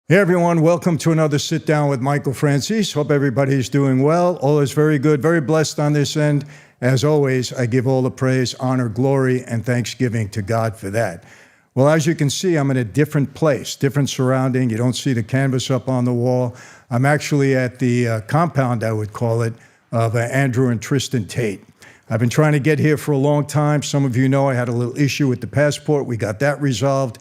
Hey everyone, welcome to another Sit Down with Michael Francis. Hope everybody's doing well. All is very good, very blessed on this end. As always, I give all the praise, honor, glory, and thanksgiving to God for that. Well, as you can see, I'm in a different place, different surrounding. You don't see the canvas up on the wall. I'm actually at the compound, I would call it, of Andrew and Tristan Tate. I've been trying to get here for a long time. Some of you know I had a little issue with the passport. We got that resolved.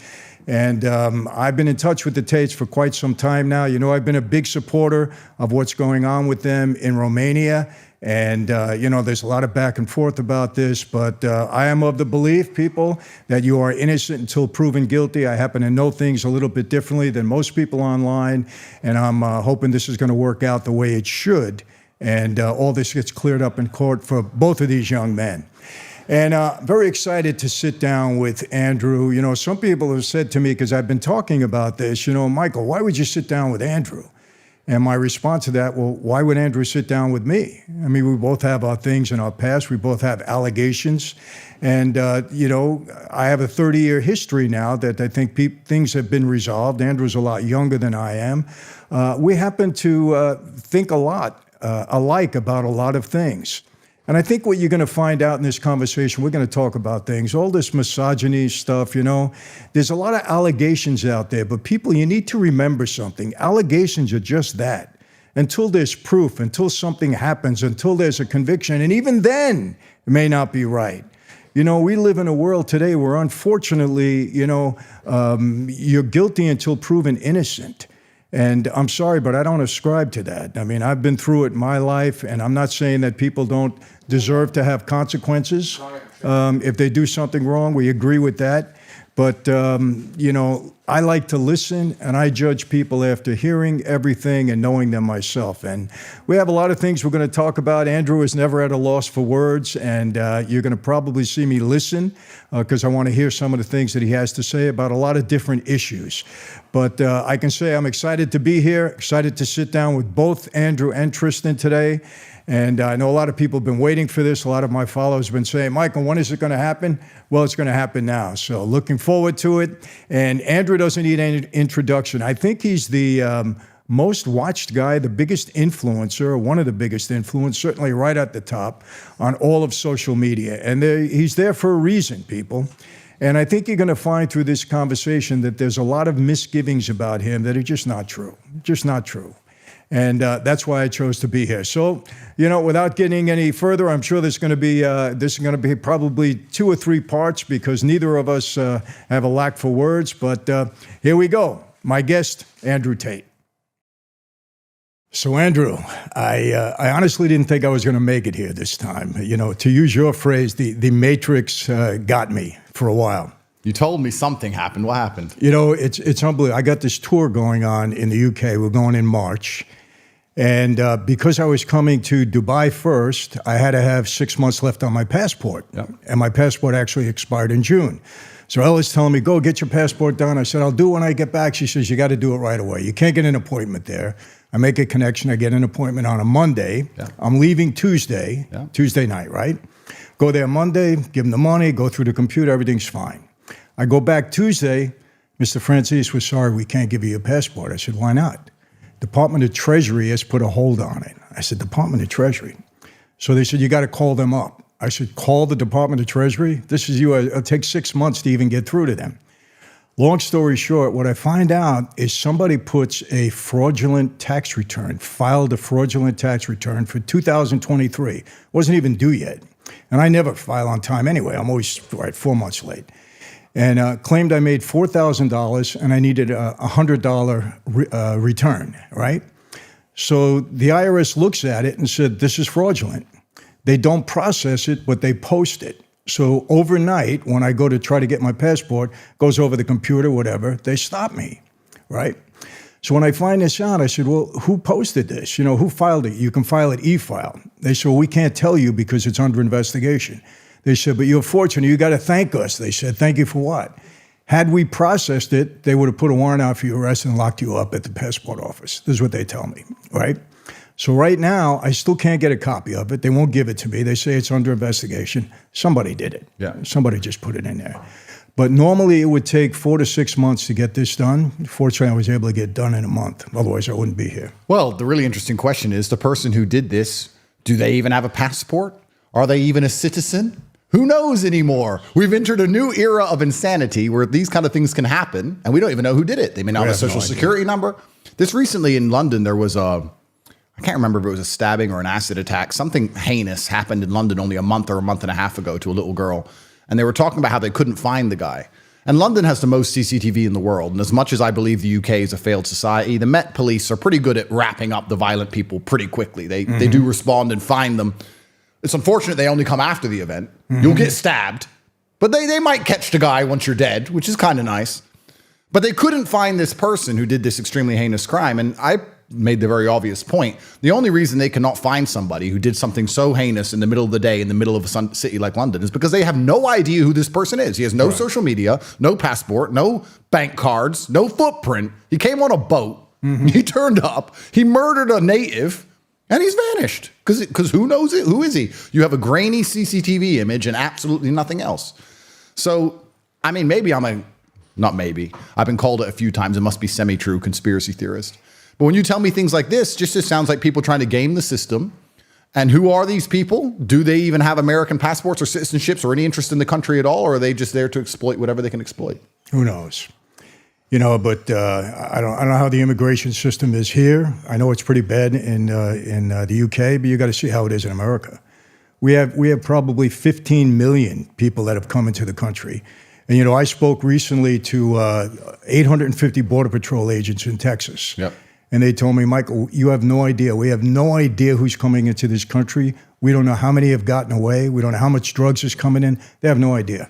And I've been in touch with the Tates for quite some time now. You know, I've been a big supporter of what's going on with them in Romania. And, you know, there's a lot of back and forth about this. But I am of the belief, people, that you are innocent until proven guilty. I happen to know things a little bit differently than most people online. And I'm hoping this is going to work out the way it should. And all this gets cleared up in court for both of these young men. And very excited to sit down with Andrew. You know, some people have said to me, because I've been talking about this, you know, Michael, why would you sit down with Andrew? And my response to that, well, why would Andrew sit down with me? I mean, we both have our things in our past. We both have allegations. And, you know, I have a 30-year history now that I think things have been resolved. Andrew's a lot younger than I am. We happen to think a lot alike about a lot of things. And I think what you're going to find out in this conversation, we're going to talk about things, all this misogyny stuff, you know, there's a lot of allegations out there, but people, you need to remember something. Allegations are just that. Until there's proof, until something happens, until there's a conviction, and even then, it may not be right. You know, we live in a world today where unfortunately, you know, you're guilty until proven innocent. And I'm sorry, but I don't ascribe to that. I mean, I've been through it in my life, and I'm not saying that people don't deserve to have consequences. If they do something wrong, we agree with that. But, you know, I like to listen, and I judge people after hearing everything and knowing them myself. And we have a lot of things we're going to talk about. Andrew is never at a loss for words, and you're going to probably see me listen because I want to hear some of the things that he has to say about a lot of different issues. But I can say I'm excited to be here, excited to sit down with both Andrew and Tristan today. And I know a lot of people have been waiting for this. A lot of my followers have been saying, Michael, when is it going to happen? Well, it's going to happen now. So looking forward to it. And Andrew doesn't need any introduction. I think he's the most watched guy, the biggest influencer, one of the biggest influencers, certainly right at the top on all of social media. And he's there for a reason, people. And I think you're going to find through this conversation that there's a lot of misgivings about him that are just not true, just not true. And that's why I chose to be here. So, you know, without getting any further, I'm sure this is going to be probably 2 or 3 parts because neither of us have a lack for words. But here we go. My guest, Andrew Tate. So, Andrew, I honestly didn't think I was going to make it here this time. You know, to use your phrase, the Matrix got me for a while. You told me something happened. What happened? You know, it's unbelievable. I got this tour going on in the UK. We're going in March. And because I was coming to Dubai first, I had to have 6 months left on my passport. Yep. And my passport actually expired in June. So Ella's telling me, go get your passport done. I said, I'll do it when I get back. She says, you got to do it right away. You can't get an appointment there. I make a connection. I get an appointment on a Monday. Yeah. I'm leaving Tuesday, Tuesday night, right? Go there Monday, give them the money, go through the computer, everything's fine. I go back Tuesday, Mr. Francis, we're sorry, we can't give you your passport. I said, why not? Department of Treasury has put a hold on it. I said, Department of Treasury? So they said, you got to call them up. I said, call the Department of Treasury? This is you. It'll take 6 months to even get through to them. Long story short, what I find out is somebody puts a fraudulent tax return, filed a fraudulent tax return for 2023. Wasn't even due yet. And I never file on time anyway. I'm always 4 months late. And claimed I made $4,000 and I needed a $100 return, right? So the IRS looks at it and said, this is fraudulent. They don't process it, but they post it. So overnight, when I go to try to get my passport, goes over the computer, whatever, they stop me, right? So when I find this out, I said, well, who posted this? You know, who filed it? You can file it e-file. They said, well, we can't tell you because it's under investigation. They said, but you're fortunate. You got to thank us. They said, thank you for what? Had we processed it, they would have put a warrant out for your arrest and locked you up at the passport office. This is what they tell me, right? So right now, I still can't get a copy of it. They won't give it to me. They say it's under investigation. Somebody did it. Yeah. Somebody just put it in there. But normally it would take 4 to 6 months to get this done. Fortunately, I was able to get it done in a month. Otherwise, I wouldn't be here. Well, the really interesting question is the person who did this, do they even have a passport? Are they even a citizen? Who knows anymore? We've entered a new era of insanity where these kind of things can happen, and we don't even know who did it. They may not have a social security number. This recently in London, there was I can't remember if it was a stabbing or an acid attack. Something heinous happened in London only a month or a month and a half ago to a little girl. And they were talking about how they couldn't find the guy. And London has the most CCTV in the world. And as much as I believe the UK is a failed society, the Met Police are pretty good at wrapping up the violent people pretty quickly. They do respond and find them. It's unfortunate they only come after the event. You'll get stabbed. But they might catch the guy once you're dead, which is kind of nice. But they couldn't find this person who did this extremely heinous crime. And I made the very obvious point. The only reason they cannot find somebody who did something so heinous in the middle of the day in the middle of a city like London is because they have no idea who this person is. He has no social media, no passport, no bank cards, no footprint. He came on a boat. He turned up. He murdered a native. And he's vanished because who knows it? Who is he? You have a grainy CCTV image and absolutely nothing else. So, I mean, not maybe. I've been called it a few times. It must be semi-true conspiracy theorist. But when you tell me things like this, just it sounds like people trying to game the system. And who are these people? Do they even have American passports or citizenships or any interest in the country at all? Or are they just there to exploit whatever they can exploit? Who knows? But I don't know how the immigration system is here. I know it's pretty bad in the UK, but you got to see how it is in America. We have probably 15 million people that have come into the country. And, I spoke recently to 850 Border Patrol agents in Texas. Yep. And they told me, Michael, you have no idea. We have no idea who's coming into this country. We don't know how many have gotten away. We don't know how much drugs is coming in. They have no idea.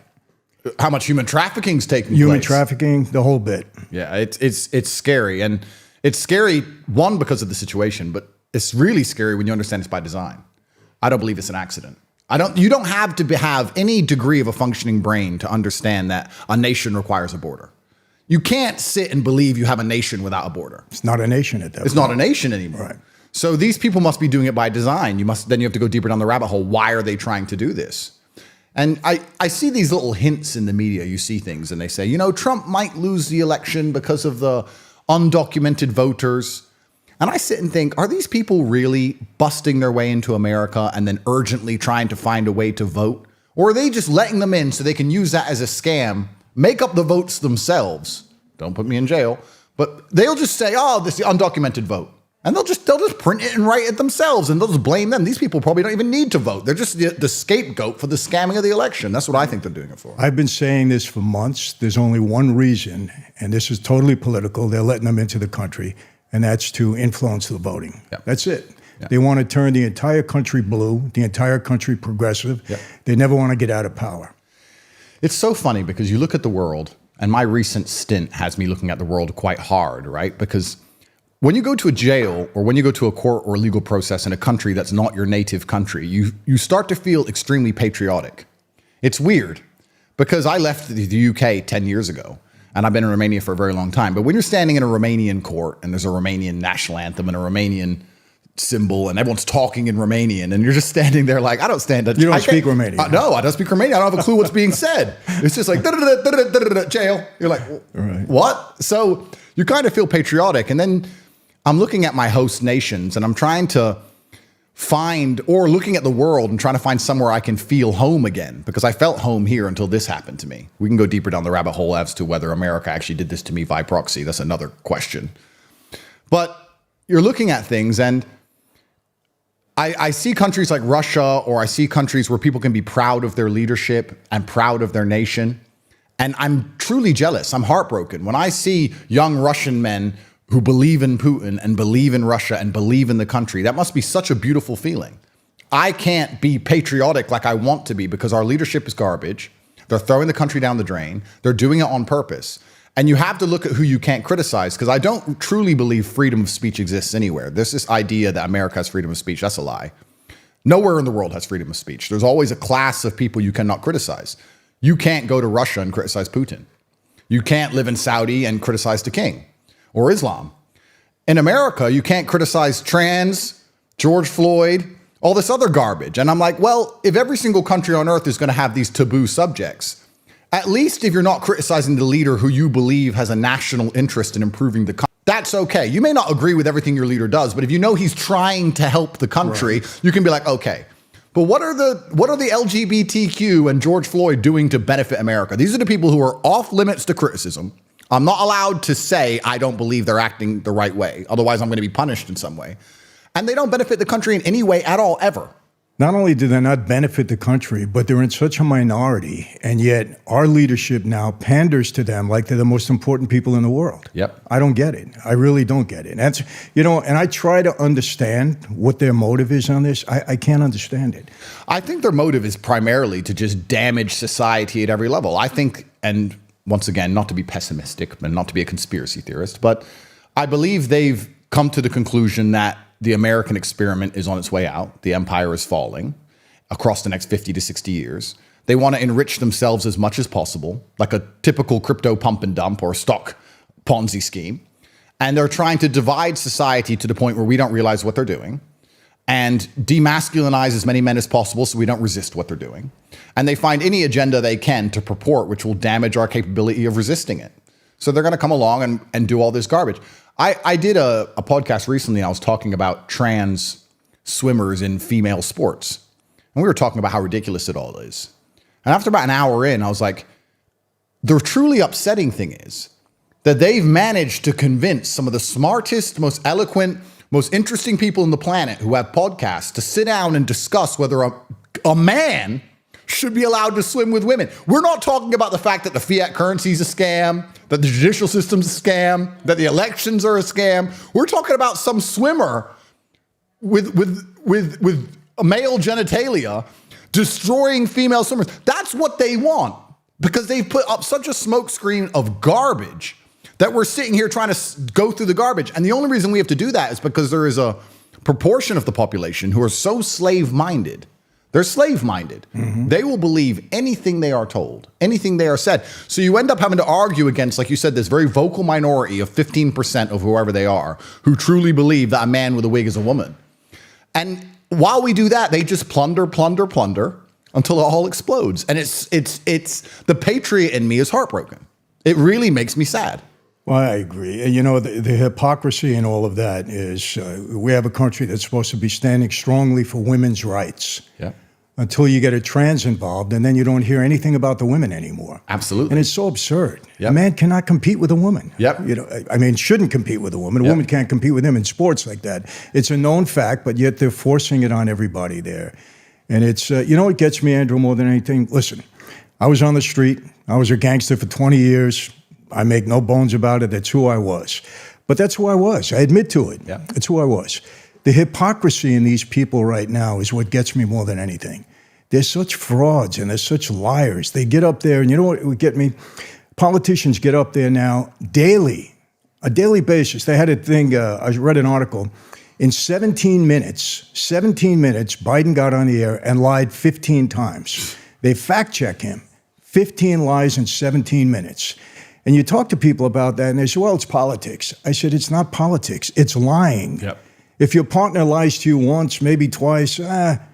How much human trafficking is taking place. Human trafficking, the whole bit. Yeah, it's scary. And it's scary, one, because of the situation, but it's really scary when you understand it's by design. I don't believe it's an accident. You don't have to have any degree of a functioning brain to understand that a nation requires a border. You can't sit and believe you have a nation without a border. It's not a nation at that point. It's not a nation anymore. Right. So these people must be doing it by design. Then you have to go deeper down the rabbit hole. Why are they trying to do this? And I see these little hints in the media. You see things and they say, Trump might lose the election because of the undocumented voters. And I sit and think, are these people really busting their way into America and then urgently trying to find a way to vote? Or are they just letting them in so they can use that as a scam, make up the votes themselves? Don't put me in jail. But they'll just say, this is the undocumented vote. And they'll just print it and write it themselves, and they'll just blame them. These people probably don't even need to vote. They're just the scapegoat for the scamming of the election. That's what I think they're doing it for. I've been saying this for months. There's only one reason, and this is totally political. They're letting them into the country, and that's to influence the voting. Yep. That's it. Yep. They want to turn the entire country blue, the entire country progressive. Yep. They never want to get out of power. It's so funny because you look at the world, and my recent stint has me looking at the world quite hard, right? Because when you go to a jail or when you go to a court or a legal process in a country that's not your native country, you start to feel extremely patriotic. It's weird because I left the UK 10 years ago and I've been in Romania for a very long time. But when you're standing in a Romanian court and there's a Romanian national anthem and a Romanian symbol and everyone's talking in Romanian and you're just standing there like, I don't stand up. You don't speak Romanian. No, I don't speak Romanian. I don't have a clue what's being said. It's just like, jail. You're like, right. What? So you kind of feel patriotic. And then I'm looking at my host nations and I'm trying to find, or looking at the world and trying to find somewhere I can feel home again, because I felt home here until this happened to me. We can go deeper down the rabbit hole as to whether America actually did this to me via proxy. That's another question. But you're looking at things and I see countries like Russia, or I see countries where people can be proud of their leadership and proud of their nation. And I'm truly jealous. I'm heartbroken when I see young Russian men who believe in Putin and believe in Russia and believe in the country. That must be such a beautiful feeling. I can't be patriotic like I want to be because our leadership is garbage. They're throwing the country down the drain. They're doing it on purpose. And you have to look at who you can't criticize, because I don't truly believe freedom of speech exists anywhere. There's this idea that America has freedom of speech. That's a lie. Nowhere in the world has freedom of speech. There's always a class of people you cannot criticize. You can't go to Russia and criticize Putin. You can't live in Saudi and criticize the king or Islam. In America, you can't criticize trans, George Floyd, all this other garbage. And I'm like, well, if every single country on earth is going to have these taboo subjects, At least if you're not criticizing the leader who you believe has a national interest in improving the country, that's okay. You may not agree with everything your leader does, but if you know he's trying to help the country, you can be like, okay. But what are the LGBTQ and George Floyd doing to benefit America? These are the people who are off limits to criticism. I'm not allowed to say I don't believe they're acting the right way. Otherwise, I'm going to be punished in some way. And they don't benefit the country in any way at all, ever. Not only do they not benefit the country, but they're in such a minority, and yet our leadership now panders to them like they're the most important people in the world. Yep. I don't get it. I really don't get it. That's, and I try to understand what their motive is on this. I can't understand it. I think their motive is primarily to just damage society at every level. I think, and once again, not to be pessimistic, but not to be a conspiracy theorist, but I believe they've come to the conclusion that the American experiment is on its way out. The empire is falling across the next 50 to 60 years. They want to enrich themselves as much as possible, like a typical crypto pump and dump or stock Ponzi scheme. And they're trying to divide society to the point where we don't realize what they're doing and demasculinize as many men as possible so we don't resist what they're doing. And they find any agenda they can to purport which will damage our capability of resisting it. So they're going to come along and do all this garbage. I did a podcast recently. I was talking about trans swimmers in female sports. And we were talking about how ridiculous it all is. And after about an hour in, I was like, the truly upsetting thing is that they've managed to convince some of the smartest, most eloquent, most interesting people on the planet who have podcasts to sit down and discuss whether a man should be allowed to swim with women. We're not talking about the fact that the fiat currency is a scam, that the judicial system's a scam, that the elections are a scam. We're talking about some swimmer with male genitalia destroying female swimmers. That's what they want, because they've put up such a smokescreen of garbage that we're sitting here trying to go through the garbage. And the only reason we have to do that is because there is a proportion of the population who are so slave-minded. They're slave-minded. Mm-hmm. They will believe anything they are told, anything they are said. So you end up having to argue against, like you said, this very vocal minority of 15% of whoever they are who truly believe that a man with a wig is a woman. And while we do that, they just plunder until it all explodes. And it's the patriot in me is heartbroken. It really makes me sad. Well, I agree. The hypocrisy in all of that is we have a country that's supposed to be standing strongly for women's rights. Yeah. Until you get a trans involved, and then you don't hear anything about the women anymore. Absolutely. And it's so absurd. Yep. A man cannot compete with a woman. Yep. Shouldn't compete with a woman. A woman can't compete with him in sports like that. It's a known fact, but yet they're forcing it on everybody there. And it's, what gets me, Andrew, more than anything? Listen, I was on the street. I was a gangster for 20 years. I make no bones about it. That's who I was. But that's who I was. I admit to it. Yeah. That's who I was. The hypocrisy in these people right now is what gets me more than anything. They're such frauds and they're such liars. They get up there, and you know what would get me? Politicians get up there now daily, a daily basis. They had a thing, I read an article. In 17 minutes, Biden got on the air and lied 15 times. They fact-check him. 15 lies in 17 minutes. And you talk to people about that, and they say, well, it's politics. I said, it's not politics. It's lying. Yep. If your partner lies to you once, maybe twice,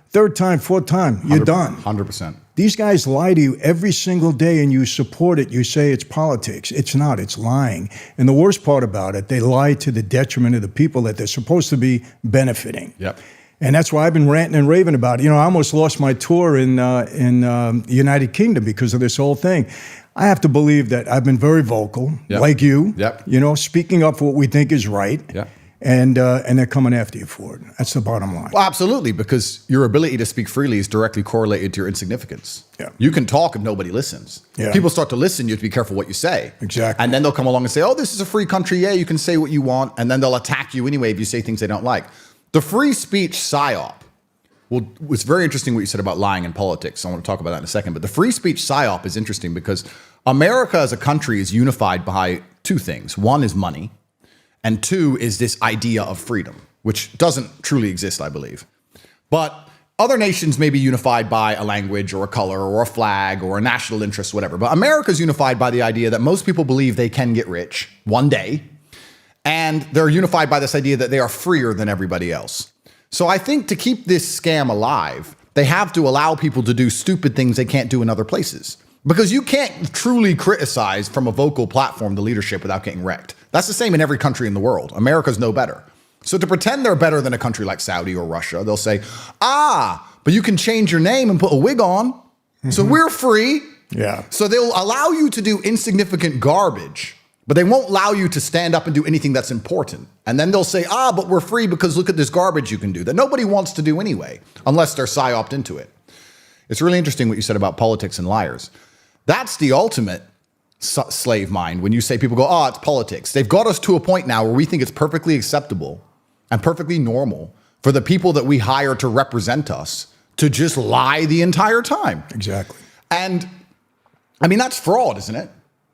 third time, fourth time, you're done. 100%. These guys lie to you every single day, and you support it. You say it's politics. It's not. It's lying. And the worst part about it, they lie to the detriment of the people that they're supposed to be benefiting. Yep. And that's why I've been ranting and raving about it. I almost lost my tour in the United Kingdom because of this whole thing. I have to believe that I've been very vocal, like you, speaking up for what we think is right. Yep. And they're coming after you for it. That's the bottom line. Well, absolutely, because your ability to speak freely is directly correlated to your insignificance. Yeah. You can talk if nobody listens. Yeah. People start to listen, you have to be careful what you say. Exactly. And then they'll come along and say, oh, this is a free country. Yeah, you can say what you want. And then they'll attack you anyway if you say things they don't like. The free speech psyop, well, it's very interesting what you said about lying in politics. I want to talk about that in a second. But the free speech psyop is interesting because America as a country is unified by two things. One is money. And two is this idea of freedom, which doesn't truly exist, I believe. But other nations may be unified by a language or a color or a flag or a national interest, whatever. But America is unified by the idea that most people believe they can get rich one day. And they're unified by this idea that they are freer than everybody else. So I think to keep this scam alive, they have to allow people to do stupid things they can't do in other places. Because you can't truly criticize from a vocal platform the leadership without getting wrecked. That's the same in every country in the world. America's no better. So to pretend they're better than a country like Saudi or Russia, they'll say, but you can change your name and put a wig on. So we're free. Yeah. So they'll allow you to do insignificant garbage, but they won't allow you to stand up and do anything that's important. And then they'll say, but we're free because look at this garbage you can do that nobody wants to do anyway, unless they're psyoped into it. It's really interesting what you said about politics and liars. That's the ultimate slave mind. When you say people go, it's politics. They've got us to a point now where we think it's perfectly acceptable and perfectly normal for the people that we hire to represent us to just lie the entire time. Exactly. And I mean, that's fraud, isn't it?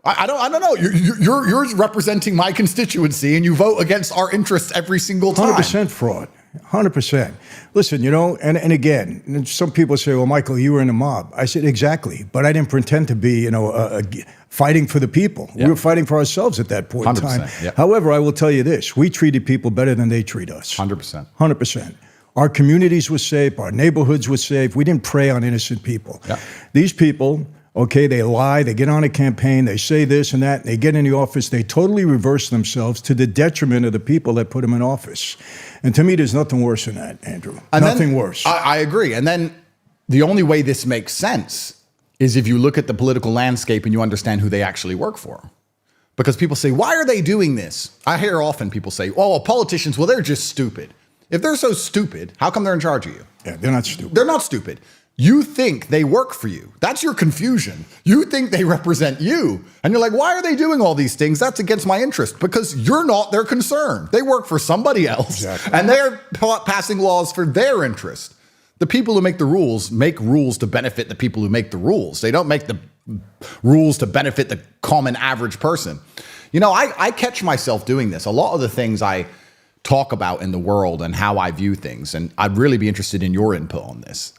I don't know. You're representing my constituency and you vote against our interests every single time. 100% fraud. 100%. Listen, and again, some people say, well, Michael, you were in a mob. I said, exactly. But I didn't pretend to be, fighting for the people. Yeah. We were fighting for ourselves at that point in time. Yeah. However, I will tell you this. We treated people better than they treat us. 100%. 100%. Our communities were safe. Our neighborhoods were safe. We didn't prey on innocent people. Yeah. These people, okay, they lie, they get on a campaign, they say this and that, and they get in the office, they totally reverse themselves to the detriment of the people that put them in office. And to me, there's nothing worse than that, Andrew. Nothing worse. I agree. And then the only way this makes sense is if you look at the political landscape and you understand who they actually work for. Because people say, why are they doing this? I hear often people say, politicians, they're just stupid. If they're so stupid, how come they're in charge of you? Yeah, they're not stupid. They're not stupid. You think they work for you. That's your confusion. You think they represent you. And you're like, why are they doing all these things? That's against my interest. Because you're not their concern. They work for somebody else. Exactly. And they're passing laws for their interest. The people who make rules to benefit the people who make the rules. They don't make the rules to benefit the common average person. I catch myself doing this. A lot of the things I talk about in the world and how I view things. And I'd really be interested in your input on this.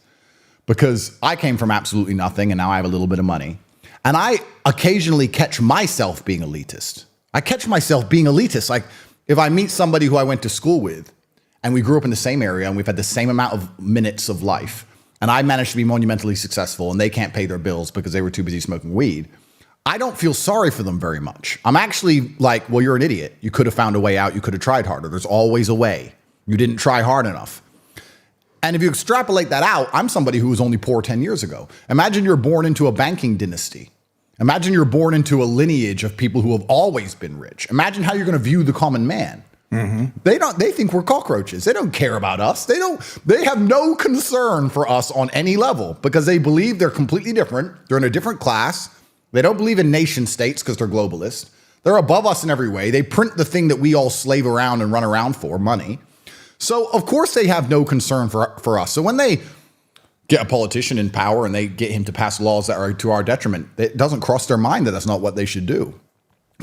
Because I came from absolutely nothing and now I have a little bit of money. And I occasionally catch myself being elitist. I catch myself being elitist. Like if I meet somebody who I went to school with and we grew up in the same area and we've had the same amount of minutes of life and I managed to be monumentally successful and they can't pay their bills because they were too busy smoking weed, I don't feel sorry for them very much. I'm actually like, well, you're an idiot. You could have found a way out. You could have tried harder. There's always a way. You didn't try hard enough. And if you extrapolate that out, I'm somebody who was only poor 10 years ago. Imagine you're born into a banking dynasty. Imagine you're born into a lineage of people who have always been rich. Imagine how you're going to view the common man. Mm-hmm. They think we're cockroaches. They don't care about us. They have no concern for us on any level because they believe they're completely different. They're in a different class. They don't believe in nation states because they're globalist. They're above us in every way. They print the thing that we all slave around and run around for, money. So, of course, they have no concern for us. So when they get a politician in power and they get him to pass laws that are to our detriment, it doesn't cross their mind that that's not what they should do.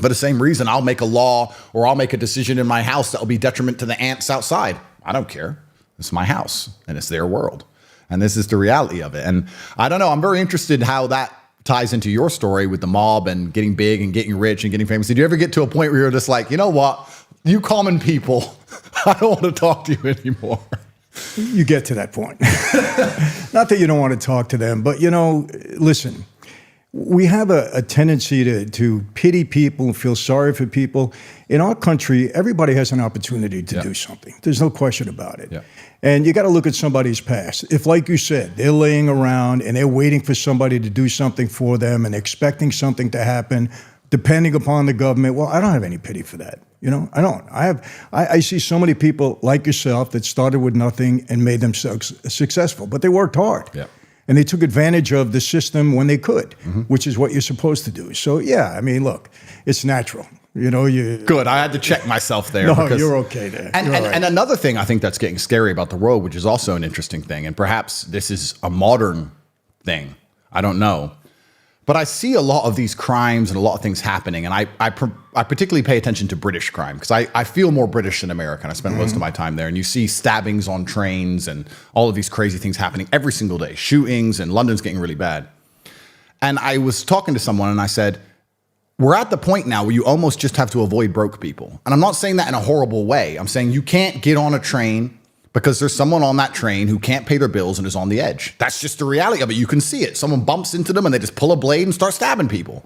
For the same reason, I'll make a law or I'll make a decision in my house that will be detriment to the ants outside. I don't care. It's my house and it's their world. And this is the reality of it. And I don't know. I'm very interested how that ties into your story with the mob and getting big and getting rich and getting famous. Did you ever get to a point where you're just like, you know what? You common people, I don't want to talk to you anymore. You get to that point. Not that you don't want to talk to them, but, listen, we have a tendency to pity people, feel sorry for people. In our country, everybody has an opportunity to do something. There's no question about it. Yeah. And you got to look at somebody's past. If, like you said, they're laying around and they're waiting for somebody to do something for them and expecting something to happen, depending upon the government, well, I don't have any pity for that. I don't. I see so many people like yourself that started with nothing and made themselves successful, but they worked hard. Yeah. And they took advantage of the system when they could, which is what you're supposed to do. So, yeah, I mean, look, it's natural. Good. I had to check myself there. No, you're okay there. And another thing I think that's getting scary about the world, which is also an interesting thing, and perhaps this is a modern thing. I don't know. But I see a lot of these crimes and a lot of things happening. And I particularly pay attention to British crime because I feel more British than American. I spent most of my time there. And you see stabbings on trains and all of these crazy things happening every single day. Shootings, and London's getting really bad. And I was talking to someone and I said, we're at the point now where you almost just have to avoid broke people. And I'm not saying that in a horrible way. I'm saying you can't get on a train, because there's someone on that train who can't pay their bills and is on the edge. That's just the reality of it. You can see it. Someone bumps into them and they just pull a blade and start stabbing people.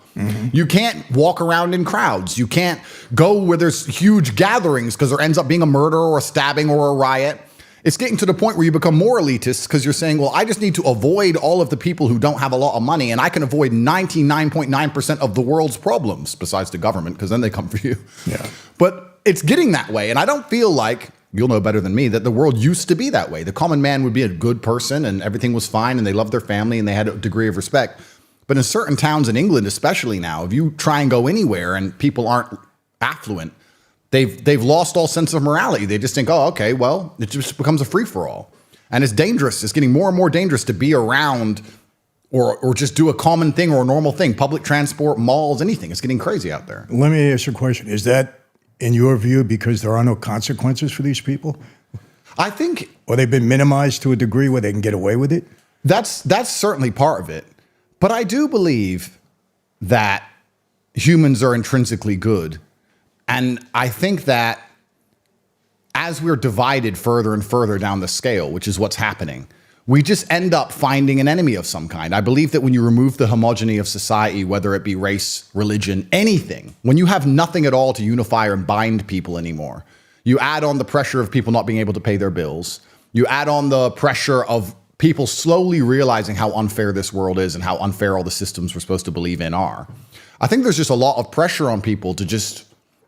You can't walk around in crowds. You can't go where there's huge gatherings because there ends up being a murder or a stabbing or a riot. It's getting to the point where you become more elitist because you're saying, well, I just need to avoid all of the people who don't have a lot of money, and I can avoid 99.9% of the world's problems, besides the government, because then they come for you. Yeah. But it's getting that way, and I don't feel like, you'll know better than me, that the world used to be that way. The common man would be a good person, and everything was fine, and they loved their family, and they had a degree of respect. But in certain towns in England, especially now, if you try and go anywhere and people aren't affluent, they've lost all sense of morality. They just think, oh, okay, well, it just becomes a free-for-all. And it's dangerous. It's getting more and more dangerous to be around or just do a common thing or a normal thing. Public transport, malls, anything. It's getting crazy out there. Let me ask you a question. Is that, in your view, because there are no consequences for these people? I think... Or they've been minimized to a degree where they can get away with it? That's certainly part of it. But I do believe that humans are intrinsically good. And I think that as we're divided further and further down the scale, which is what's happening, we just end up finding an enemy of some kind. I believe that when you remove the homogeny of society, whether it be race, religion, anything, when you have nothing at all to unify or bind people anymore, you add on the pressure of people not being able to pay their bills. You add on the pressure of people slowly realizing how unfair this world is and how unfair all the systems we're supposed to believe in are. I think there's just a lot of pressure on people to just...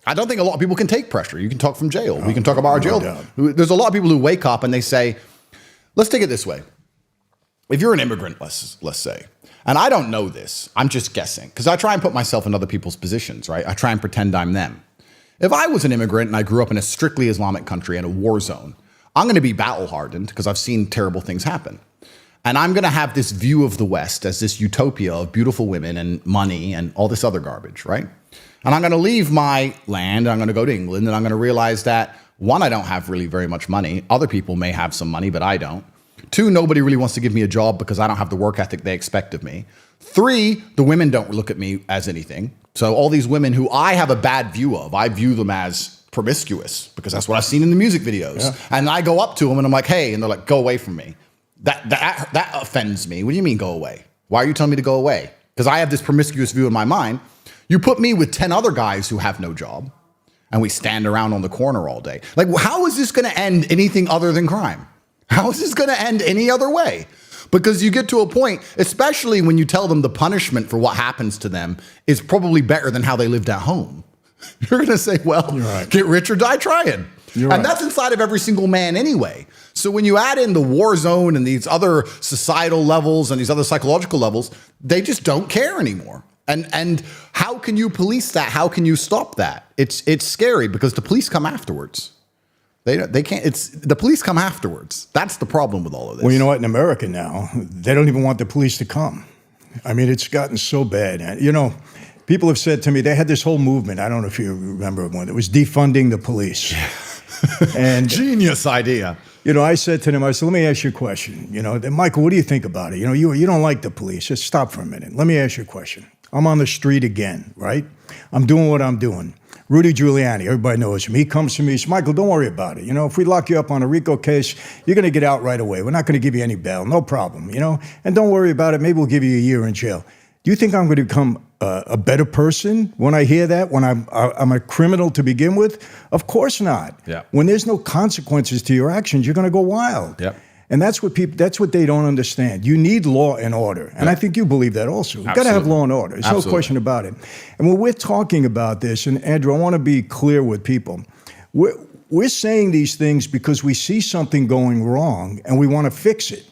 I don't think a lot of people can take pressure. You can talk from jail. We can talk about our jail. There's a lot of people who wake up and they say, let's take it this way. If you're an immigrant, let's say, and I don't know this, I'm just guessing, because I try and put myself in other people's positions, right? I try and pretend I'm them. If I was an immigrant and I grew up in a strictly Islamic country in a war zone, I'm going to be battle hardened because I've seen terrible things happen. And I'm going to have this view of the West as this utopia of beautiful women and money and all this other garbage, right? And I'm going to leave my land, I'm going to go to England, and I'm going to realize that, one, I don't have really very much money. Other people may have some money, but I don't. Two, nobody really wants to give me a job because I don't have the work ethic they expect of me. Three, the women don't look at me as anything. So all these women who I have a bad view of, I view them as promiscuous because that's what I've seen in the music videos. Yeah. And I go up to them and I'm like, hey, and they're like, go away from me. That offends me. What do you mean go away? Why are you telling me to go away? Because I have this promiscuous view in my mind. You put me with 10 other guys who have no job, and we stand around on the corner all day. Like, how is this going to end anything other than crime? How is this going to end any other way? Because you get to a point, especially when you tell them the punishment for what happens to them is probably better than how they lived at home. You're going to say, well, right, get rich or die trying. And that's inside of every single man anyway. So when you add in the war zone and these other societal levels and these other psychological levels, they just don't care anymore. And how can you police that? How can you stop that? It's scary because the police come afterwards. They can't. The police come afterwards. That's the problem with all of this. Well, you know what? In America now, they don't even want the police to come. I mean, it's gotten so bad. You know, people have said to me, they had this whole movement. I don't know if you remember one. It was defunding the police. And genius idea. You know, I said to them, I said, let me ask you a question. You know, Michael, what do you think about it? You know, you don't like the police. Just stop for a minute. Let me ask you a question. I'm on the street again, right? I'm doing what I'm doing. Rudy Giuliani, everybody knows him. He comes to me, he says, Michael, don't worry about it. You know, if we lock you up on a RICO case, you're going to get out right away. We're not going to give you any bail. No problem, you know? And don't worry about it. Maybe we'll give you a year in jail. Do you think I'm going to become a better person when I hear that, when I'm a criminal to begin with? Of course not. Yeah. When there's no consequences to your actions, you're going to go wild. Yep. And that's what they don't understand. You need law and order. And I think you believe that also. You've got to have law and order. There's no question about it. And when we're talking about this, and Andrew, I want to be clear with people. We're saying these things because we see something going wrong and we want to fix it.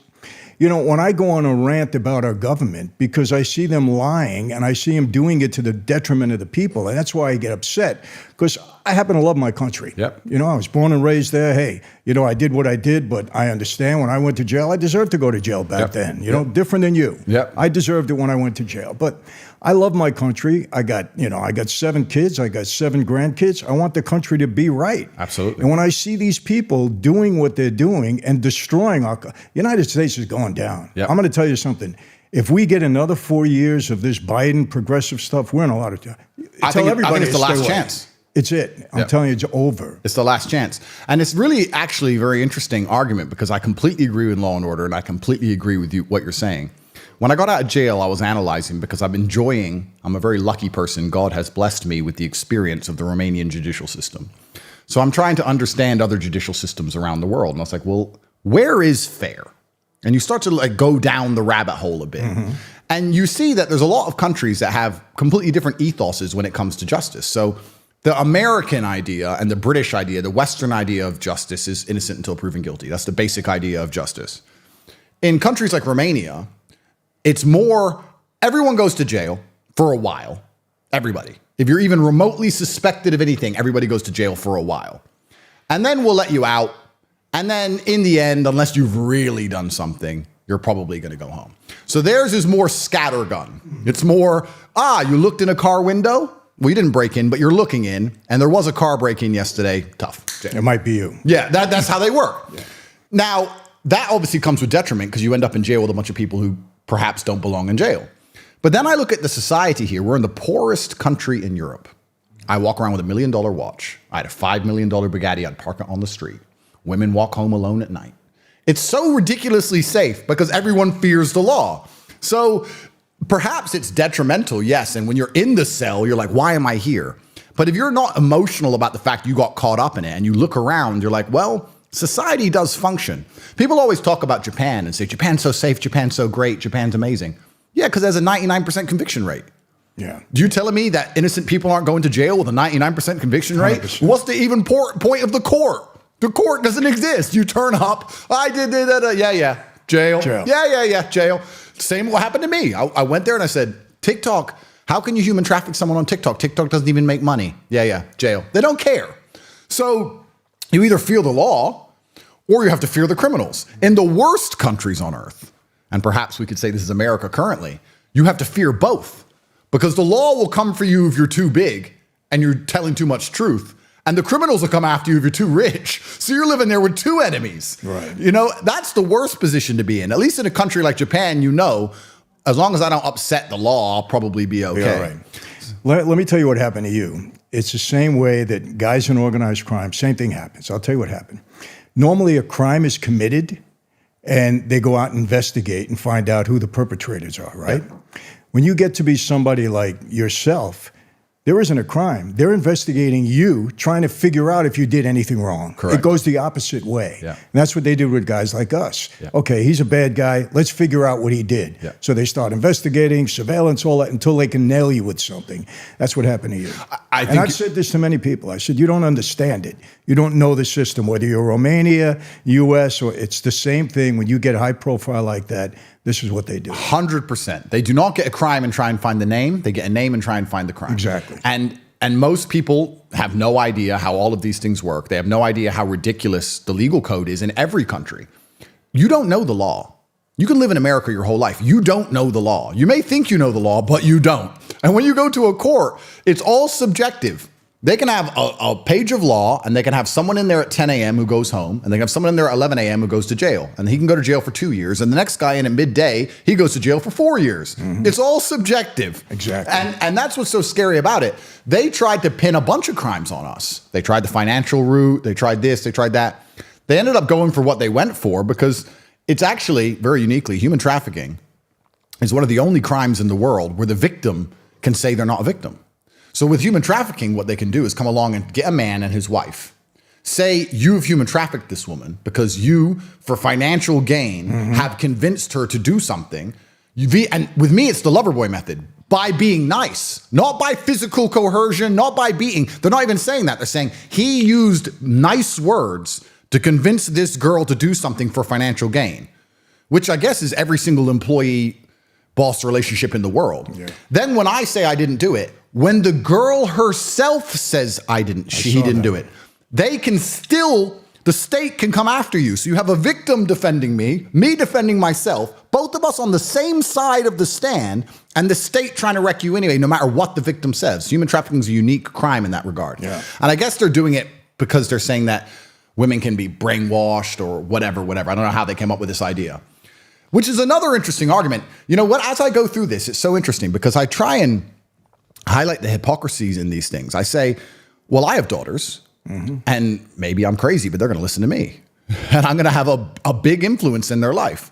You know, when I go on a rant about our government, because I see them lying and I see them doing it to the detriment of the people, and that's why I get upset, because I happen to love my country. Yep. You know, I was born and raised there. Hey, you know, I did what I did, but I understand when I went to jail, I deserved to go to jail back then. You know, different than you. Yep. I deserved it when I went to jail. But I love my country. I got 7 kids. I got 7 grandkids. I want the country to be right. Absolutely. And when I see these people doing what they're doing and destroying our United States is going down. Yep. I'm going to tell you something. If we get another 4 years of this Biden progressive stuff, we're in a lot of trouble. I think it's the last chance. It's it. I'm telling you, it's over. It's the last chance. And it's really actually a very interesting argument because I completely agree with Law and Order and I completely agree with you what you're saying. When I got out of jail, I was analyzing because I'm a very lucky person. God has blessed me with the experience of the Romanian judicial system. So I'm trying to understand other judicial systems around the world. And I was like, well, where is fair? And you start to like go down the rabbit hole a bit. And you see that there's a lot of countries that have completely different ethoses when it comes to justice. So the American idea and the British idea, the Western idea of justice is innocent until proven guilty. That's the basic idea of justice. In countries like Romania, it's more everyone goes to jail for a while. Everybody. If you're even remotely suspected of anything, everybody goes to jail for a while. And then we'll let you out. And then in the end, unless you've really done something, you're probably going to go home. So theirs is more scattergun. It's more, you looked in a car window? Well, you didn't break in, but you're looking in. And there was a car break-in yesterday. Tough. It might be you. Yeah, that's how they work. Yeah. Now, that obviously comes with detriment because you end up in jail with a bunch of people who perhaps don't belong in jail. But then I look at the society here. We're in the poorest country in Europe. I walk around with $1 million watch. I had a $5 million Bugatti. I'd park it on the street. Women walk home alone at night. It's so ridiculously safe because everyone fears the law. So perhaps it's detrimental, yes. And when you're in the cell, you're like, why am I here? But if you're not emotional about the fact you got caught up in it and you look around, you're like, well, society does function. People always talk about Japan and say, Japan's so safe, Japan's so great, Japan's amazing. Yeah, because there's a 99% conviction rate. Yeah. You telling me that innocent people aren't going to jail with a 99% conviction rate? 100%. What's the even point of the court? The court doesn't exist. You turn up, I did that, yeah, jail. Yeah, jail. Same what happened to me. I went there and I said, TikTok, how can you human traffic someone on TikTok? TikTok doesn't even make money. Yeah, jail. They don't care. So you either fear the law or you have to fear the criminals. In the worst countries on earth, and perhaps we could say this is America currently, you have to fear both because the law will come for you if you're too big and you're telling too much truth. And the criminals will come after you if you're too rich. So you're living there with two enemies. Right. You know, that's the worst position to be in. At least in a country like Japan, you know, as long as I don't upset the law, I'll probably be okay. Be all right. Let me tell you what happened to you. It's the same way that guys in organized crime, same thing happens. I'll tell you what happened. Normally a crime is committed and they go out and investigate and find out who the perpetrators are, right? Yeah. When you get to be somebody like yourself, there isn't a crime. They're investigating you, trying to figure out if you did anything wrong. Correct. It goes the opposite way. Yeah. And that's what they did with guys like us. Yeah. Okay, he's a bad guy. Let's figure out what he did. Yeah. So they start investigating, surveillance, all that, until they can nail you with something. That's what happened to you. I've said this to many people. I said, you don't understand it. You don't know the system, whether you're Romania, US, or it's the same thing. When you get a high profile like that, this is what they do. 100%. They do not get a crime and try and find the name. They get a name and try and find the crime. Exactly. And most people have no idea how all of these things work. They have no idea how ridiculous the legal code is in every country. You don't know the law. You can live in America your whole life. You don't know the law. You may think you know the law, but you don't. And when you go to a court, it's all subjective. They can have a page of law and they can have someone in there at 10 a.m. who goes home and they can have someone in there at 11 a.m. who goes to jail and he can go to jail for 2 years and the next guy in at midday, he goes to jail for 4 years. Mm-hmm. It's all subjective. Exactly. And that's what's so scary about it. They tried to pin a bunch of crimes on us. They tried the financial route. They tried this, they tried that. They ended up going for what they went for because it's actually very uniquely human trafficking is one of the only crimes in the world where the victim can say they're not a victim. So with human trafficking, what they can do is come along and get a man and his wife. Say you've human trafficked this woman because you, for financial gain, have convinced her to do something. And with me, it's the lover boy method. By being nice, not by physical coercion, not by beating. They're not even saying that. They're saying he used nice words to convince this girl to do something for financial gain, which I guess is every single employee boss relationship in the world. Yeah. Then when I say I didn't do it, when the girl herself says he didn't do it, they can still, the state can come after you. So you have a victim defending me defending myself, both of us on the same side of the stand, and the state trying to wreck you anyway, no matter what the victim says. Human trafficking is a unique crime in that regard. Yeah. And I guess they're doing it because they're saying that women can be brainwashed or whatever. I don't know how they came up with this idea, which is another interesting argument. You know what, as I go through this, it's so interesting because I try and highlight the hypocrisies in these things. I say, well, I have daughters, and maybe I'm crazy, but they're going to listen to me. And I'm going to have a big influence in their life.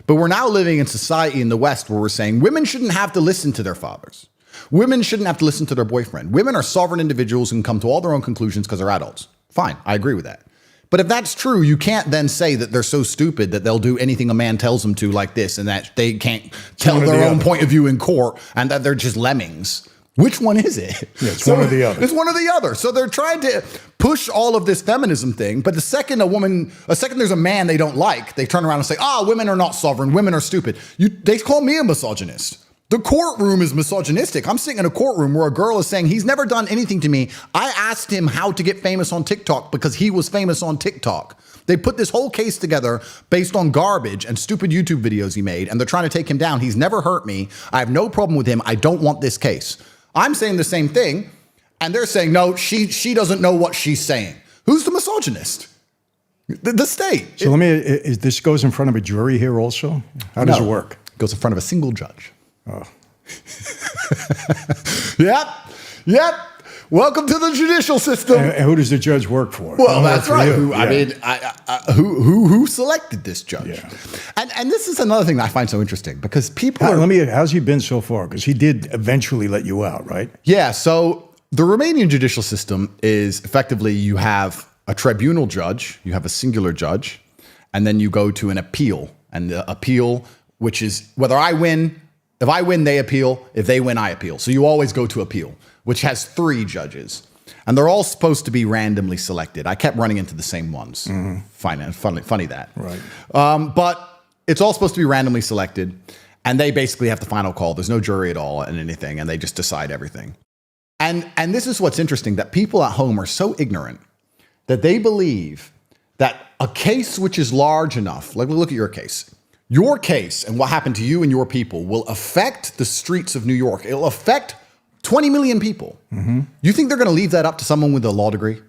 But we're now living in society in the West where we're saying women shouldn't have to listen to their fathers. Women shouldn't have to listen to their boyfriend. Women are sovereign individuals who can come to all their own conclusions because they're adults. Fine, I agree with that. But if that's true, you can't then say that they're so stupid that they'll do anything a man tells them to like this and that they can't tell their own point of view in court and that they're just lemmings. Which one is it? Yeah, it's one or the other. It's one or the other. So they're trying to push all of this feminism thing. But the second there's a man they don't like, they turn around and say, women are not sovereign. Women are stupid. They call me a misogynist. The courtroom is misogynistic. I'm sitting in a courtroom where a girl is saying, he's never done anything to me. I asked him how to get famous on TikTok because he was famous on TikTok. They put this whole case together based on garbage and stupid YouTube videos he made, and they're trying to take him down. He's never hurt me. I have no problem with him. I don't want this case. I'm saying the same thing, and they're saying, no, she doesn't know what she's saying. Who's the misogynist? The state. So this goes in front of a jury here also? How does it work? It goes in front of a single judge. Oh. Yep. Welcome to the judicial system. And who does the judge work for? Well, that's right. Who selected this judge? Yeah. And this is another thing that I find so interesting because people how's he been so far? Because he did eventually let you out, right? Yeah. So the Romanian judicial system is effectively you have a tribunal judge, you have a singular judge, and then you go to an appeal. And the appeal, which is whether I win. If I win, they appeal. If they win, I appeal. So you always go to appeal, which has 3 judges. And they're all supposed to be randomly selected. I kept running into the same ones. Funny that. Right. But it's all supposed to be randomly selected. And they basically have the final call. There's no jury at all and anything. And they just decide everything. And this is what's interesting, that people at home are so ignorant that they believe that a case which is large enough, like look at your case. Your case and what happened to you and your people will affect the streets of New York. It'll affect 20 million people. You think they're going to leave that up to someone with a law degree?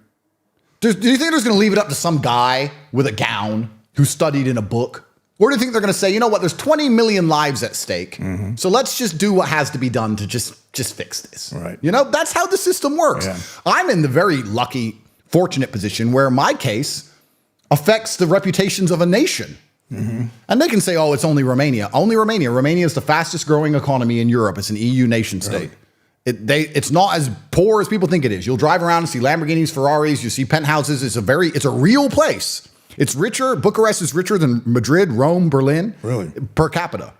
Do you think they're just going to leave it up to some guy with a gown who studied in a book? Or do you think they're going to say, you know what, there's 20 million lives at stake, so let's just do what has to be done to just fix this. Right. You know, that's how the system works. Yeah. I'm in the very lucky, fortunate position where my case affects the reputations of a nation. And they can say, oh, it's only Romania. Only Romania. Romania is the fastest growing economy in Europe. It's an EU nation state. Really? It's not as poor as people think it is. You'll drive around and see Lamborghinis, Ferraris. You see penthouses. It's a real place. It's richer. Bucharest is richer than Madrid, Rome, Berlin. Really? Per capita.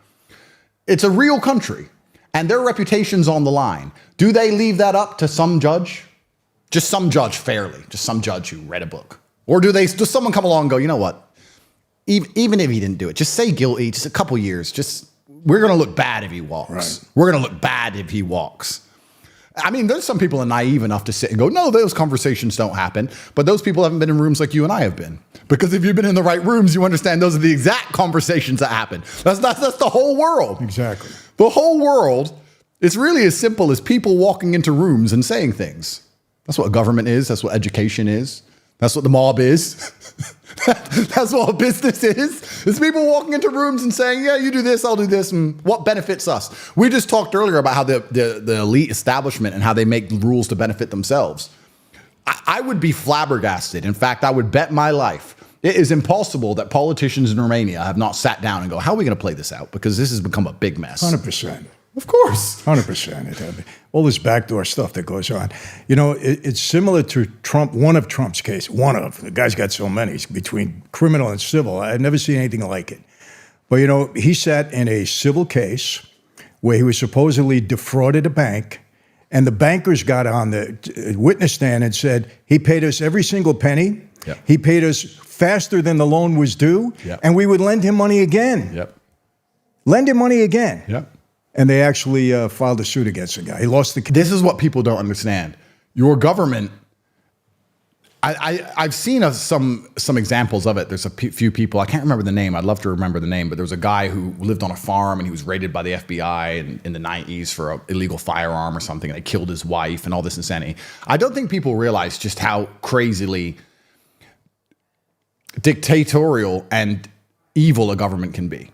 It's a real country. And their reputation's on the line. Do they leave that up to some judge? Just some judge fairly. Just some judge who read a book. Or does someone come along and go, you know what? Even if he didn't do it, just say guilty, just a couple years. We're going to look bad if he walks. Right. We're going to look bad if he walks. I mean, there's some people are naive enough to sit and go, no, those conversations don't happen. But those people haven't been in rooms like you and I have been. Because if you've been in the right rooms, you understand those are the exact conversations that happen. That's the whole world. Exactly. The whole world, it's really as simple as people walking into rooms and saying things. That's what government is. That's what education is. That's what the mob is. That's what a business is. It's people walking into rooms and saying, yeah, you do this, I'll do this, and what benefits us? We just talked earlier about how the elite establishment and how they make rules to benefit themselves. I would be flabbergasted. In fact, I would bet my life it is impossible that politicians in Romania have not sat down and go, how are we going to play this out? Because this has become a big mess. 100%. Of course. 100%. All this backdoor stuff that goes on. You know, it's similar to Trump, one of Trump's cases. The guy's got so many, between criminal and civil. I've never seen anything like it. But, you know, he sat in a civil case where he was supposedly defrauded a bank, and the bankers got on the witness stand and said, he paid us every single penny. Yep. He paid us faster than the loan was due, yep. and we would lend him money again. Yep. Lend him money again. Yep. And they actually filed a suit against the guy. He lost the case. This is what people don't understand. Your government, I've seen some examples of it. There's a few people, I can't remember the name. I'd love to remember the name, but there was a guy who lived on a farm and he was raided by the FBI in the 90s for an illegal firearm or something. And they killed his wife and all this insanity. I don't think people realize just how crazily dictatorial and evil a government can be.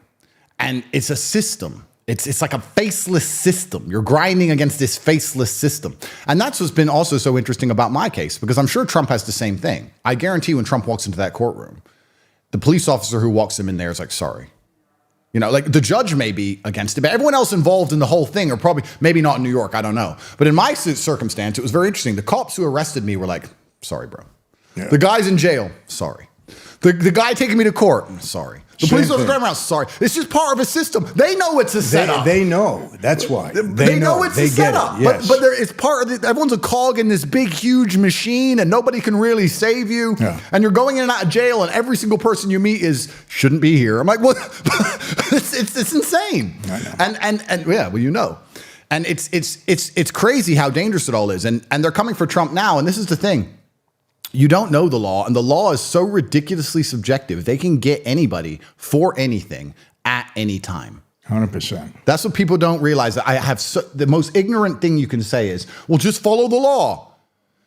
And it's a system. It's like a faceless system. You're grinding against this faceless system. And that's what's been also so interesting about my case, because I'm sure Trump has the same thing. I guarantee when Trump walks into that courtroom, the police officer who walks him in there is like, sorry. You know, like the judge may be against it, but everyone else involved in the whole thing are probably, maybe not in New York, I don't know. But in my circumstance, it was very interesting. The cops who arrested me were like, sorry, bro. Yeah. The guy's in jail, sorry. The guy taking me to court, sorry. The police officer driving around, sorry. It's just part of a system. They know it's a setup. They know. That's why. They know it's a setup. Yes. But it's part of everyone's a cog in this big, huge machine, and nobody can really save you. Yeah. And you're going in and out of jail, and every single person you meet shouldn't be here. I'm like, what? it's insane. I know. And yeah, well, you know. And it's crazy how dangerous it all is. And they're coming for Trump now. And this is the thing. You don't know the law, and the law is so ridiculously subjective. They can get anybody for anything at any time. 100%. That's what people don't realize. That I have the most ignorant thing you can say is, well, just follow the law.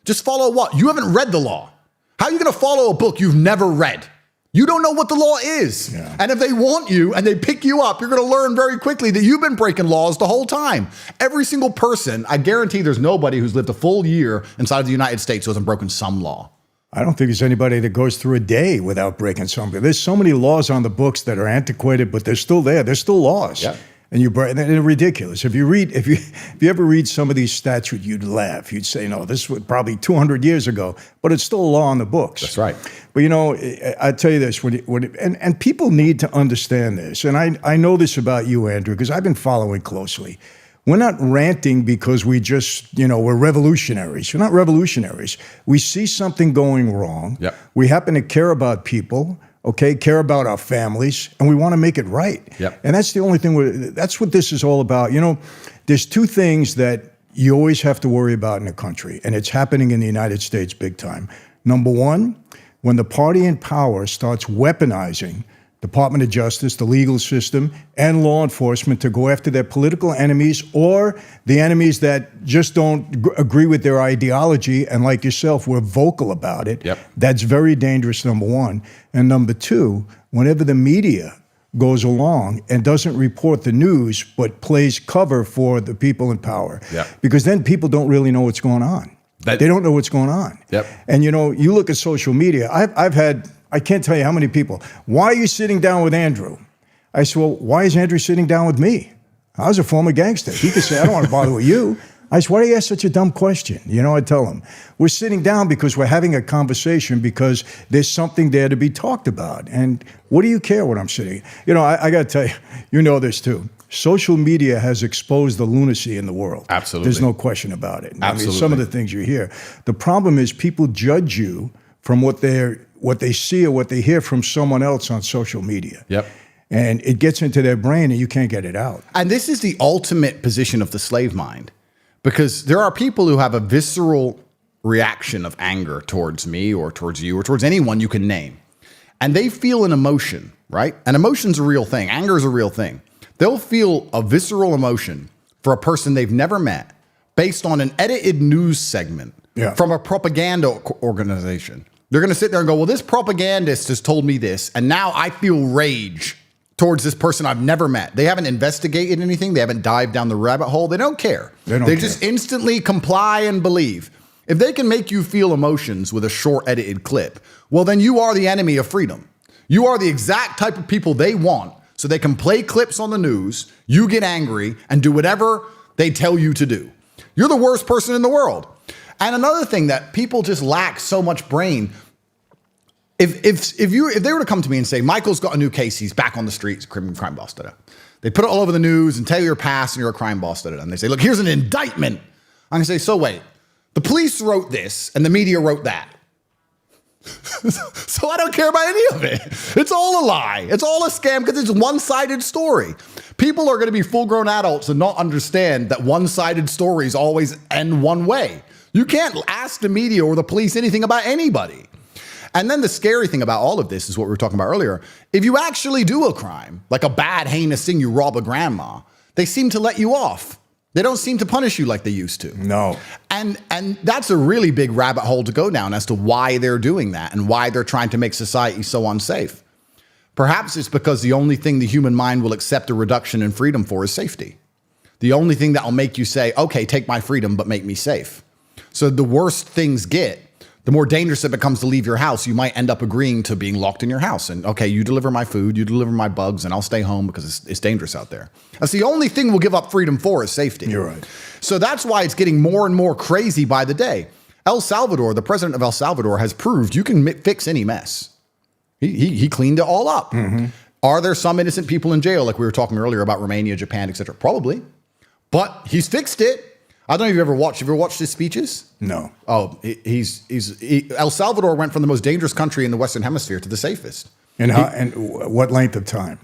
Just follow what? You haven't read the law. How are you going to follow a book you've never read? You don't know what the law is. Yeah. And if they want you and they pick you up, you're going to learn very quickly that you've been breaking laws the whole time. Every single person, I guarantee there's nobody who's lived a full year inside of the United States who hasn't broken some law. I don't think there's anybody that goes through a day without breaking something. There's so many laws on the books that are antiquated, but they're still there. They're still laws. Yeah. And they're ridiculous. If you ever read some of these statutes, you'd laugh. You'd say, no, this was probably 200 years ago, but it's still a law on the books. That's right. But you know, I tell you this, and people need to understand this. And I know this about you, Andrew, because I've been following closely. We're not ranting because we just, we're revolutionaries. We're not revolutionaries. We see something going wrong. Yep. We happen to care about people. Okay, care about our families, and we want to make it right. Yep. And that's the only thing, that's what this is all about. There's two things that you always have to worry about in a country, and it's happening in the United States big time. Number one, when the party in power starts weaponizing Department of Justice, the legal system, and law enforcement to go after their political enemies or the enemies that just don't agree with their ideology, and like yourself, we're vocal about it. Yep. That's very dangerous, number one. And number two, whenever the media goes along and doesn't report the news but plays cover for the people in power, yep. Because then people don't really know what's going on. They don't know what's going on. Yep. And you look at social media. I can't tell you how many people, why are you sitting down with Andrew? I said, well, why is Andrew sitting down with me? I was a former gangster. He could say, I don't want to bother with you. I said, why do you ask such a dumb question? I tell him, we're sitting down because we're having a conversation because there's something there to be talked about. And what do you care what I'm sitting? I got to tell you, you know this too. Social media has exposed the lunacy in the world. Absolutely. There's no question about it. Absolutely. I mean, some of the things you hear. The problem is people judge you from what they see or what they hear from someone else on social media. Yep. And it gets into their brain and you can't get it out. And this is the ultimate position of the slave mind, because there are people who have a visceral reaction of anger towards me or towards you or towards anyone you can name. And they feel an emotion, right? And emotion's a real thing. Anger is a real thing. They'll feel a visceral emotion for a person they've never met based on an edited news segment from a propaganda organization. They're going to sit there and go, well, this propagandist has told me this, and now I feel rage towards this person I've never met. They haven't investigated anything. They haven't dived down the rabbit hole. They don't care. They just instantly comply and believe. If they can make you feel emotions with a short edited clip, well, then you are the enemy of freedom. You are the exact type of people they want, so they can play clips on the news, you get angry, and do whatever they tell you to do. You're the worst person in the world. And another thing that people just lack so much brain, if they were to come to me and say, Michael's got a new case, he's back on the streets, crime boss, they put it all over the news and tell you your past and you're a crime boss, and they say, look, here's an indictment. I'm gonna say, so wait, the police wrote this and the media wrote that. So I don't care about any of it. It's all a lie. It's all a scam because it's a one-sided story. People are going to be full-grown adults and not understand that one-sided stories always end one way. You can't ask the media or the police anything about anybody. And then the scary thing about all of this is what we were talking about earlier. If you actually do a crime, like a bad, heinous thing, you rob a grandma, they seem to let you off. They don't seem to punish you like they used to. No. And that's a really big rabbit hole to go down as to why they're doing that and why they're trying to make society so unsafe. Perhaps it's because the only thing the human mind will accept a reduction in freedom for is safety. The only thing that will make you say, okay, take my freedom, but make me safe. So the worse things get, the more dangerous it becomes to leave your house, you might end up agreeing to being locked in your house. And okay, you deliver my food, you deliver my bugs, and I'll stay home because it's dangerous out there. That's the only thing we'll give up freedom for is safety. You're right. So that's why it's getting more and more crazy by the day. El Salvador, the president of El Salvador, has proved you can fix any mess. He cleaned it all up. Mm-hmm. Are there some innocent people in jail, like we were talking earlier about Romania, Japan, etc.? Probably. But he's fixed it. I don't know if you've ever watched his speeches? No. Oh, El Salvador went from the most dangerous country in the Western Hemisphere to the safest. And what length of time?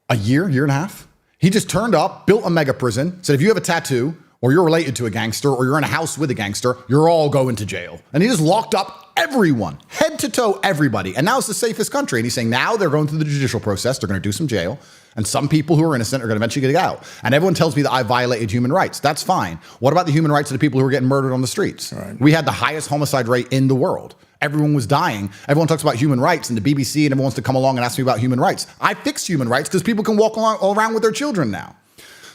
A year and a half. He just turned up, built a mega prison, said if you have a tattoo, or you're related to a gangster, or you're in a house with a gangster, you're all going to jail. And he just locked up everyone, head to toe, everybody. And now it's the safest country. And he's saying now they're going through the judicial process. They're going to do some jail. And some people who are innocent are going to eventually get out. And everyone tells me that I violated human rights. That's fine. What about the human rights of the people who are getting murdered on the streets? Right. We had the highest homicide rate in the world. Everyone was dying. Everyone talks about human rights, and the BBC and everyone wants to come along and ask me about human rights. I fixed human rights because people can walk all around with their children now.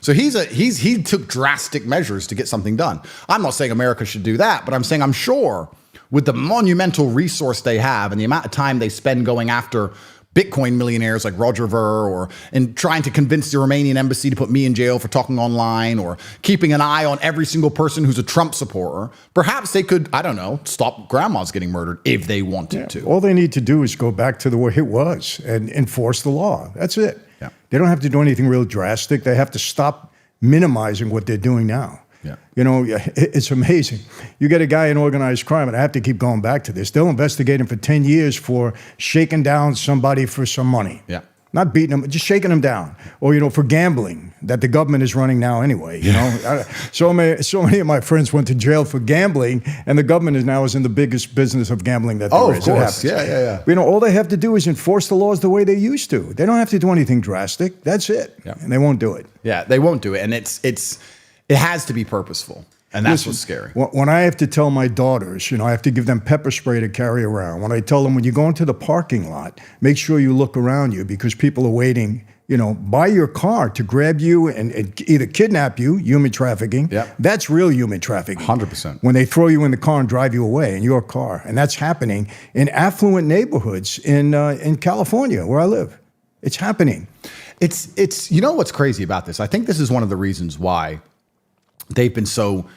So he took drastic measures to get something done. I'm not saying America should do that, but I'm saying I'm sure with the monumental resource they have and the amount of time they spend going after Bitcoin millionaires like Roger Ver or in trying to convince the Romanian embassy to put me in jail for talking online or keeping an eye on every single person who's a Trump supporter, perhaps they could, I don't know, stop grandmas getting murdered if they wanted to. All they need to do is go back to the way it was and enforce the law. That's it. Yeah. They don't have to do anything real drastic. They have to stop minimizing what they're doing now. Yeah. You know, it's amazing. You get a guy in organized crime, and I have to keep going back to this. They'll investigate him for 10 years for shaking down somebody for some money. Yeah. Not beating them, just shaking them down. Or, you know, for gambling that the government is running now anyway. You know, so many of my friends went to jail for gambling, and the government is in the biggest business of gambling that there is. Oh, of course. Yeah. You know, all they have to do is enforce the laws the way they used to. They don't have to do anything drastic. That's it. Yeah. And they won't do it. Yeah, they won't do it. And it has to be purposeful. And that's what's scary. When I have to tell my daughters, you know, I have to give them pepper spray to carry around. When I tell them, when you go into the parking lot, make sure you look around you because people are waiting, you know, by your car to grab you and either kidnap you, human trafficking. Yep. That's real human trafficking. 100%. When they throw you in the car and drive you away in your car. And that's happening in affluent neighborhoods in California, where I live. It's happening. It's you know what's crazy about this? I think this is one of the reasons why they've been so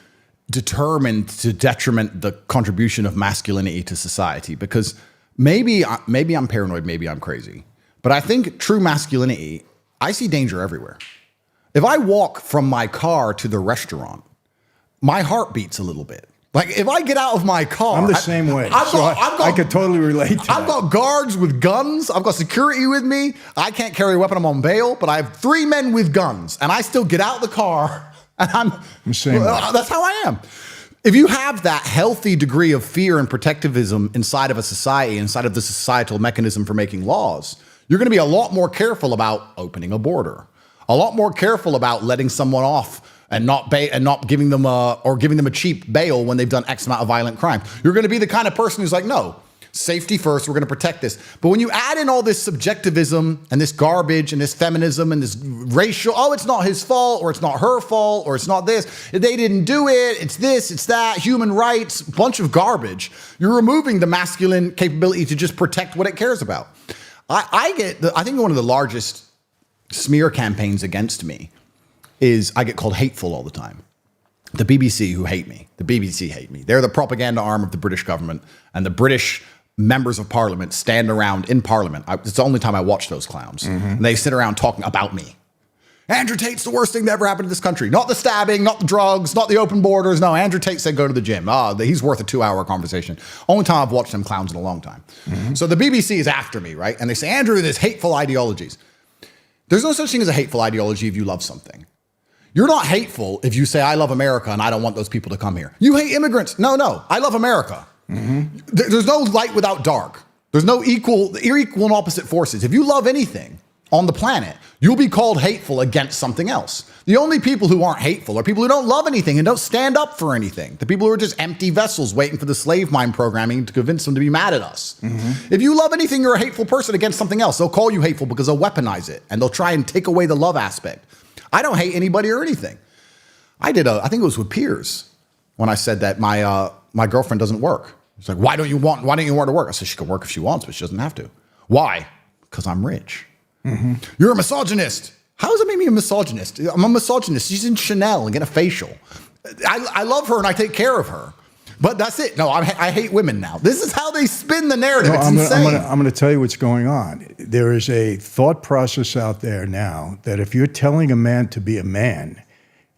determined to detriment the contribution of masculinity to society, because maybe I'm paranoid, maybe I'm crazy, but I think true masculinity, I see danger everywhere. If I walk from my car to the restaurant, my heart beats a little bit. Like if I get out of my car, I'm the same way. I could totally relate to that. I've got guards with guns. I've got security with me. I can't carry a weapon. I'm on bail, but I have 3 men with guns, and I still get out of the car. And I'm the same way. That's how I am. If you have that healthy degree of fear and protectivism inside of a society, inside of the societal mechanism for making laws, you're going to be a lot more careful about opening a border, a lot more careful about letting someone off and not giving them a cheap bail when they've done X amount of violent crime. You're going to be the kind of person who's like, no, safety first, we're going to protect this. But when you add in all this subjectivism and this garbage and this feminism and this racial, oh, it's not his fault or it's not her fault or it's not this, they didn't do it, it's this, it's that, human rights, bunch of garbage, you're removing the masculine capability to just protect what it cares about. I think one of the largest smear campaigns against me is I get called hateful all the time. The BBC who hate me. The BBC hate me. They're the propaganda arm of the British government, and the British members of parliament stand around in parliament. It's the only time I watch those clowns. Mm-hmm. And they sit around talking about me. Andrew Tate's the worst thing that ever happened to this country. Not the stabbing, not the drugs, not the open borders. No, Andrew Tate said go to the gym. He's worth a 2-hour conversation. Only time I've watched them clowns in a long time. Mm-hmm. So the BBC is after me, right? And they say, Andrew, there's hateful ideologies. There's no such thing as a hateful ideology if you love something. You're not hateful if you say, I love America and I don't want those people to come here. You hate immigrants. No, I love America. Mm-hmm. There's no light without dark. There's no equal and opposite forces. If you love anything, on the planet. You'll be called hateful against something else. The only people who aren't hateful are people who don't love anything and don't stand up for anything. The people who are just empty vessels waiting for the slave mind programming to convince them to be mad at us. If you love anything, you're a hateful person against something else. They'll call you hateful because they'll weaponize it and they'll try and take away the love aspect. I don't hate anybody or anything. I think it was with Piers when I said that my girlfriend doesn't work. It's like, why don't you want her to work? I said, she can work if she wants, but she doesn't have to. Why? Because I'm rich. You're a misogynist. How does it make me a misogynist? I'm a misogynist. She's in Chanel and get a facial. I love her and I take care of her. But that's it. No, I hate women now. This is how they spin the narrative. It's insane. I'm going to tell you what's going on. There is a thought process out there now that if you're telling a man to be a man,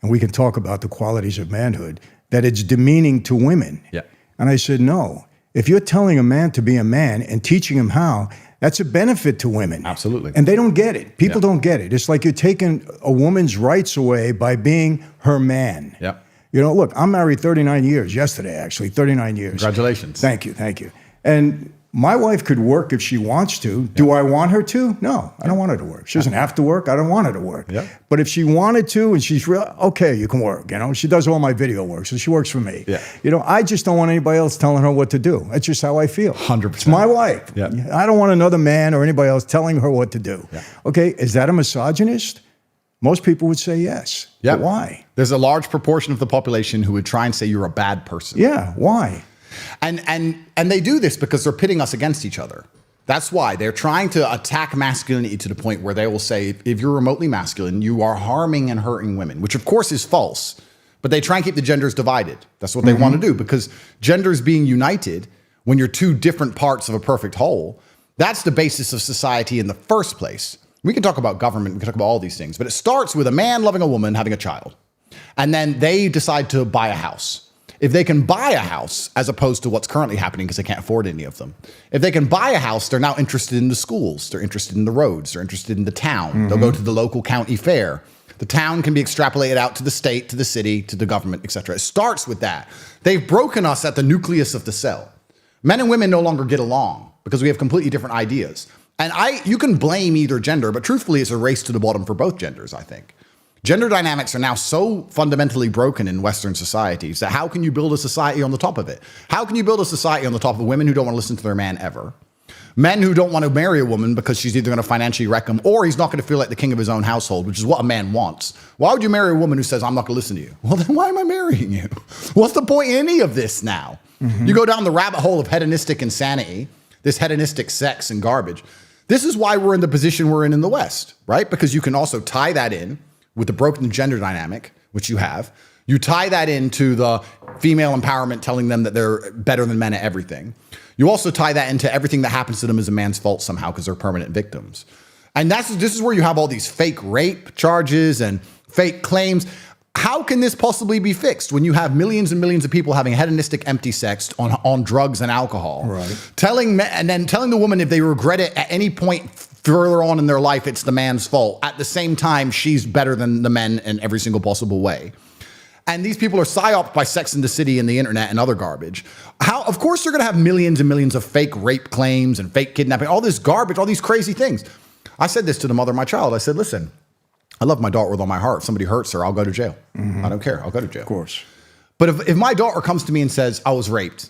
and we can talk about the qualities of manhood, that it's demeaning to women. Yeah. And I said, no. If you're telling a man to be a man and teaching him how, that's a benefit to women. Absolutely. And they don't get it. People don't get it. It's like you're taking a woman's rights away by being her man. Yeah. You know, look, I'm married 39 years, yesterday actually, 39 years. Congratulations. Thank you. And my wife could work if she wants to. Do I want her to? No, I don't want her to work. She doesn't have to work. I don't want her to work. Yeah. But if she wanted to and she's real, okay, you can work. You know, she does all my video work, so she works for me. Yeah. You know, I just don't want anybody else telling her what to do. That's just how I feel. 100%. It's my wife. Yeah. I don't want another man or anybody else telling her what to do. Yeah. Okay, is that a misogynist? Most people would say yes. Yeah. But why? There's a large proportion of the population who would try and say you're a bad person. Yeah, why? And they do this because they're pitting us against each other. That's why they're trying to attack masculinity to the point where they will say, if you're remotely masculine, you are harming and hurting women, which of course is false. But they try and keep the genders divided. That's what they want to do, because genders being united, when you're two different parts of a perfect whole, that's the basis of society in the first place. We can talk about government, we can talk about all these things, but it starts with a man loving a woman, having a child. And then they decide to buy a house. If they can buy a house, as opposed to what's currently happening because they can't afford any of them, if they can buy a house, they're now interested in the schools, they're interested in the roads, they're interested in the town. They'll go to the local county fair. The town can be extrapolated out to the state, to the city, to the government, etc. It starts with that. They've broken us at the nucleus of the cell. Men and women no longer get along because we have completely different ideas. And you can blame either gender, but truthfully, it's a race to the bottom for both genders, I think. Gender dynamics are now so fundamentally broken in Western societies that how can you build a society on the top of it? How can you build a society on the top of women who don't want to listen to their man ever? Men who don't want to marry a woman because she's either going to financially wreck him or he's not going to feel like the king of his own household, which is what a man wants. Why would you marry a woman who says, I'm not going to listen to you? Well, then why am I marrying you? What's the point in any of this now? You go down the rabbit hole of hedonistic insanity, this hedonistic sex and garbage. This is why we're in the position we're in the West, right? Because you can also tie that in with the broken gender dynamic, which you have. You tie that into the female empowerment telling them that they're better than men at everything. You also tie that into everything that happens to them as a man's fault somehow because they're permanent victims. And this is where you have all these fake rape charges and fake claims. How can this possibly be fixed when you have millions and millions of people having hedonistic empty sex on drugs and alcohol? Right. Telling the woman if they regret it at any point further on in their life, it's the man's fault. At the same time, she's better than the men in every single possible way. And these people are psyoped by Sex and the City and the internet and other garbage. Of course, they're going to have millions and millions of fake rape claims and fake kidnapping, all this garbage, all these crazy things. I said this to the mother of my child. I said, listen, I love my daughter with all my heart. If somebody hurts her, I'll go to jail. I don't care. I'll go to jail. Of course. But if my daughter comes to me and says, I was raped,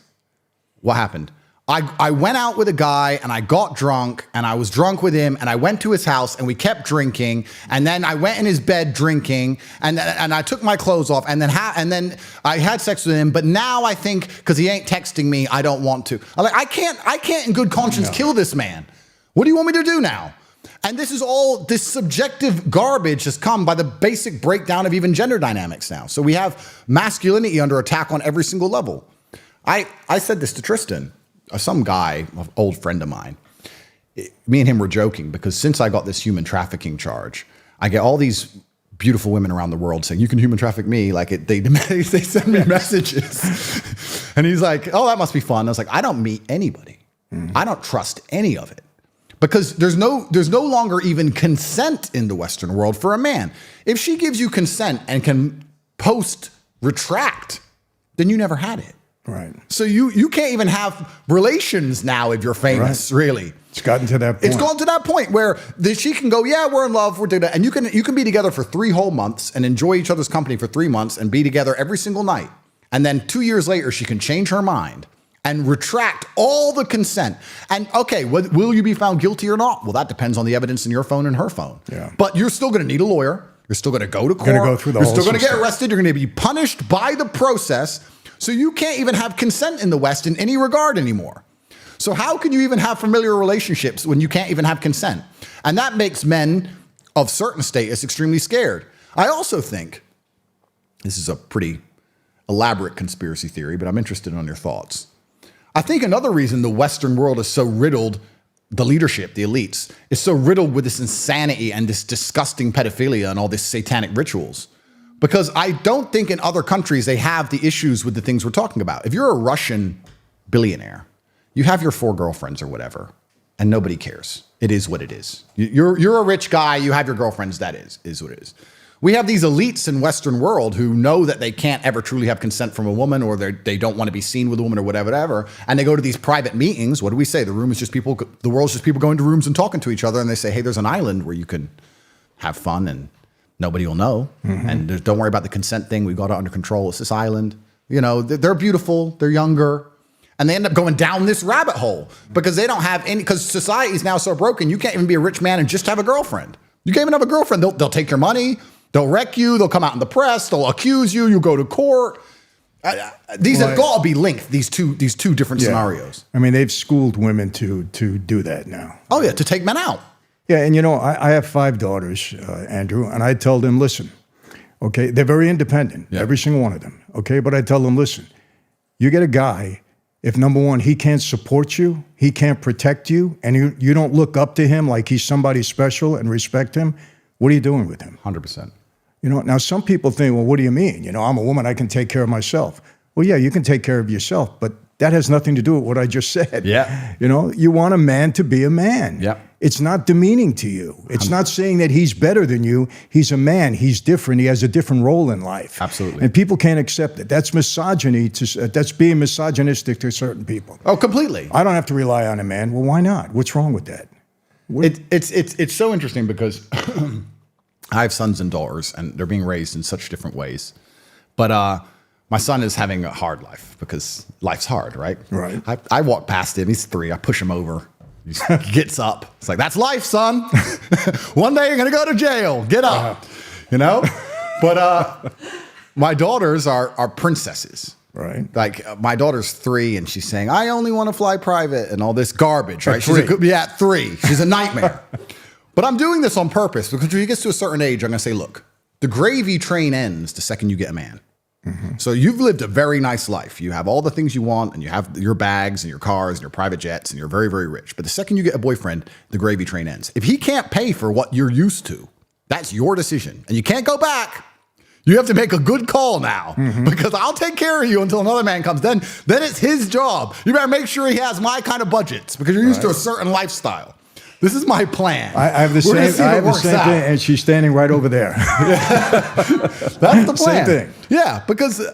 what happened? I went out with a guy and I got drunk and I was drunk with him and I went to his house and we kept drinking and then I went in his bed drinking and I took my clothes off and then I had sex with him. But now I think because he ain't texting me, I don't want to. I'm like, I can't in good conscience kill this man. What do you want me to do now? And this subjective garbage has come by the basic breakdown of even gender dynamics now. So we have masculinity under attack on every single level. I said this to Tristan. Some guy, an old friend of mine, me and him were joking because since I got this human trafficking charge, I get all these beautiful women around the world saying, you can human traffic me. Like they send me messages. And he's like, oh, that must be fun. I was like, I don't meet anybody. I don't trust any of it because there's no longer even consent in the Western world for a man. If she gives you consent and can post retract, then you never had it. Right. So you can't even have relations now if you're famous, really. It's gotten to that point. It's gone to that point where she can go, yeah, we're in love, we're doing that. And you can be together for 3 whole months and enjoy each other's company for 3 months and be together every single night. And then 2 years later, she can change her mind and retract all the consent. And okay, will you be found guilty or not? Well, that depends on the evidence in your phone and her phone. Yeah. But you're still going to need a lawyer. You're still going to go to court. Go through the you're whole still going to get system. arrested. You're going to be punished by the process. So you can't even have consent in the West in any regard anymore. So how can you even have familiar relationships when you can't even have consent? And that makes men of certain status extremely scared. I also think, this is a pretty elaborate conspiracy theory, but I'm interested in your thoughts. I think another reason the Western world is so riddled, the leadership, the elites, is so riddled with this insanity and this disgusting pedophilia and all these satanic rituals. Because I don't think in other countries they have the issues with the things we're talking about. If you're a Russian billionaire, you have your 4 girlfriends or whatever, and nobody cares. It is what it is. You're a rich guy, you have your girlfriends, that is what it is. We have these elites in Western world who know that they can't ever truly have consent from a woman, or they don't want to be seen with a woman or whatever, and they go to these private meetings. What do we say? The world's just people going to rooms and talking to each other, and they say, hey, there's an island where you can have fun and nobody will know. Mm-hmm. And don't worry about the consent thing. We got it under control. It's this island. You know, they're beautiful, they're younger. And they end up going down this rabbit hole because they don't have any, because society is now so broken, you can't even be a rich man and just have a girlfriend. You can't even have a girlfriend. They'll take your money. They'll wreck you. They'll come out in the press. They'll accuse you. You go to court. These have got to be linked, these two different scenarios. I mean, they've schooled women to do that now. Oh, yeah, to take men out. Yeah, and I have 5 daughters, Andrew, and I tell them, listen, okay, they're very independent, every single one of them, okay? But I tell them, listen, you get a guy, if number one, he can't support you, he can't protect you, and you don't look up to him like he's somebody special and respect him, what are you doing with him? 100%. Now some people think, well, what do you mean? I'm a woman, I can take care of myself. Well, yeah, you can take care of yourself, but that has nothing to do with what I just said. Yeah. You want a man to be a man. Yeah. It's not demeaning to you. It's not saying that he's better than you. He's a man. He's different. He has a different role in life. Absolutely. And people can't accept it. That's misogyny. That's being misogynistic to certain people. Oh, completely. I don't have to rely on a man. Well, why not? What's wrong with that? It's so interesting because I have sons and daughters, and they're being raised in such different ways. But my son is having a hard life because life's hard, right? Right. I walk past him. He's 3. I push him over. He gets up. It's like, that's life, son. One day you're going to go to jail. Get up. But my daughters are princesses. Right. Like my daughter's 3 and she's saying, I only want to fly private and all this garbage, right? At 3. At 3. She's a nightmare. But I'm doing this on purpose because when she gets to a certain age, I'm going to say, look, the gravy train ends the second you get a man. Mm-hmm. So you've lived a very nice life. You have all the things you want, and you have your bags and your cars and your private jets, and you're very, very rich. But the second you get a boyfriend, the gravy train ends. If he can't pay for what you're used to, that's your decision. And you can't go back. You have to make a good call now, because I'll take care of you until another man comes. Then it's his job. You better make sure he has my kind of budgets because you're used to a certain lifestyle. This is my plan. I have the same thing, and she's standing right over there. That's the plan. Same thing. Yeah, because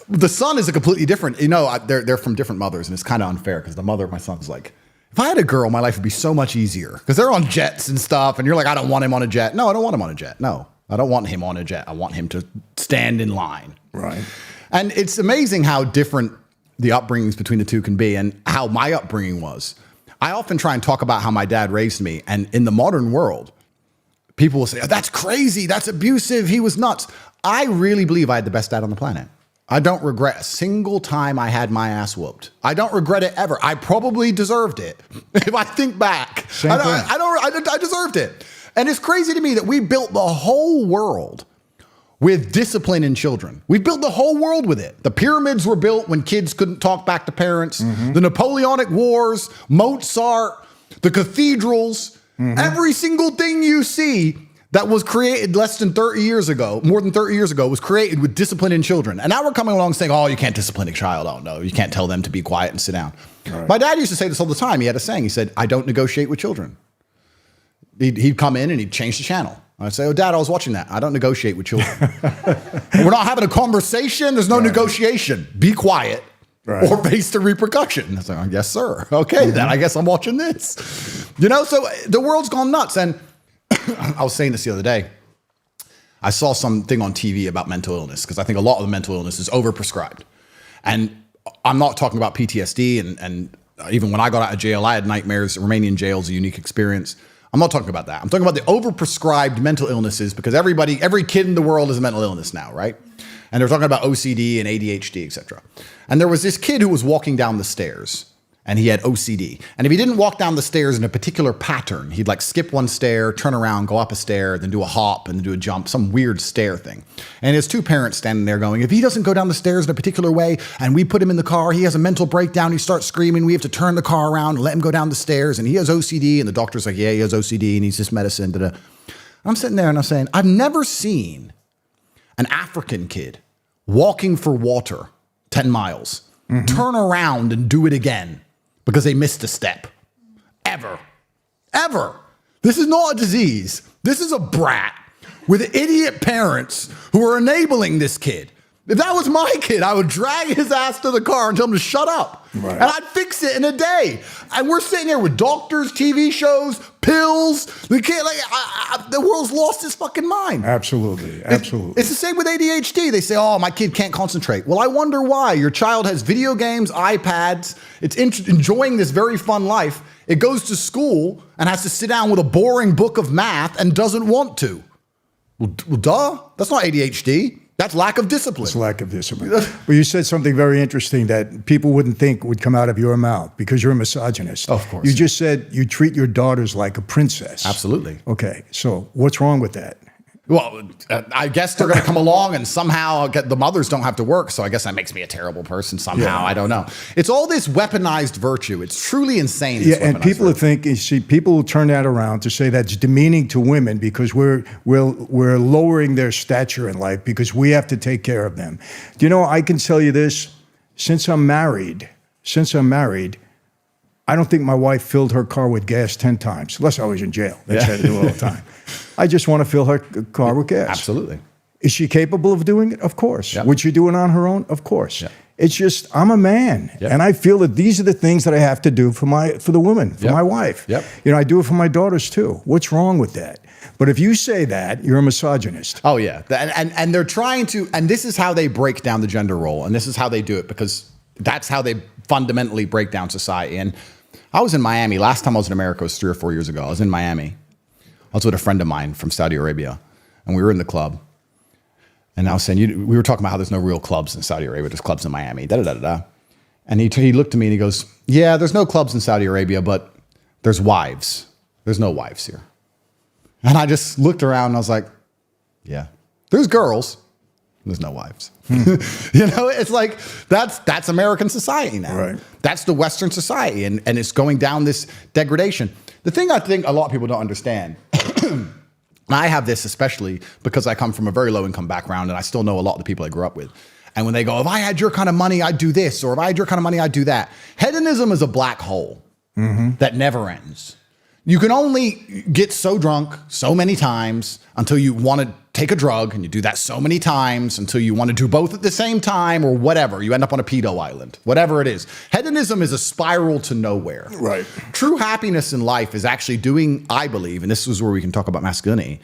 the son is a completely different. They're from different mothers, and it's kind of unfair because the mother of my son's like, if I had a girl, my life would be so much easier because they're on jets and stuff, and you're like, I don't want him on a jet. No, I don't want him on a jet. No, I don't want him on a jet. I want him to stand in line. Right. And it's amazing how different the upbringings between the two can be, and how my upbringing was. I often try and talk about how my dad raised me. And in the modern world, people will say, oh, that's crazy. That's abusive. He was nuts. I really believe I had the best dad on the planet. I don't regret a single time I had my ass whooped. I don't regret it ever. I probably deserved it. If I think back, I deserved it. And it's crazy to me that we built the whole world with discipline in children. We built the whole world with it. The pyramids were built when kids couldn't talk back to parents. Mm-hmm. The Napoleonic Wars, Mozart, the cathedrals, every single thing you see that was created more than 30 years ago, was created with discipline in children. And now we're coming along saying, oh, you can't discipline a child. Oh, no, you can't tell them to be quiet and sit down. Right. My dad used to say this all the time. He had a saying. He said, I don't negotiate with children. He'd come in and he'd change the channel. I'd say, oh, Dad, I was watching that. I don't negotiate with children. We're not having a conversation. There's no negotiation. Be quiet or face the repercussion. I was like, yes, sir. Okay, then I guess I'm watching this. You know, so the world's gone nuts. And I was saying this the other day. I saw something on TV about mental illness because I think a lot of the mental illness is overprescribed. And I'm not talking about PTSD. And even when I got out of jail, I had nightmares. Romanian jail is a unique experience. I'm not talking about that. I'm talking about the overprescribed mental illnesses because every kid in the world has a mental illness now, right? And they're talking about OCD and ADHD, et cetera. And there was this kid who was walking down the stairs and he had OCD. And if he didn't walk down the stairs in a particular pattern, he'd like skip one stair, turn around, go up a stair, then do a hop and then do a jump, some weird stair thing. And his two parents standing there going, if he doesn't go down the stairs in a particular way and we put him in the car, he has a mental breakdown, he starts screaming, we have to turn the car around and let him go down the stairs and he has OCD. And the doctor's like, yeah, he has OCD and he's just medicine. Da-da. I'm sitting there and I'm saying, I've never seen an African kid walking for water 10 miles, turn around and do it again because they missed a step. Ever. This is not a disease. This is a brat with idiot parents who are enabling this kid. If that was my kid, I would drag his ass to the car and tell him to shut up. Right. And I'd fix it in a day. And we're sitting here with doctors, TV shows, pills. The kid, the world's lost its fucking mind. Absolutely. It's the same with ADHD. They say, oh, my kid can't concentrate. Well, I wonder why. Your child has video games, iPads. It's enjoying this very fun life. It goes to school and has to sit down with a boring book of math and doesn't want to. Well, duh. That's not ADHD. That's lack of discipline. It's lack of discipline. But you said something very interesting that people wouldn't think would come out of your mouth because you're a misogynist. Of course. You just said you treat your daughters like a princess. Absolutely. Okay, so what's wrong with that? Well, I guess they're going to come along and somehow the mothers don't have to work. So I guess that makes me a terrible person somehow. Yeah. I don't know. It's all this weaponized virtue. It's truly insane. Yeah, and people think, you see, people will turn that around to say that's demeaning to women because we're lowering their stature in life because we have to take care of them. Do you know, I can tell you this, since I'm married, I don't think my wife filled her car with gas 10 times, unless I was in jail. That's what I do all the time. I just want to fill her car with gas. Absolutely. Is she capable of doing it? Of course. Yep. Would she do it on her own? Of course. Yep. It's just, I'm a man. Yep. And I feel that these are the things that I have to do for the woman, for my wife. Yep. You know, I do it for my daughters too. What's wrong with that? But if you say that, you're a misogynist. Oh, yeah. And they're trying to, and this is how they break down the gender role. And this is how they do it because that's how they fundamentally break down society. And I was in Miami. Last time I was in America was 3 or 4 years ago. I was in Miami. I was with a friend of mine from Saudi Arabia, and we were in the club. And I was saying, we were talking about how there's no real clubs in Saudi Arabia. There's clubs in Miami, da-da-da-da-da. And he looked at me and he goes, yeah, there's no clubs in Saudi Arabia, but there's wives. There's no wives here. And I just looked around and I was like, yeah, there's girls. There's no wives. You know, it's like, that's American society now. Right. That's the Western society. And it's going down this degradation. The thing I think a lot of people don't understand, and I have this especially because I come from a very low income background and I still know a lot of the people I grew up with. And when they go, if I had your kind of money, I'd do this, or if I had your kind of money, I'd do that. Hedonism is a black hole that never ends. You can only get so drunk so many times until you want to take a drug, and you do that so many times until you want to do both at the same time or whatever. You end up on a pedo island, whatever it is. Hedonism is a spiral to nowhere. Right. True happiness in life is actually doing, I believe, and this is where we can talk about masculinity.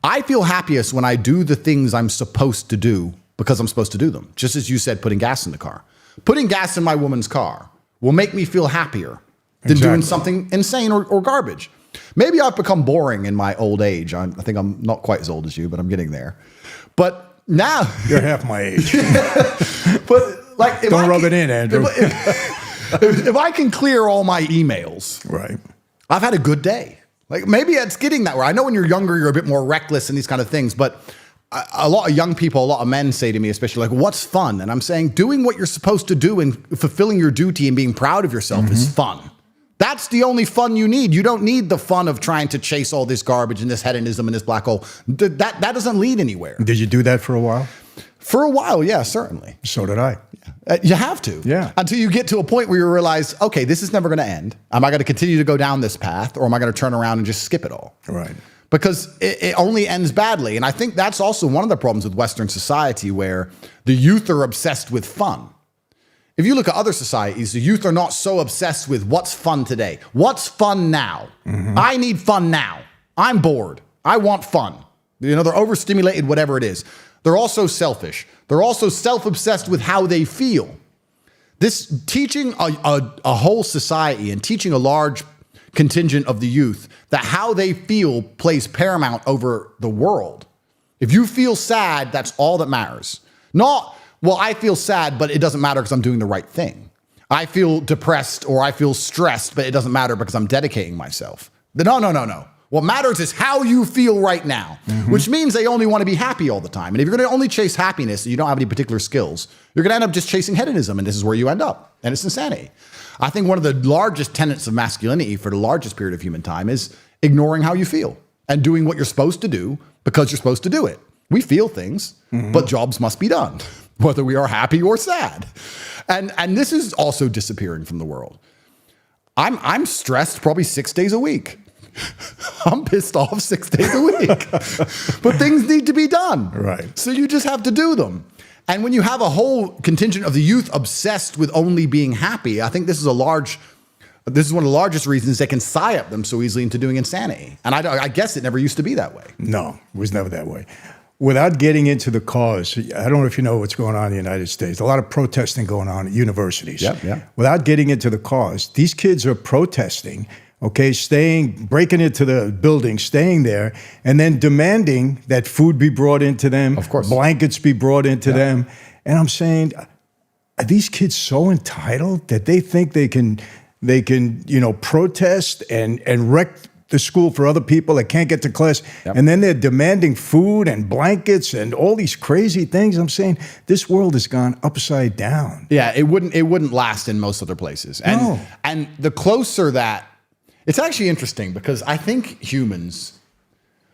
I feel happiest when I do the things I'm supposed to do because I'm supposed to do them. Just as you said, putting gas in the car. Putting gas in my woman's car will make me feel happier than doing something insane or garbage. Maybe I've become boring in my old age. I think I'm not quite as old as you, but I'm getting there. But now you're half my age. But like, don't rub it in, Andrew. If I can clear all my emails, right, I've had a good day. Like maybe it's getting that way. I know when you're younger, you're a bit more reckless and these kind of things, but a lot of young people, a lot of men say to me, especially like, what's fun? And I'm saying doing what you're supposed to do and fulfilling your duty and being proud of yourself is fun. That's the only fun you need. You don't need the fun of trying to chase all this garbage and this hedonism and this black hole. That doesn't lead anywhere. Did you do that for a while? For a while, yeah, certainly. So did I. You have to. Yeah. Until you get to a point where you realize, okay, this is never going to end. Am I going to continue to go down this path, or am I going to turn around and just skip it all? Right. Because it only ends badly. And I think that's also one of the problems with Western society, where the youth are obsessed with fun. if you look at other societies, the youth are not so obsessed with what's fun today. What's fun now? I need fun now. I'm bored. I want fun. You know, they're overstimulated, whatever it is. They're also selfish. They're also self-obsessed with how they feel. This teaching a whole society and teaching a large contingent of the youth that how they feel plays paramount over the world. If you feel sad, that's all that matters. Not, well, I feel sad, but it doesn't matter because I'm doing the right thing. I feel depressed or I feel stressed, but it doesn't matter because I'm dedicating myself. No. What matters is how you feel right now, which means they only want to be happy all the time. And if you're going to only chase happiness and you don't have any particular skills, you're going to end up just chasing hedonism, and this is where you end up. And it's insanity. I think one of the largest tenets of masculinity for the largest period of human time is ignoring how you feel and doing what you're supposed to do because you're supposed to do it. We feel things, but jobs must be done, whether we are happy or sad. And this is also disappearing from the world. I'm stressed probably 6 days a week. I'm pissed off 6 days a week, but things need to be done. Right. So you just have to do them. And when you have a whole contingent of the youth obsessed with only being happy, I think this is one of the largest reasons they can psyop them so easily into doing insanity. And I guess it never used to be that way. No, it was never that way. Without getting into the cause, I don't know if you know what's going on in the United States. A lot of protesting going on at universities. Yeah. Without getting into the cause, these kids are protesting, okay, breaking into the building, staying there, and then demanding that food be brought into them, of course, blankets be brought into them. And I'm saying, are these kids so entitled that they think they can, protest and wreck the school for other people that can't get to class, and then they're demanding food and blankets and all these crazy things? I'm saying this world has gone upside down. Yeah, it wouldn't last in most other places. And the closer that, it's actually interesting because I think humans,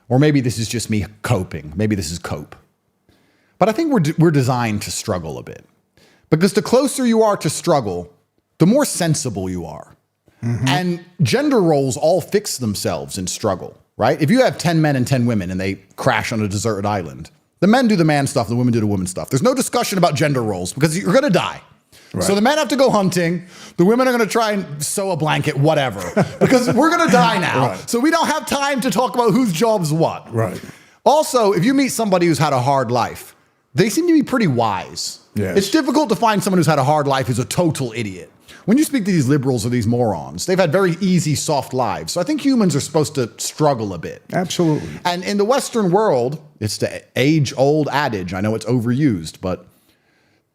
or maybe this is just me coping, maybe this is cope, but I think we're designed to struggle a bit, because the closer you are to struggle, the more sensible you are. And gender roles all fix themselves in struggle, right? If you have 10 men and 10 women and they crash on a deserted island, the men do the man stuff, the women do the woman stuff. There's no discussion about gender roles because you're going to die. Right. So the men have to go hunting. The women are going to try and sew a blanket, whatever, because we're going to die now. Right. So we don't have time to talk about whose job's what. Right. Also, if you meet somebody who's had a hard life, they seem to be pretty wise. Yes. It's difficult to find someone who's had a hard life who's a total idiot. When you speak to these liberals or these morons, they've had very easy, soft lives. So I think humans are supposed to struggle a bit. Absolutely. And in the Western world, it's the age-old adage. I know it's overused, but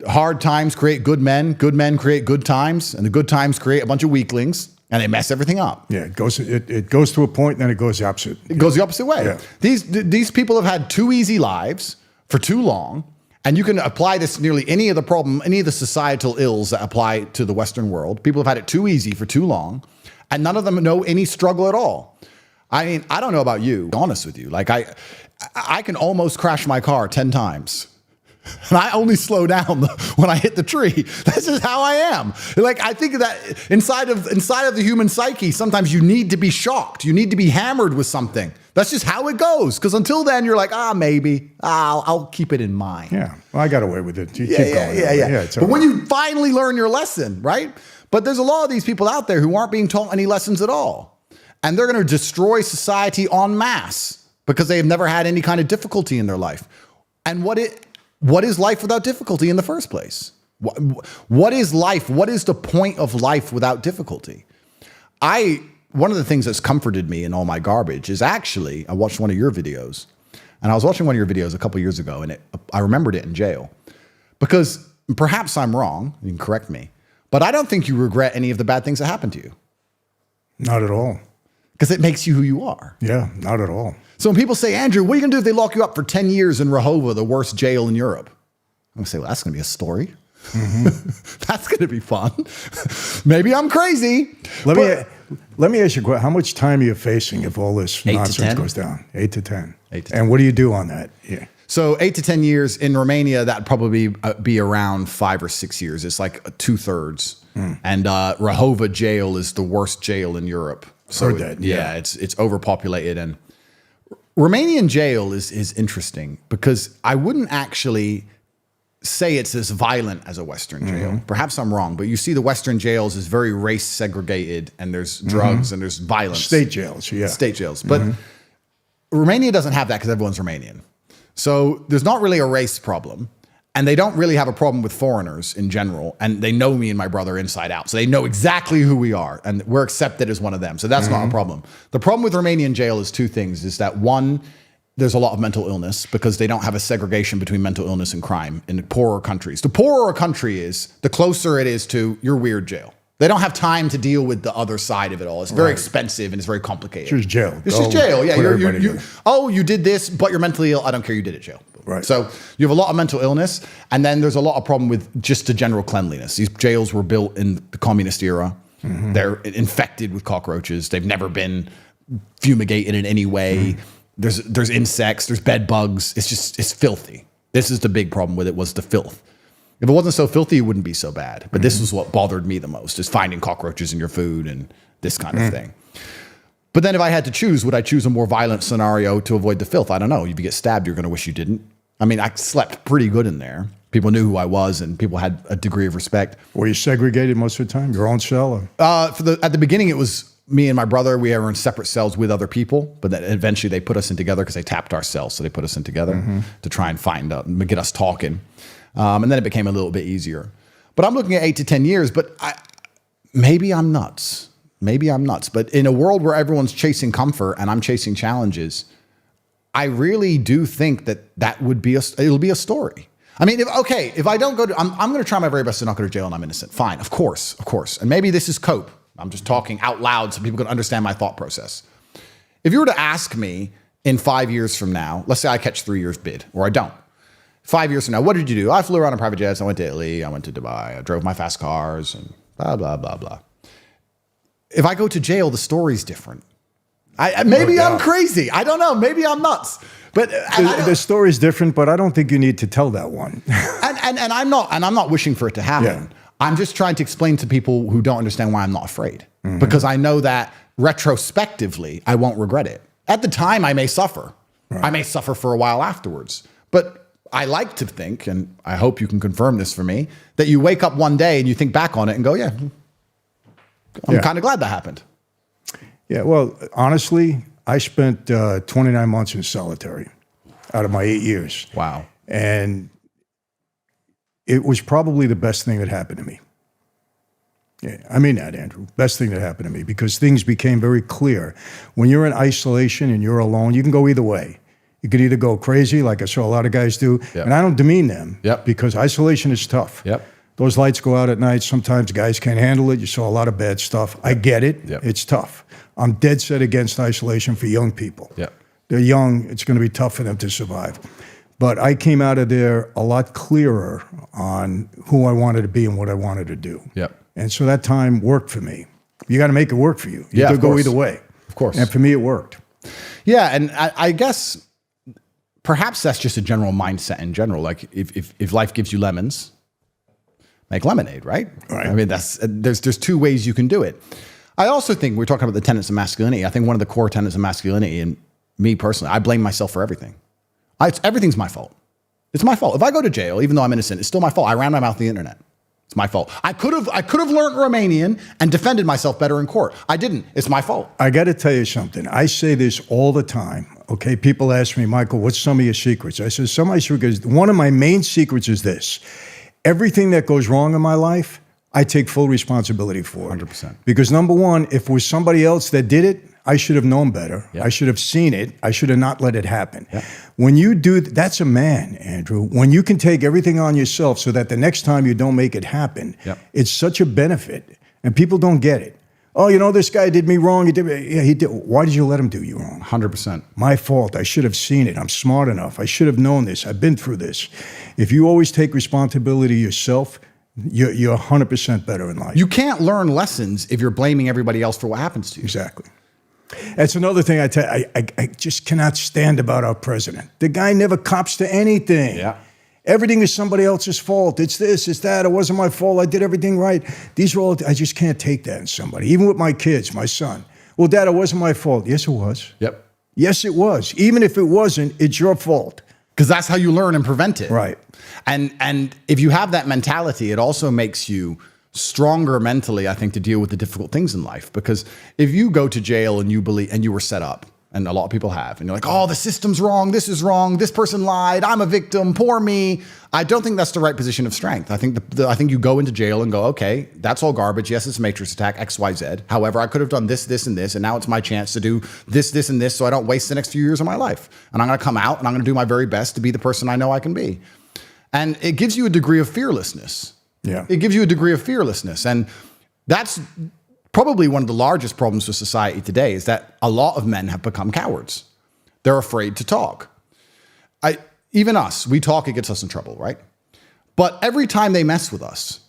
hard times create good men create good times, and the good times create a bunch of weaklings, and they mess everything up. Yeah, it goes to a point, and then it goes the opposite. It goes the opposite way. Yeah. These people have had too easy lives for too long. And you can apply this to nearly any of the societal ills that apply to the Western world. People have had it too easy for too long, and none of them know any struggle at all. I mean, I don't know about you, to be honest with you. Like I can almost crash my car 10 times. And I only slow down when I hit the tree. That's just how I am. Like, I think that inside of the human psyche, sometimes you need to be shocked. You need to be hammered with something. That's just how it goes. Because until then, you're like, maybe I'll keep it in mind. Yeah, well, I got away with it. You keep going. Yeah. But when you finally learn your lesson, right? But there's a lot of these people out there who aren't being taught any lessons at all. And they're going to destroy society en masse because they have never had any kind of difficulty in their life. And what is life without difficulty in the first place? What is life? What is the point of life without difficulty? One of the things that's comforted me in all my garbage is actually, I watched one of your videos, and I was watching one of your videos a couple years ago, and I remembered it in jail. Because perhaps I'm wrong, you can correct me, but I don't think you regret any of the bad things that happened to you. Not at all. Because it makes you who you are. Yeah, not at all. So when people say, Andrew, what are you going to do if they lock you up for 10 years in Rahova, the worst jail in Europe? I'm going to say, well, that's going to be a story. That's going to be fun. Maybe I'm crazy. Let me ask you a question. How much time are you facing if all this nonsense goes down? 8 to 10. 8 to 10. And what do you do on that? Yeah. So 8 to 10 years in Romania, that'd probably be around 5 or 6 years. It's like 2/3. And Rahova jail is the worst jail in Europe. So Heard that. Yeah. It's overpopulated. And Romanian jail is interesting because I wouldn't actually say it's as violent as a Western jail. Perhaps I'm wrong, but you see the Western jails as very race segregated, and there's drugs and there's violence. State jails, yeah. State jails. But Romania doesn't have that because everyone's Romanian. So there's not really a race problem. And they don't really have a problem with foreigners in general. And they know me and my brother inside out. So they know exactly who we are. And we're accepted as one of them. So that's not a problem. The problem with Romanian jail is two things. Is that one, there's a lot of mental illness because they don't have a segregation between mental illness and crime in poorer countries. The poorer a country is, the closer it is to your weird jail. They don't have time to deal with the other side of it all. It's very expensive and it's very complicated. It's just jail. It's just jail. Yeah. You did this, but you're mentally ill. I don't care. You did it, jail. Right. So you have a lot of mental illness, and then there's a lot of problem with just the general cleanliness. These jails were built in the communist era. They're infected with cockroaches. They've never been fumigated in any way. There's insects. There's bed bugs. It's filthy. This is the big problem with it, was the filth. If it wasn't so filthy, it wouldn't be so bad. But this was what bothered me the most, is finding cockroaches in your food and this kind of thing. But then if I had to choose, would I choose a more violent scenario to avoid the filth? I don't know. If you get stabbed, you're going to wish you didn't. I mean, I slept pretty good in there. People knew who I was, and people had a degree of respect. Were you segregated most of the time? Your own cell? Or? At the beginning, it was me and my brother. We were in separate cells with other people, but then eventually they put us in together because they tapped our cells. So they put us in together to try and find out and get us talking. And then it became a little bit easier. But I'm looking at 8 to 10 years, but maybe I'm nuts. Maybe I'm nuts. But in a world where everyone's chasing comfort and I'm chasing challenges, I really do think that would be it'll be a story. I mean, if I don't go to, I'm going to try my very best to not go to jail and I'm innocent. Fine, of course. And maybe this is cope. I'm just talking out loud so people can understand my thought process. If you were to ask me in 5 years from now, let's say I catch 3 years bid, or I don't. 5 years from now, what did you do? I flew around in private jets. I went to Italy. I went to Dubai. I drove my fast cars and blah, blah, blah, blah. If I go to jail, the story's different. Maybe I'm crazy. I don't know. Maybe I'm nuts. But the story's different, but I don't think you need to tell that one. and I'm not wishing for it to happen. Yeah. I'm just trying to explain to people who don't understand why I'm not afraid. Because I know that retrospectively, I won't regret it. At the time, I may suffer. Right. I may suffer for a while afterwards. But I like to think, and I hope you can confirm this for me, that you wake up one day and you think back on it and go, yeah, I'm kind of glad that happened. Yeah, well, honestly, I spent 29 months in solitary out of my 8 years. Wow. And it was probably the best thing that happened to me. Yeah, I mean that, Andrew. Best thing that happened to me, because things became very clear. When you're in isolation and you're alone, you can go either way. You could either go crazy, like I saw a lot of guys do, and I don't demean them, because isolation is tough. Those lights go out at night. Sometimes guys can't handle it. You saw a lot of bad stuff. I get it. It's tough. I'm dead set against isolation for young people. They're young. It's going to be tough for them to survive. But I came out of there a lot clearer on who I wanted to be and what I wanted to do. And so that time worked for me. You got to make it work for you. You could go either way. Of course. And for me, it worked. Yeah, and I guess perhaps that's just a general mindset in general. Like if life gives you lemons, make lemonade, right? I mean, there's two ways you can do it. I also think we're talking about the tenets of masculinity. I think one of the core tenets of masculinity, and me personally, I blame myself for everything. Everything's my fault. It's my fault. If I go to jail, even though I'm innocent, it's still my fault. I ran my mouth on the internet. It's my fault. I could have learned Romanian and defended myself better in court. I didn't. It's my fault. I got to tell you something. I say this all the time. Okay, people ask me, Michael, what's some of your secrets? I said, some of my secrets. One of my main secrets is this: everything that goes wrong in my life, I take full responsibility for it. 100%. Because number one, if it was somebody else that did it, I should have known better. I should have seen it. I should have not let it happen. When you do, that's a man, Andrew. When you can take everything on yourself so that the next time you don't make it happen, it's such a benefit. And people don't get it. Oh, you know, this guy did me wrong. He did. Yeah, he did. Why did you let him do you wrong? 100%. My fault. I should have seen it. I'm smart enough. I should have known this. I've been through this. If you always take responsibility yourself, you're 100% better in life. You can't learn lessons if you're blaming everybody else for what happens to you. Exactly. That's another thing I just cannot stand about our president. The guy never cops to anything. Everything is somebody else's fault. It's this, it's that. It wasn't my fault. I did everything right. These are all, I just can't take that in somebody. Even with my kids, my son. Well, Dad, it wasn't my fault. Yes, it was. Yes, it was. Even if it wasn't, it's your fault. Because that's how you learn and prevent it. Right. And if you have that mentality, it also makes you stronger mentally, I think, to deal with the difficult things in life. Because if you go to jail and you believe, and you were set up, and a lot of people have, and you're like, oh, the system's wrong, this is wrong, this person lied, I'm a victim, poor me. I don't think that's the right position of strength. I think I think you go into jail and go, okay, that's all garbage. Yes, it's a matrix attack, X, Y, Z. However, I could have done this, this, and this, and now it's my chance to do this, this, and this, so I don't waste the next few years of my life. And I'm going to come out and I'm going to do my very best to be the person I know I can be. And it gives you a degree of fearlessness. Yeah. It gives you a degree of fearlessness. And that's probably one of the largest problems with society today, is that a lot of men have become cowards. They're afraid to talk. Even us, we talk, it gets us in trouble, right? But every time they mess with us,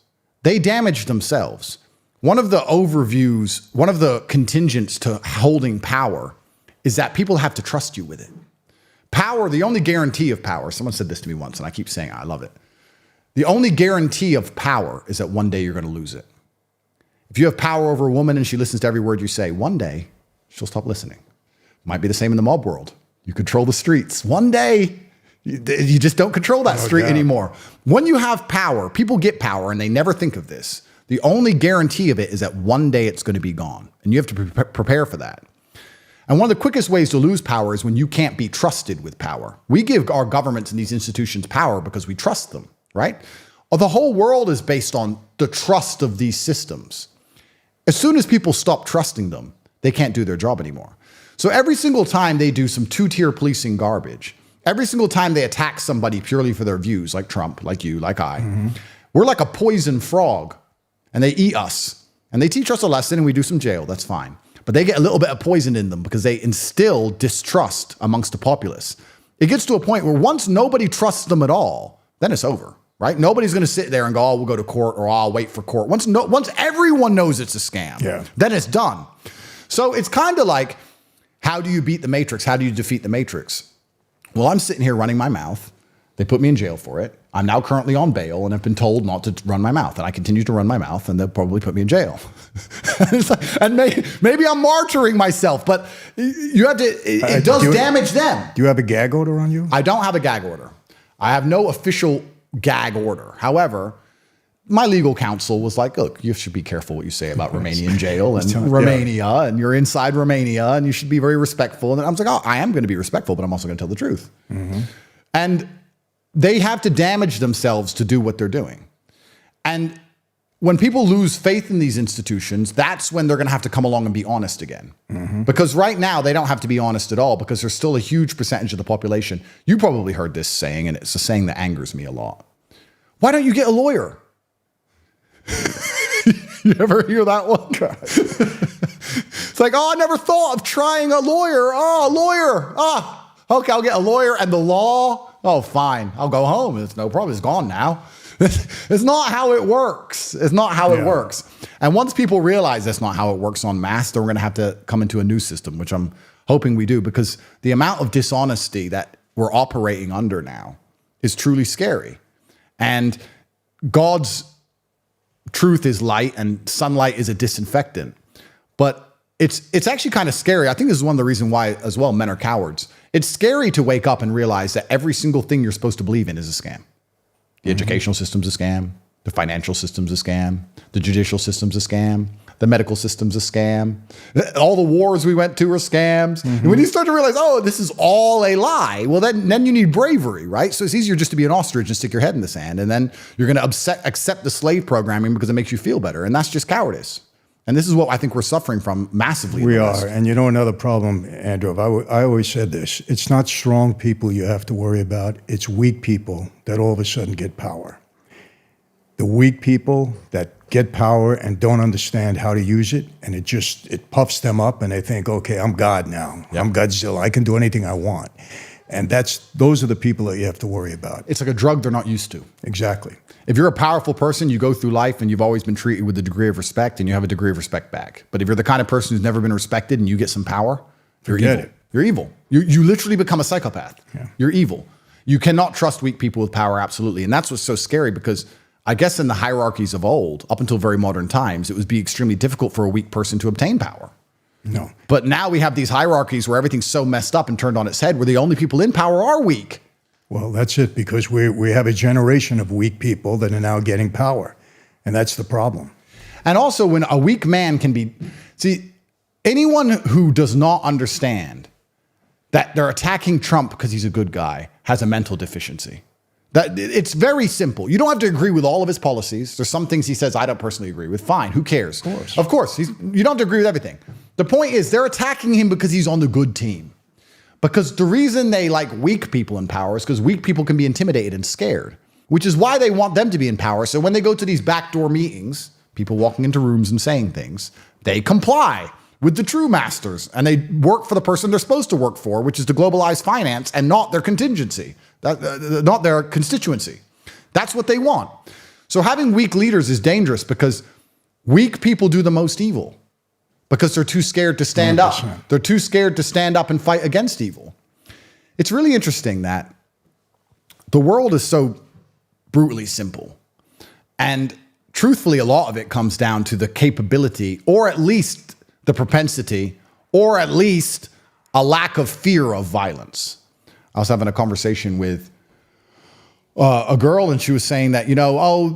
they damage themselves. One of the overviews, one of the contingents to holding power is that people have to trust you with it. Power, the only guarantee of power, someone said this to me once, and I keep saying it, I love it. The only guarantee of power is that one day you're going to lose it. If you have power over a woman and she listens to every word you say, one day she'll stop listening. Might be the same in the mob world. You control the streets. One day, you just don't control that street anymore. When you have power, people get power and they never think of this. The only guarantee of it is that one day it's going to be gone. And you have to prepare for that. And one of the quickest ways to lose power is when you can't be trusted with power. We give our governments and these institutions power because we trust them, right? The whole world is based on the trust of these systems. As soon as people stop trusting them, they can't do their job anymore. So every single time they do some two-tier policing garbage, every single time they attack somebody purely for their views, like Trump, like you, like I, we're like a poison frog, and they eat us. And they teach us a lesson, and we do some jail. That's fine. But they get a little bit of poison in them because they instill distrust amongst the populace. It gets to a point where once nobody trusts them at all, then it's over, right? Nobody's going to sit there and go, oh, we'll go to court, or I'll wait for court. Once everyone knows it's a scam, then it's done. So it's kind of like, how do you beat the matrix? How do you defeat the matrix? Well, I'm sitting here running my mouth. They put me in jail for it. I'm now currently on bail and have been told not to run my mouth. And I continue to run my mouth, and they'll probably put me in jail. And maybe I'm martyring myself, but you have to, it does damage them. Do you have a gag order on you? I don't have a gag order. I have no official gag order. However, my legal counsel was like, look, you should be careful what you say about Romanian jail and Romania, and you're inside Romania, and you should be very respectful. And I was like, oh, I am going to be respectful, but I'm also going to tell the truth. And they have to damage themselves to do what they're doing. And when people lose faith in these institutions, that's when they're going to have to come along and be honest again. Because right now, they don't have to be honest at all, because there's still a huge percentage of the population. You probably heard this saying, and it's a saying that angers me a lot. Why don't you get a lawyer? You ever hear that one? It's like, oh, I never thought of trying a lawyer. Oh, a lawyer. Oh, okay, I'll get a lawyer. And the law? Oh, fine. I'll go home. It's no problem. It's gone now. It's not how it works. It's not how it works. And once people realize that's not how it works en masse, then we're going to have to come into a new system, which I'm hoping we do, because the amount of dishonesty that we're operating under now is truly scary. And God's truth is light, and sunlight is a disinfectant. But it's actually kind of scary. I think this is one of the reasons why, as well, men are cowards. It's scary to wake up and realize that every single thing you're supposed to believe in is a scam. The educational system's a scam. The financial system's a scam. The judicial system's a scam. The medical system's a scam. All the wars we went to are scams. And when you start to realize, oh, this is all a lie, well, then you need bravery, right? So it's easier just to be an ostrich and stick your head in the sand. And then you're going to accept the slave programming because it makes you feel better. And that's just cowardice. And this is what I think we're suffering from massively. We are. And you know another problem, Andrew, I always said this. It's not strong people you have to worry about. It's weak people that all of a sudden get power. The weak people that get power and don't understand how to use it, and it puffs them up, and they think, okay, I'm God now. Yep. I'm Godzilla. I can do anything I want. And those are the people that you have to worry about. It's like a drug they're not used to. Exactly. If you're a powerful person, you go through life and you've always been treated with a degree of respect, and you have a degree of respect back. But if you're the kind of person who's never been respected and you get some power, you're evil. You're evil. You literally become a psychopath. Yeah. You're evil. You cannot trust weak people with power, absolutely. And that's what's so scary, because I guess in the hierarchies of old, up until very modern times, it would be extremely difficult for a weak person to obtain power. No. But now we have these hierarchies where everything's so messed up and turned on its head, where the only people in power are weak. Well, that's it, because we have a generation of weak people that are now getting power, and that's the problem. And also, when a weak man can be, see, anyone who does not understand that they're attacking Trump because he's a good guy has a mental deficiency. That it's very simple. You don't have to agree with all of his policies. There's some things he says I don't personally agree with. Fine, who cares? Of course, you don't have to agree with everything. The point is they're attacking him because he's on the good team. Because the reason they like weak people in power is because weak people can be intimidated and scared, which is why they want them to be in power. So when they go to these backdoor meetings, people walking into rooms and saying things, they comply with the true masters, and they work for the person they're supposed to work for, which is to globalize finance and not their contingency, not their constituency. That's what they want. So having weak leaders is dangerous because weak people do the most evil because they're too scared to stand 100%. up. They're too scared to stand up and fight against evil. It's really interesting that the world is so brutally simple. And truthfully, a lot of it comes down to the capability, or at least the propensity, or at least a lack of fear of violence. I was having a conversation with a girl, and she was saying that,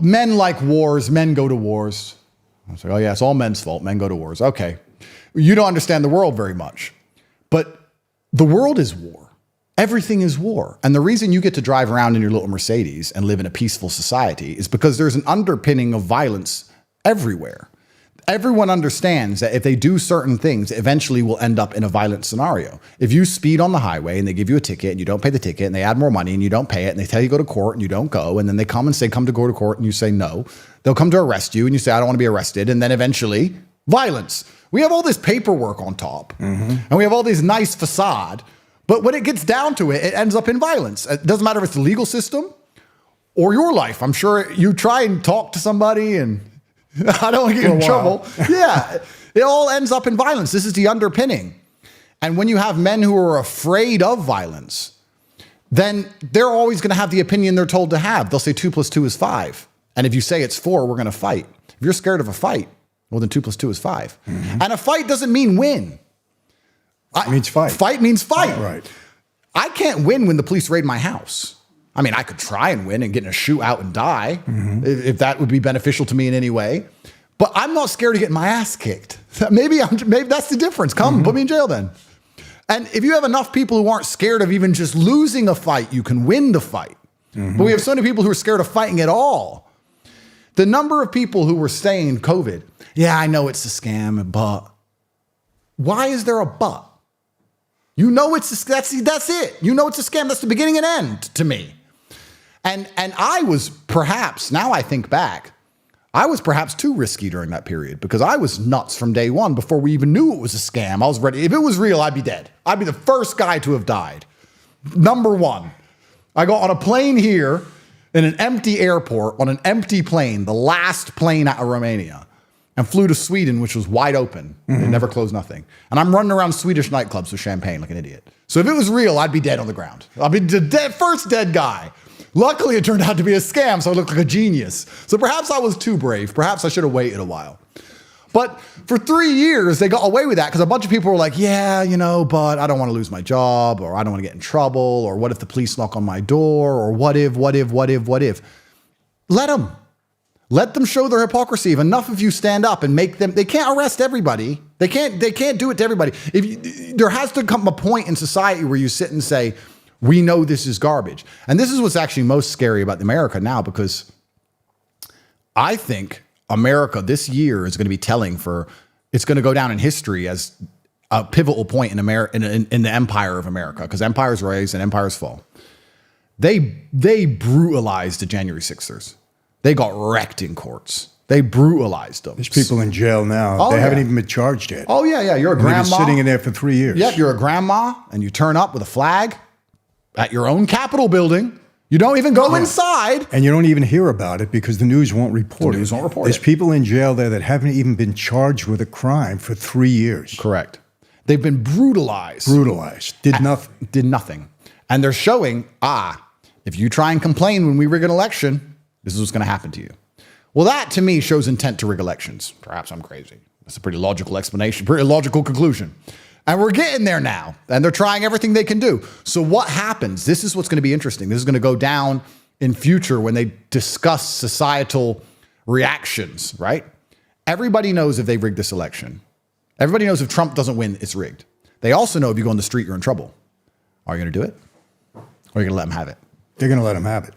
men like wars, men go to wars. I was like, oh yeah, it's all men's fault. Men go to wars. Okay. You don't understand the world very much, but the world is war. Everything is war. And the reason you get to drive around in your little Mercedes and live in a peaceful society is because there's an underpinning of violence everywhere. Everyone understands that if they do certain things, it eventually will end up in a violent scenario. If you speed on the highway and they give you a ticket and you don't pay the ticket and they add more money and you don't pay it and they tell you to go to court and you don't go, and then they come and say, come to go to court, and you say no, they'll come to arrest you and you say, I don't want to be arrested. And then eventually violence. We have all this paperwork on top and we have all this nice facade, but when it gets down to it, it ends up in violence. It doesn't matter if it's the legal system or your life. I'm sure you try and talk to somebody and I don't want to get in trouble. Yeah, it all ends up in violence. This is the underpinning. And when you have men who are afraid of violence, then they're always going to have the opinion they're told to have. They'll say 2 + 2 is 5. And if you say it's 4, we're going to fight. If you're scared of a fight, well, then 2 + 2 is 5. And a fight doesn't mean win. It means fight. Fight means fight. Right. I can't win when the police raid my house. I mean, I could try and win and get in a shootout and die if that would be beneficial to me in any way. But I'm not scared of getting my ass kicked. Maybe that's the difference. Come, put me in jail then. And if you have enough people who aren't scared of even just losing a fight, you can win the fight. But we have so many people who are scared of fighting at all. The number of people who were saying COVID, yeah, I know it's a scam, but why is there a but? You know that's it. You know it's a scam. That's the beginning and end to me. And I was perhaps, now I think back, I was perhaps too risky during that period because I was nuts from day one before we even knew it was a scam. I was ready. If it was real, I'd be dead. I'd be the first guy to have died. Number one, I got on a plane here in an empty airport on an empty plane, the last plane out of Romania, and flew to Sweden, which was wide open. They never closed nothing. And I'm running around Swedish nightclubs with champagne like an idiot. So if it was real, I'd be dead on the ground. I'd be the first dead guy. Luckily, it turned out to be a scam, so I looked like a genius. So perhaps I was too brave. Perhaps I should have waited a while. But for 3 years, they got away with that because a bunch of people were like, yeah, but I don't want to lose my job, or I don't want to get in trouble, or what if the police knock on my door, or what if. Let them show their hypocrisy. If enough of you stand up and make them, they can't arrest everybody. They can't do it to everybody. There has to come a point in society where you sit and say, we know this is garbage. And this is what's actually most scary about America now, because I think America this year is going to be telling it's going to go down in history as a pivotal point in the empire of America, because empires rise and empires fall. They brutalized the January 6ers. They got wrecked in courts. They brutalized them. There's people in jail now. They haven't even been charged yet. Oh, yeah. You're a grandma. They've been sitting in there for 3 years. Yeah, you're a grandma, and you turn up with a flag at your own Capitol building. You don't even go inside. And you don't even hear about it because the news won't report it. There's people in jail there that haven't even been charged with a crime for 3 years. Correct. They've been brutalized. Did nothing. Did nothing. And they're showing, if you try and complain when we rig an election, this is what's going to happen to you. Well, that to me shows intent to rig elections. Perhaps I'm crazy. That's a pretty logical explanation, pretty logical conclusion. And we're getting there now. And they're trying everything they can do. So what happens? This is what's going to be interesting. This is going to go down in future when they discuss societal reactions, right? Everybody knows if they rigged this election. Everybody knows if Trump doesn't win, it's rigged. They also know if you go on the street, you're in trouble. Are you going to do it? Or are you going to let them have it? They're going to let him have it.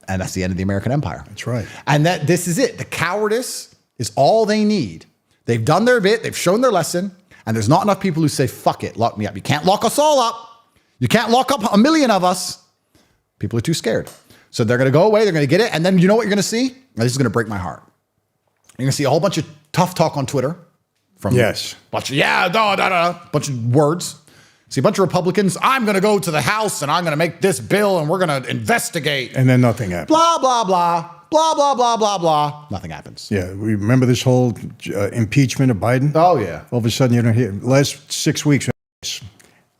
And that's the end of the American empire. That's right. And this is it. The cowardice is all they need. They've done their bit. They've shown their lesson. And there's not enough people who say, fuck it, lock me up. You can't lock us all up. You can't lock up 1 million of us. People are too scared. So they're going to go away. They're going to get it. And then you know what you're going to see? Now, this is going to break my heart. You're going to see a whole bunch of tough talk on Twitter. From yes. Bunch of bunch of words. See a bunch of Republicans. I'm going to go to the House and I'm going to make this bill and we're going to investigate. And then nothing happens. Blah, blah, blah. Blah, blah, blah, blah, blah. Nothing happens. Yeah, we remember this whole impeachment of Biden? Oh, yeah. All of a sudden, you don't hear. Last 6 weeks,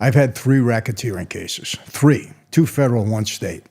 I've had 3 racketeering cases. 3. 2 federal, 1 state.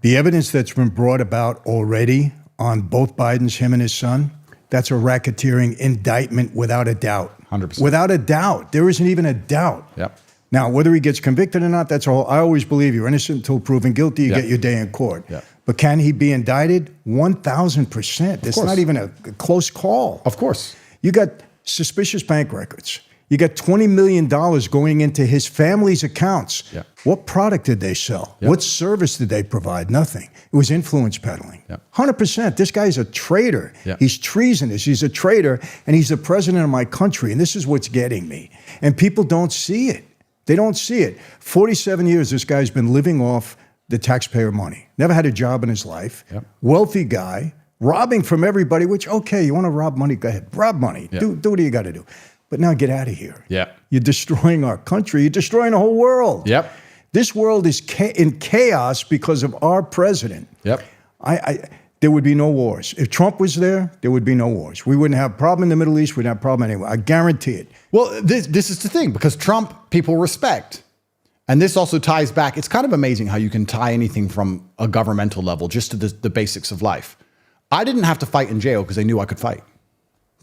The evidence that's been brought about already on both Bidens, him and his son, that's a racketeering indictment without a doubt. 100%. Without a doubt. There isn't even a doubt. Yep. Now, whether he gets convicted or not, that's all. I always believe you're innocent until proven guilty. You Yep. get your day in court. Yep. But can he be indicted? 1,000%. It's not even a close call. Of course. You got suspicious bank records. You got $20 million going into his family's accounts. Yep. What product did they sell? Yep. What service did they provide? Nothing. It was influence peddling. Yep. 100%. This guy's a traitor. Yep. He's treasonous. He's a traitor, and he's the president of my country. And this is what's getting me. And people don't see it. They don't see it. 47 years this guy's been living off the taxpayer money. Never had a job in his life. Yep. Wealthy guy, robbing from everybody, which, okay, you want to rob money? Go ahead. Rob money. Yep. Do what you got to do. But now get out of here. Yep. You're destroying our country. You're destroying the whole world. Yep. This world is in chaos because of our president. Yep. There would be no wars. If Trump was there, there would be no wars. We wouldn't have a problem in the Middle East. We'd have a problem anywhere. I guarantee it. Well, this is the thing, because Trump, people respect. And this also ties back. It's kind of amazing how you can tie anything from a governmental level just to the basics of life. I didn't have to fight in jail because they knew I could fight.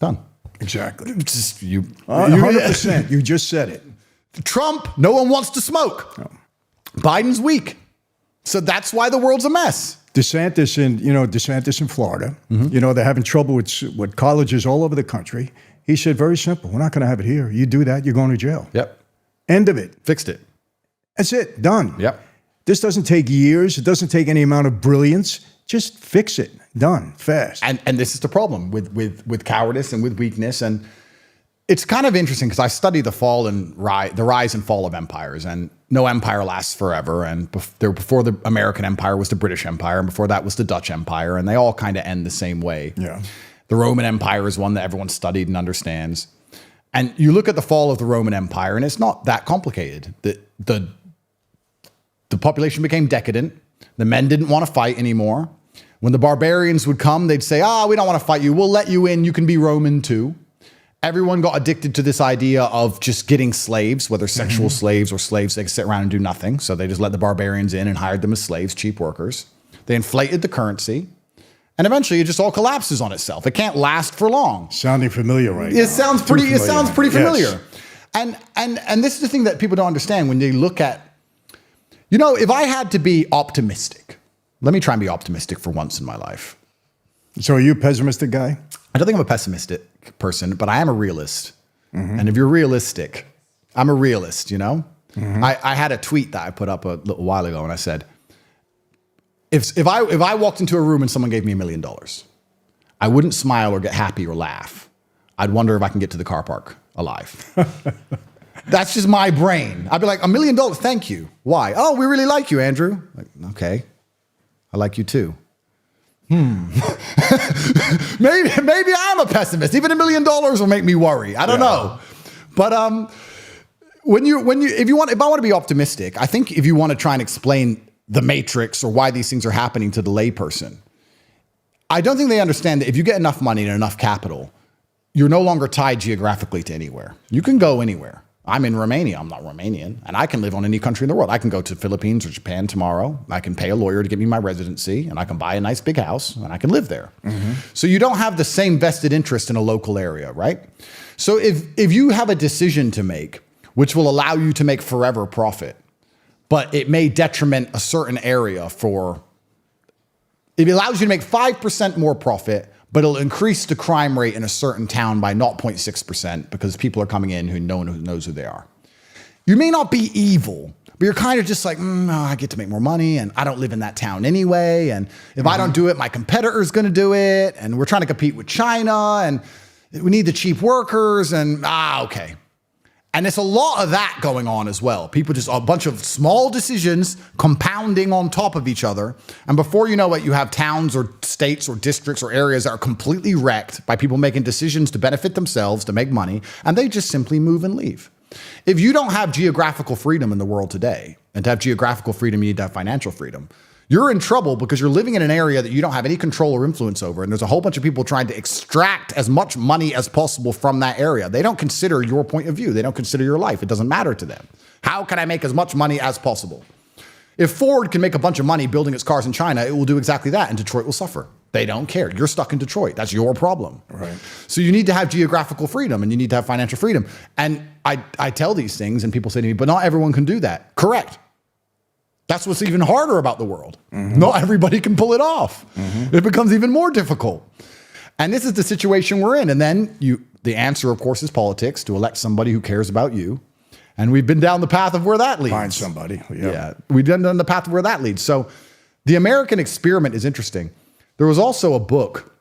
Done. Exactly. Just, you 100%. You just said it. Trump, no one wants to smoke. No. Biden's weak. So that's why the world's a mess. DeSantis in Florida, they're having trouble with colleges all over the country. He said, very simple, we're not going to have it here. You do that, you're going to jail. Yep. End of it. Fixed it. That's it. Done. Yep. This doesn't take years. It doesn't take any amount of brilliance. Just fix it. Done. Fast. And this is the problem with cowardice and with weakness. And it's kind of interesting because I study the rise and fall of empires, and no empire lasts forever. And before the American Empire was the British Empire, and before that was the Dutch Empire, and they all kind of end the same way. Yeah. The Roman Empire is one that everyone studied and understands. And you look at the fall of the Roman Empire, and it's not that complicated. The population became decadent. The men didn't want to fight anymore. When the barbarians would come, they'd say, we don't want to fight you. We'll let you in. You can be Roman too. Everyone got addicted to this idea of just getting slaves, whether sexual slaves or slaves, they could sit around and do nothing. So they just let the barbarians in and hired them as slaves, cheap workers. They inflated the currency. And eventually it just all collapses on itself. It can't last for long. Sounding familiar right now. It sounds pretty familiar. Yes. And this is the thing that people don't understand when they look at, if I had to be optimistic, let me try and be optimistic for once in my life. So are you a pessimistic guy? I don't think I'm a pessimistic person, but I am a realist. Mm-hmm. And if you're realistic, I'm a realist, Mm-hmm. I had a tweet that I put up a little while ago, and I said, if I walked into a room and someone gave me $1 million, I wouldn't smile or get happy or laugh. I'd wonder if I can get to the car park alive. That's just my brain. I'd be like, $1 million, thank you. Why? Oh, we really like you, Andrew. Like, okay, I like you too. Maybe I'm a pessimist. Even $1 million will make me worry. I don't know. But if I want to be optimistic, I think if you want to try and explain the matrix or why these things are happening to the layperson, I don't think they understand that if you get enough money and enough capital, you're no longer tied geographically to anywhere. You can go anywhere. I'm in Romania. I'm not Romanian. And I can live on any country in the world. I can go to Philippines or Japan tomorrow. I can pay a lawyer to give me my residency, and I can buy a nice big house, and I can live there. Mm-hmm. So you don't have the same vested interest in a local area, right? So if you have a decision to make, which will allow you to make forever profit. But it may detriment a certain area it allows you to make 5% more profit, but it'll increase the crime rate in a certain town by 0.6% because people are coming in who no one knows who they are. You may not be evil, but you're kind of just like, I get to make more money and I don't live in that town anyway. And if I don't do it, my competitor's going to do it. And we're trying to compete with China and we need the cheap workers and okay. And there's a lot of that going on as well. People just a bunch of small decisions compounding on top of each other. And before you know it, you have towns or states or districts or areas that are completely wrecked by people making decisions to benefit themselves, to make money, and they just simply move and leave. If you don't have geographical freedom in the world today, and to have geographical freedom, you need to have financial freedom. You're in trouble because you're living in an area that you don't have any control or influence over. And there's a whole bunch of people trying to extract as much money as possible from that area. They don't consider your point of view. They don't consider your life. It doesn't matter to them. How can I make as much money as possible? If Ford can make a bunch of money building its cars in China, it will do exactly that, and Detroit will suffer. They don't care. You're stuck in Detroit. That's your problem. Right. So you need to have geographical freedom and you need to have financial freedom. And I tell these things and people say to me, but not everyone can do that. Correct. That's what's even harder about the world. Not everybody can pull it off. It becomes even more difficult. And this is the situation we're in. And then the answer, of course, is politics, to elect somebody who cares about you. And we've been down the path of where that leads. Find somebody. Yeah, we've been down the path of where that leads. So the American experiment is interesting. There was also a book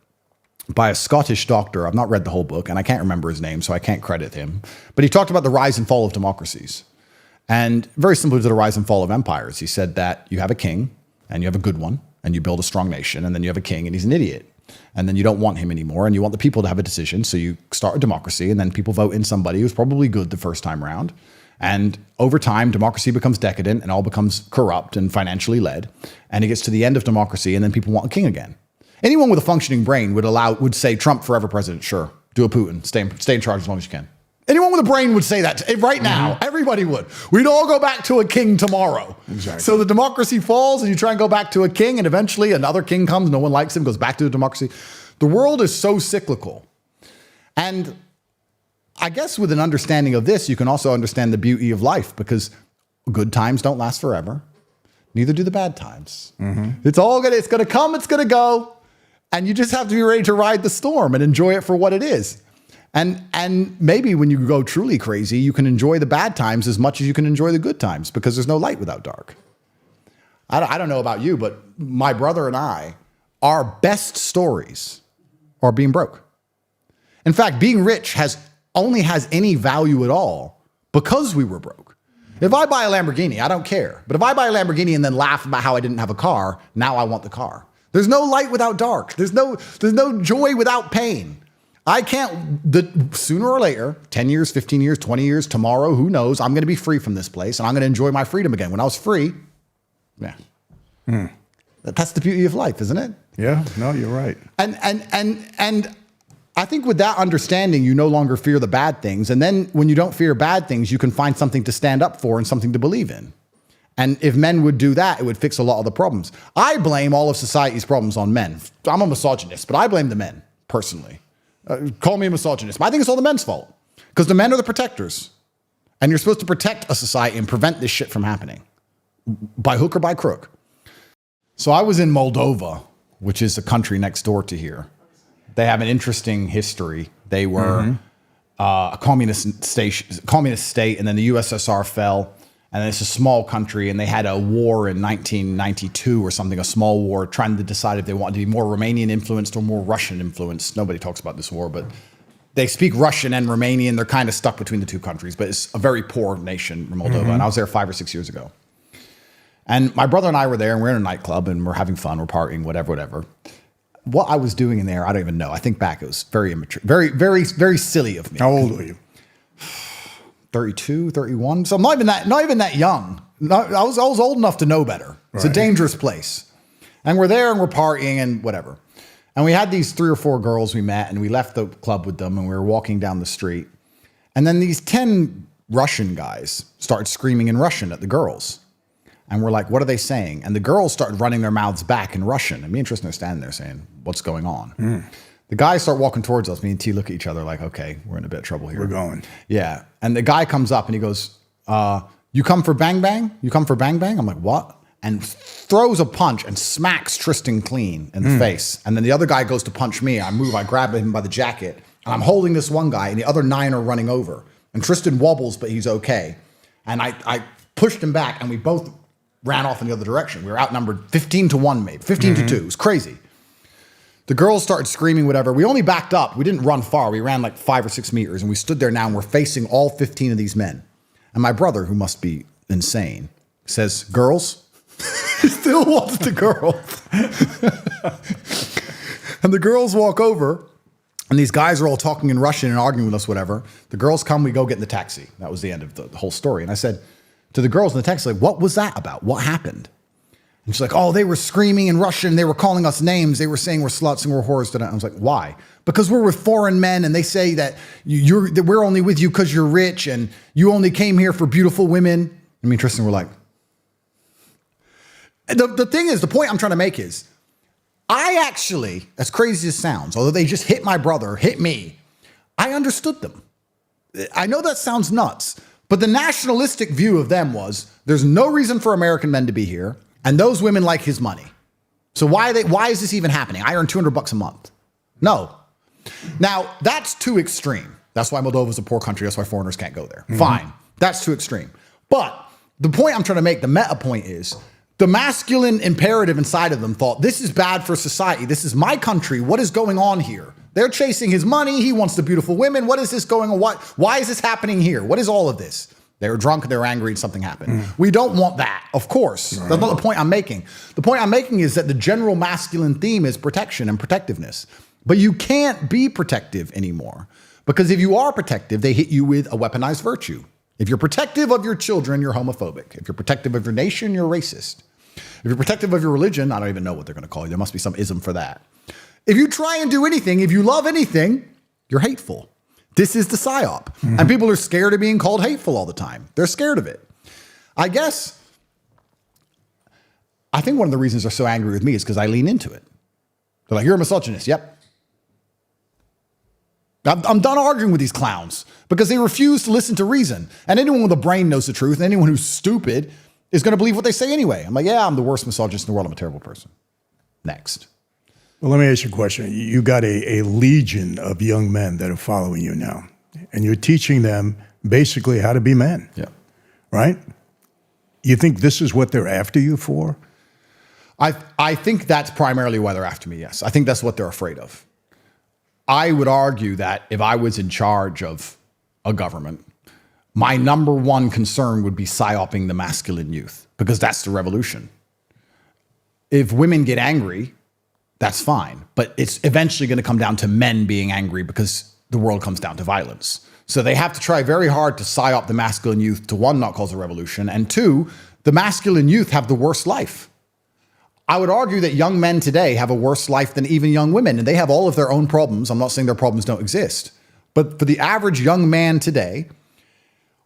by a Scottish doctor. I've not read the whole book, and I can't remember his name, so I can't credit him. But he talked about the rise and fall of democracies. And very similar to the rise and fall of empires. He said that you have a king, and you have a good one, and you build a strong nation, and then you have a king, and he's an idiot. And then you don't want him anymore, and you want the people to have a decision, so you start a democracy, and then people vote in somebody who's probably good the first time around. And over time, democracy becomes decadent and all becomes corrupt and financially led. And it gets to the end of democracy, and then people want a king again. Anyone with a functioning brain would say Trump forever president. Sure, do a Putin, stay in charge as long as you can. Anyone with a brain would say that right now. Everybody would. We'd all go back to a king tomorrow. Exactly. So the democracy falls, and you try and go back to a king, and eventually another king comes. No one likes him, goes back to the democracy. The world is so cyclical, and I guess with an understanding of this, you can also understand the beauty of life, because good times don't last forever. Neither do the bad times. It's going to come, it's going to go. And you just have to be ready to ride the storm and enjoy it for what it is. And maybe when you go truly crazy, you can enjoy the bad times as much as you can enjoy the good times, because there's no light without dark. I don't know about you, but my brother and I, our best stories are being broke. In fact, being rich only has any value at all because we were broke. If I buy a Lamborghini, I don't care. But if I buy a Lamborghini and then laugh about how I didn't have a car, now I want the car. There's no light without dark. There's no joy without pain. Sooner or later, 10 years, 15 years, 20 years, tomorrow, who knows, I'm going to be free from this place and I'm going to enjoy my freedom again. When I was free, that's the beauty of life, isn't it? Yeah, no, you're right. And I think with that understanding, you no longer fear the bad things. And then when you don't fear bad things, you can find something to stand up for and something to believe in. And if men would do that, it would fix a lot of the problems. I blame all of society's problems on men. I'm a misogynist, but I blame the men, personally. Call me a misogynist, but I think it's all the men's fault. Because the men are the protectors. And you're supposed to protect a society and prevent this shit from happening. By hook or by crook. So I was in Moldova, which is a country next door to here. They have an interesting history. They were a communist state, and then the USSR fell. And it's a small country, and they had a war in 1992 or something, a small war, trying to decide if they wanted to be more Romanian influenced or more Russian influenced. Nobody talks about this war, but they speak Russian and Romanian. They're kind of stuck between the two countries, but it's a very poor nation, Moldova. And I was there 5 or 6 years ago. And my brother and I were there, and we're in a nightclub, and we're having fun, we're partying, whatever. What I was doing in there, I don't even know. I think back, it was very immature, very, very, very silly of me. How old were you? 32, 31. So I'm not even that young. I was old enough to know better. It's a dangerous place. And we're there and we're partying and whatever. And we had these 3 or 4 girls we met, and we left the club with them, and we were walking down the street. And then these 10 Russian guys started screaming in Russian at the girls. And we're like, what are they saying? And the girls started running their mouths back in Russian. And me and Tristan are standing there saying, what's going on? The guys start walking towards us. Me and T look at each other like, okay, we're in a bit of trouble here. We're going. Yeah. And the guy comes up and he goes, you come for bang bang? You come for bang bang? I'm like, what? And throws a punch and smacks Tristan clean in the face. And then the other guy goes to punch me. I move, I grab him by the jacket. And I'm holding this one guy and the other 9 are running over. And Tristan wobbles, but he's okay. And I pushed him back and we both ran off in the other direction. We were outnumbered 15-1 maybe, 15-2. It was crazy. The girls started screaming, whatever. We only backed up. We didn't run far. We ran like 5 or 6 meters and we stood there now and we're facing all 15 of these men. And my brother, who must be insane, says, girls? He still wants the girls. And the girls walk over and these guys are all talking in Russian and arguing with us, whatever. The girls come, we go get in the taxi. That was the end of the whole story. And I said to the girls in the taxi, like, what was that about? What happened? And she's like, oh, they were screaming in Russian. They were calling us names. They were saying we're sluts and we're whores. And I was like, why? Because we're with foreign men and they say that that we're only with you because you're rich and you only came here for beautiful women. And me and Tristan were like, the thing is, the point I'm trying to make is, I actually, as crazy as it sounds, although they just hit my brother, hit me, I understood them. I know that sounds nuts, but the nationalistic view of them was, there's no reason for American men to be here. And those women like his money. So why is this even happening? I earn $200 a month. No. Now, that's too extreme. That's why Moldova is a poor country. That's why foreigners can't go there. Fine. That's too extreme. But the point I'm trying to make, the meta point is, the masculine imperative inside of them thought, this is bad for society. This is my country. What is going on here? They're chasing his money. He wants the beautiful women. What is this going on? Why is this happening here? What is all of this? They were drunk, they were angry, and something happened. We don't want that, of course. Right. That's not the point I'm making. The point I'm making is that the general masculine theme is protection and protectiveness. But you can't be protective anymore. Because if you are protective, they hit you with a weaponized virtue. If you're protective of your children, you're homophobic. If you're protective of your nation, you're racist. If you're protective of your religion, I don't even know what they're going to call you. There must be some ism for that. If you try and do anything, if you love anything, you're hateful. This is the psyop. And people are scared of being called hateful all the time. They're scared of it. I think one of the reasons they're so angry with me is because I lean into it. They're like, you're a misogynist. Yep. I'm done arguing with these clowns because they refuse to listen to reason. And anyone with a brain knows the truth. And anyone who's stupid is going to believe what they say anyway. I'm like, yeah, I'm the worst misogynist in the world. I'm a terrible person. Next. Well, let me ask you a question. You got a legion of young men that are following you now, and you're teaching them basically how to be men. Yeah. Right? You think this is what they're after you for? I think that's primarily why they're after me, yes. I think that's what they're afraid of. I would argue that if I was in charge of a government, my number one concern would be psyoping the masculine youth, because that's the revolution. If women get angry, that's fine. But it's eventually going to come down to men being angry because the world comes down to violence. So they have to try very hard to psyop the masculine youth to, one, not cause a revolution, and two, the masculine youth have the worst life. I would argue that young men today have a worse life than even young women, and they have all of their own problems. I'm not saying their problems don't exist. But for the average young man today,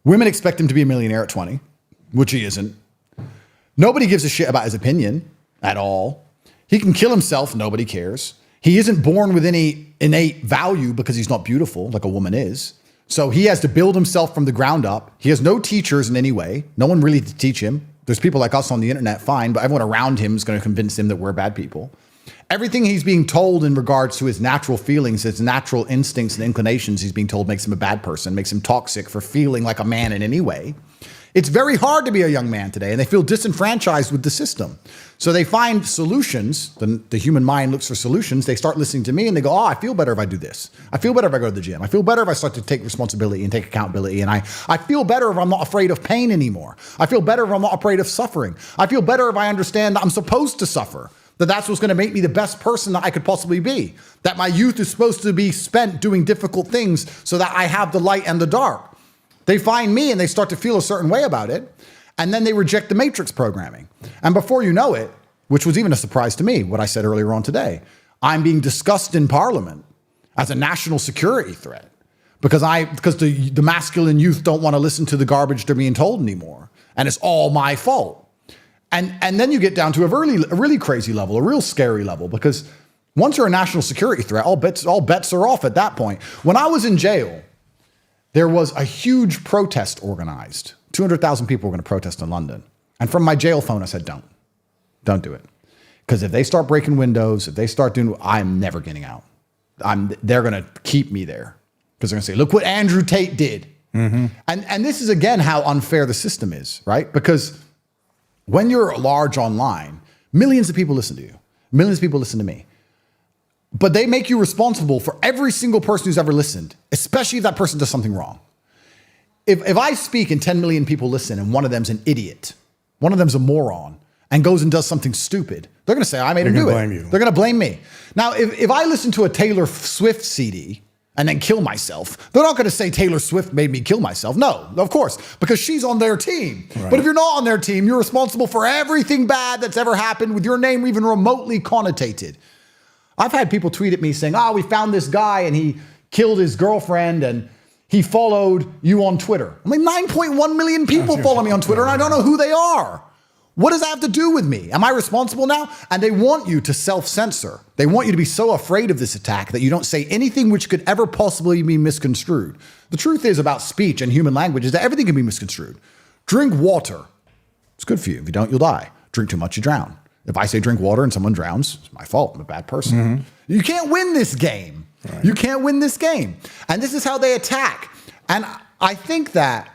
women expect him to be a millionaire at 20, which he isn't. Nobody gives a shit about his opinion at all. He can kill himself, nobody cares. He isn't born with any innate value because he's not beautiful like a woman is. So he has to build himself from the ground up. He has no teachers in any way. No one really to teach him. There's people like us on the internet, fine, but everyone around him is going to convince him that we're bad people. Everything he's being told in regards to his natural feelings, his natural instincts and inclinations, he's being told makes him a bad person, makes him toxic for feeling like a man in any way. It's very hard to be a young man today, and they feel disenfranchised with the system. So they find solutions. The human mind looks for solutions. They start listening to me, and they go, oh, I feel better if I do this. I feel better if I go to the gym. I feel better if I start to take responsibility and take accountability. And I feel better if I'm not afraid of pain anymore. I feel better if I'm not afraid of suffering. I feel better if I understand that I'm supposed to suffer, that that's what's going to make me the best person that I could possibly be, that my youth is supposed to be spent doing difficult things so that I have the light and the dark. They find me and they start to feel a certain way about it. And then they reject the matrix programming. And before you know it, which was even a surprise to me, what I said earlier on today, I'm being discussed in Parliament as a national security threat because the masculine youth don't want to listen to the garbage they're being told anymore. And it's all my fault. And then you get down to a really crazy level, a real scary level, because Once you're a national security threat, all bets are off at that point. When I was in jail, there was a huge protest organized. 200,000 people were going to protest in London. And from my jail phone, I said, don't do it. Because if they start breaking windows, if they start doing, I'm never getting out. They're going to keep me there. Because they're going to say, look what Andrew Tate did. Mm-hmm. And this is, again, how unfair the system is, right? Because when you're large online, millions of people listen to you. Millions of people listen to me. But they make you responsible for every single person who's ever listened, especially if that person does something wrong. If I speak and 10 million people listen and one of them's an idiot, one of them's a moron, and goes and does something stupid, they're going to say, I made him do it. They're going to blame me. Now, if I listen to a Taylor Swift CD and then kill myself, they're not going to say Taylor Swift made me kill myself. No, of course, because she's on their team. Right. But if you're not on their team, you're responsible for everything bad that's ever happened with your name even remotely connotated. I've had people tweet at me saying, we found this guy and he killed his girlfriend and he followed you on Twitter. I'm like, 9.1 million people follow me on Twitter and I don't know who they are. What does that have to do with me? Am I responsible now? And they want you to self-censor. They want you to be so afraid of this attack that you don't say anything which could ever possibly be misconstrued. The truth is about speech and human language is that everything can be misconstrued. Drink water. It's good for you. If you don't, you'll die. Drink too much, you drown. If I say drink water and someone drowns, it's my fault. I'm a bad person. Mm-hmm. You can't win this game. Right. You can't win this game. And this is how they attack. And I think that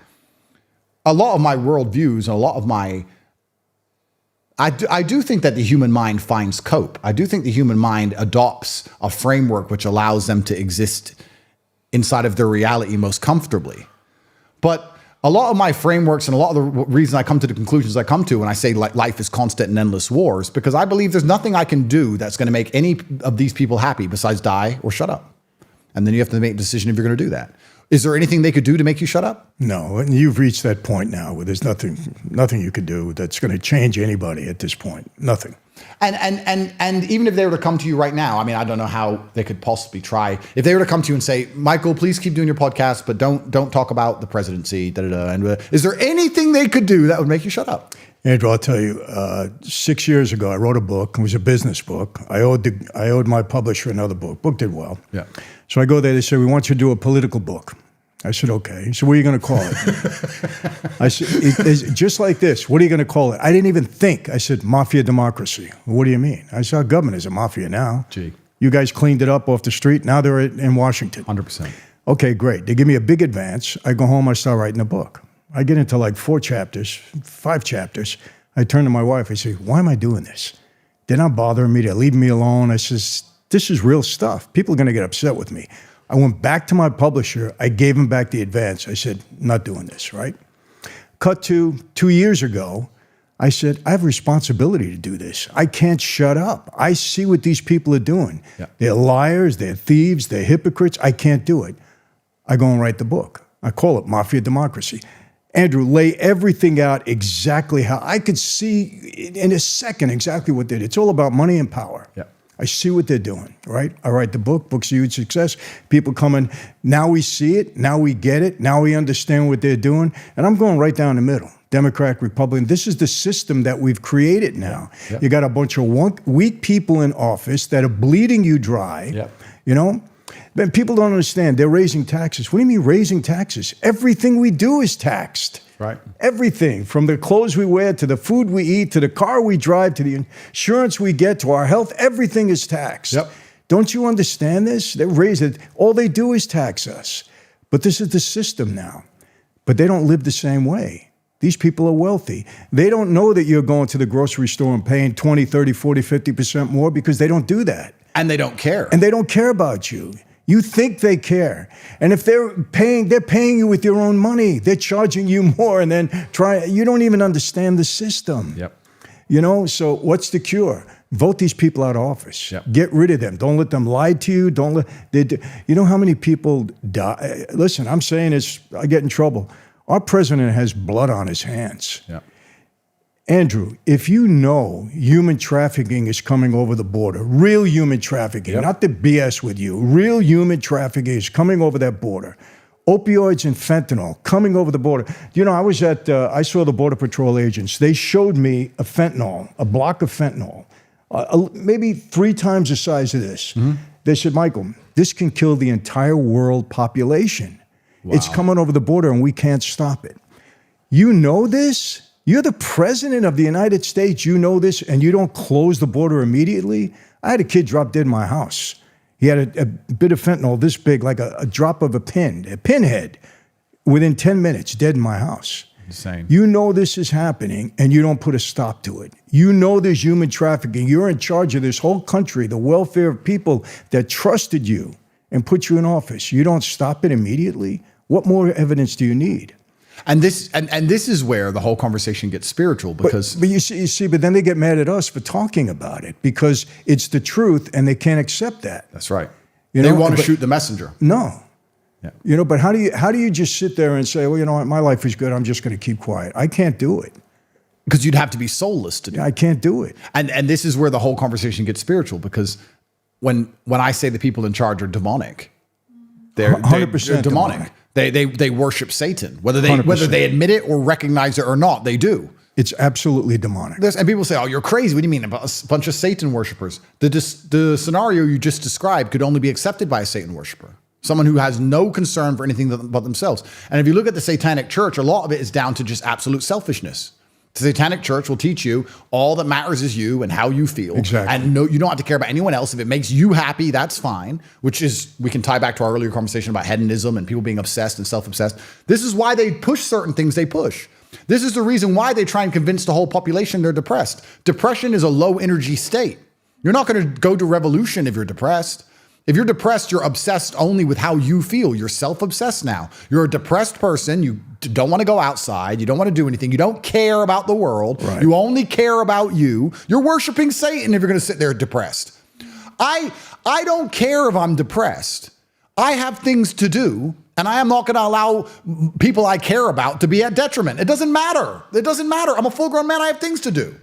a lot of my worldviews and a lot of my I do think that the human mind finds cope. I do think the human mind adopts a framework which allows them to exist inside of their reality most comfortably. But a lot of my frameworks and a lot of the reason I come to the conclusions I come to when I say life is constant and endless wars, because I believe there's nothing I can do that's going to make any of these people happy besides die or shut up. And then you have to make a decision if you're going to do that. Is there anything they could do to make you shut up? No, and you've reached that point now where there's nothing you could do that's going to change anybody at this point. Nothing. And even if they were to come to you right now, I mean, I don't know how they could possibly try. If they were to come to you and say, Michael, please keep doing your podcast, but don't talk about the presidency, is there anything they could do that would make you shut up? Andrew, I'll tell you, 6 years ago, I wrote a book. It was a business book. I owed my publisher another book. Book did well. Yeah. So I go there. They say, we want you to do a political book. I said, okay. He said, what are you going to call it? I said, it's just like this. What are you going to call it? I didn't even think. I said, Mafia Democracy. What do you mean? I said, our government is a mafia now. Gee. You guys cleaned it up off the street. Now they're in Washington. 100%. Okay, great. They give me a big advance. I go home. I start writing a book. I get into like 4 chapters, 5 chapters. I turn to my wife. I say, why am I doing this? They're not bothering me. They're leaving me alone. I says, this is real stuff. People are going to get upset with me. I went back to my publisher. I gave him back the advance. I said, not doing this, right? Cut to 2 years ago. I said, I have a responsibility to do this. I can't shut up. I see what these people are doing. Yeah. They're liars. They're thieves. They're hypocrites. I can't do it. I go and write the book. I call it Mafia Democracy. Andrew, lay everything out exactly how I could see in a second exactly what they did. It's all about money and power. Yeah. I see what they're doing, right? I write the book. Book's a huge success. People come in. Now we see it. Now we get it. Now we understand what they're doing. And I'm going right down the middle. Democrat, Republican. This is the system that we've created now. Yeah. You got a bunch of weak people in office that are bleeding you dry, you know? But people don't understand. They're raising taxes. What do you mean raising taxes? Everything we do is taxed. Right. Everything, from the clothes we wear to the food we eat to the car we drive to the insurance we get to our health, everything is taxed. Yep. Don't you understand this? They raise it. All they do is tax us. But this is the system now. But they don't live the same way. These people are wealthy. They don't know that you're going to the grocery store and paying 20, 30, 40, 50% more because they don't do that. And they don't care. And they don't care about you. You think they care. And if they're paying you with your own money. They're charging you more and then you don't even understand the system. Yep. You know, so what's the cure? Vote these people out of office. Yep. Get rid of them. Don't let them lie to you. You know how many people die? Listen, I'm saying this, I get in trouble. Our president has blood on his hands. Yep. Andrew, if you know human trafficking is coming over the border, real human trafficking, not the BS with you, real human trafficking is coming over that border. Opioids and fentanyl coming over the border. You know, I saw the Border Patrol agents. They showed me a block of fentanyl, maybe 3 times the size of this. They said, Michael, this can kill the entire world population. It's coming over the border and we can't stop it. You know this? You're the president of the United States. You know this, and you don't close the border immediately? I had a kid drop dead in my house. He had a bit of fentanyl this big, like a drop of a pinhead, within 10 minutes, dead in my house. Insane. You know this is happening, and you don't put a stop to it. You know there's human trafficking. You're in charge of this whole country, the welfare of people that trusted you and put you in office. You don't stop it immediately? What more evidence do you need? And this is where the whole conversation gets spiritual, because but you see, but then they get mad at us for talking about it because it's the truth and they can't accept that. that's right. You They know, want to but- shoot the messenger. No. Yeah. You know, but how do you just sit there and say, well, you know what, my life is good, I'm just going to keep quiet? I can't do it. Because you'd have to be soulless to do it. I can't do it. And this is where the whole conversation gets spiritual, because when I say the people in charge are demonic, they're 100% demonic. They worship Satan, whether 100%. they admit it or recognize it or not. They do. It's absolutely demonic. And people say, "Oh, you're crazy. What do you mean? A bunch of Satan worshipers?" The scenario you just described could only be accepted by a Satan worshiper, someone who has no concern for anything but themselves. And if you look at the Satanic Church, a lot of it is down to just absolute selfishness. The Satanic Church will teach you all that matters is you and how you feel. Exactly. And no, you don't have to care about anyone else. If it makes you happy, that's fine, which is, we can tie back to our earlier conversation about hedonism and people being obsessed and self-obsessed. This is why they push certain things they push. This is the reason why they try and convince the whole population they're depressed. Depression is a low energy state. You're not going to go to revolution if you're depressed. If you're depressed, you're obsessed only with how you feel. You're self-obsessed now. You're a depressed person. You don't want to go outside. You don't want to do anything. You don't care about the world. Right. You only care about you. You're worshiping Satan if you're going to sit there depressed. I don't care if I'm depressed. I have things to do, and I am not going to allow people I care about to be at detriment. It doesn't matter. It doesn't matter. I'm a full-grown man. I have things to do.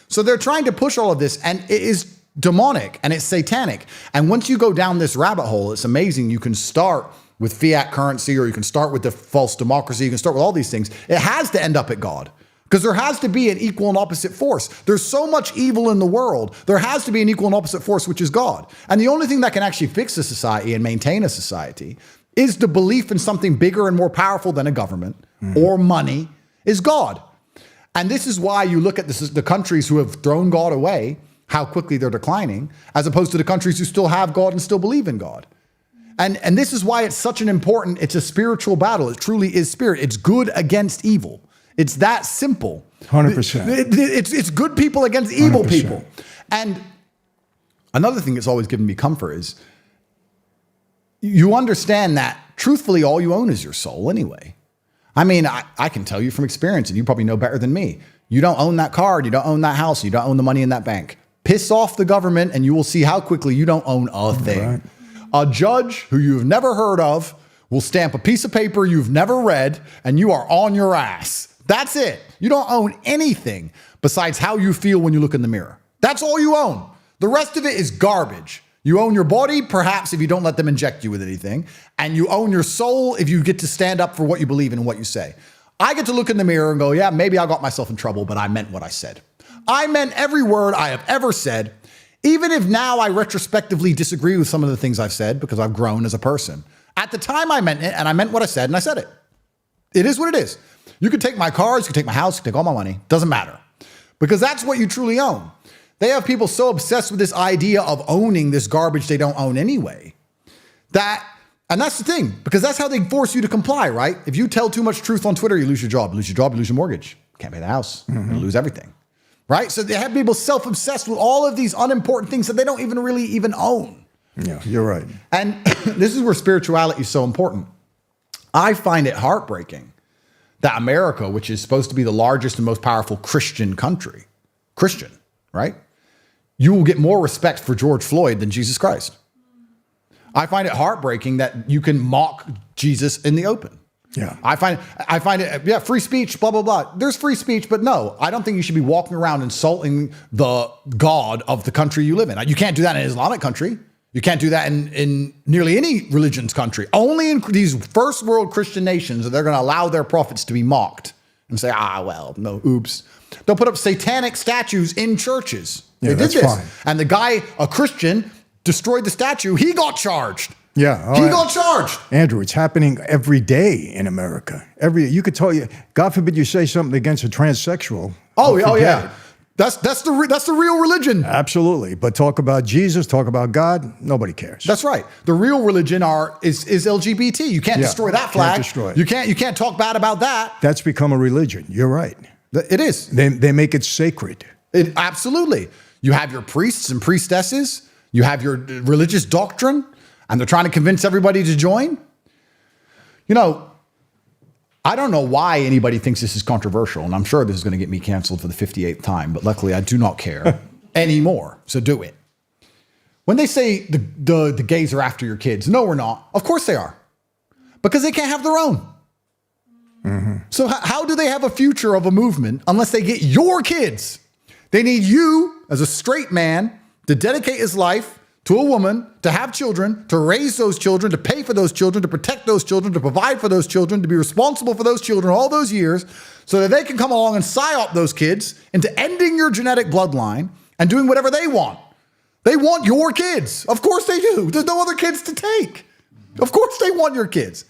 So they're trying to push all of this, and it is demonic and it's satanic. And once you go down this rabbit hole, it's amazing. You can start with fiat currency, or you can start with the false democracy. You can start with all these things. It has to end up at God, because there has to be an equal and opposite force. There's so much evil in the world. There has to be an equal and opposite force, which is God. And the only thing that can actually fix a society and maintain a society is the belief in something bigger and more powerful than a government or money, is God. And this is why you look at the countries who have thrown God away, how quickly they're declining, as opposed to the countries who still have God and still believe in God. And this is why it's such an important, it's a spiritual battle. It truly is spirit. It's good against evil. It's that simple. 100%. It's good people against evil 100%. people. And another thing that's always given me comfort is you understand that truthfully all you own is your soul anyway. I mean, I can tell you from experience, and you probably know better than me, you don't own that car, you don't own that house, you don't own the money in that bank. Piss off the government and you will see how quickly you don't own a thing. Right. A judge who you've never heard of will stamp a piece of paper you've never read and you are on your ass. That's it. You don't own anything besides how you feel when you look in the mirror. That's all you own. The rest of it is garbage. You own your body, perhaps if you don't let them inject you with anything, and you own your soul if you get to stand up for what you believe in and what you say. I get to look in the mirror and go, yeah, maybe I got myself in trouble, but I meant what I said. I meant every word I have ever said, even if now I retrospectively disagree with some of the things I've said because I've grown as a person. At the time I meant it, and I meant what I said, and I said it. It is what it is. You can take my cars, you can take my house, you can take all my money. Doesn't matter. Because that's what you truly own. They have people so obsessed with this idea of owning this garbage they don't own anyway. And that's the thing, because that's how they force you to comply, right? If you tell too much truth on Twitter, you lose your job. You lose your job, you lose your mortgage. Can't pay the house. You lose everything. Right? So they have people self-obsessed with all of these unimportant things that they don't even own. Yeah, you're right. And this is where spirituality is so important. I find it heartbreaking that America, which is supposed to be the largest and most powerful Christian country, Christian, right? You will get more respect for George Floyd than Jesus Christ. I find it heartbreaking that you can mock Jesus in the open. Yeah. I find it, yeah, free speech, blah, blah, blah. There's free speech, but no, I don't think you should be walking around insulting the God of the country you live in. You can't do that in an Islamic country. You can't do that in nearly any religion's country. Only in these first world Christian nations are they going to allow their prophets to be mocked and say, well, no, oops. They'll put up satanic statues in churches. They did that's this. fine. And the guy, a Christian, destroyed the statue. He got charged. Yeah. He got charged. Andrew, it's happening every day in America. You could tell you, God forbid you say something against a transsexual. Oh forget yeah. it. That's the real religion. Absolutely. But talk about Jesus, talk about God, nobody cares. That's right. The real religion is LGBT. You can't destroy that flag. Can't destroy it. You can't talk bad about that. That's become a religion. You're right. It is. They make it sacred. Absolutely. You have your priests and priestesses. You have your religious doctrine, and they're trying to convince everybody to join. You know, I don't know why anybody thinks this is controversial, and I'm sure this is going to get me canceled for the 58th time, but luckily I do not care anymore, so do it. When they say the gays are after your kids, no, we're not. Of course they are, because they can't have their own. Mm-hmm. So how do they have a future of a movement unless they get your kids? They need you as a straight man to dedicate his life to a woman, to have children, to raise those children, to pay for those children, to protect those children, to provide for those children, to be responsible for those children all those years so that they can come along and psyop those kids into ending your genetic bloodline and doing whatever they want. They want your kids. Of course they do. There's no other kids to take. Of course they want your kids.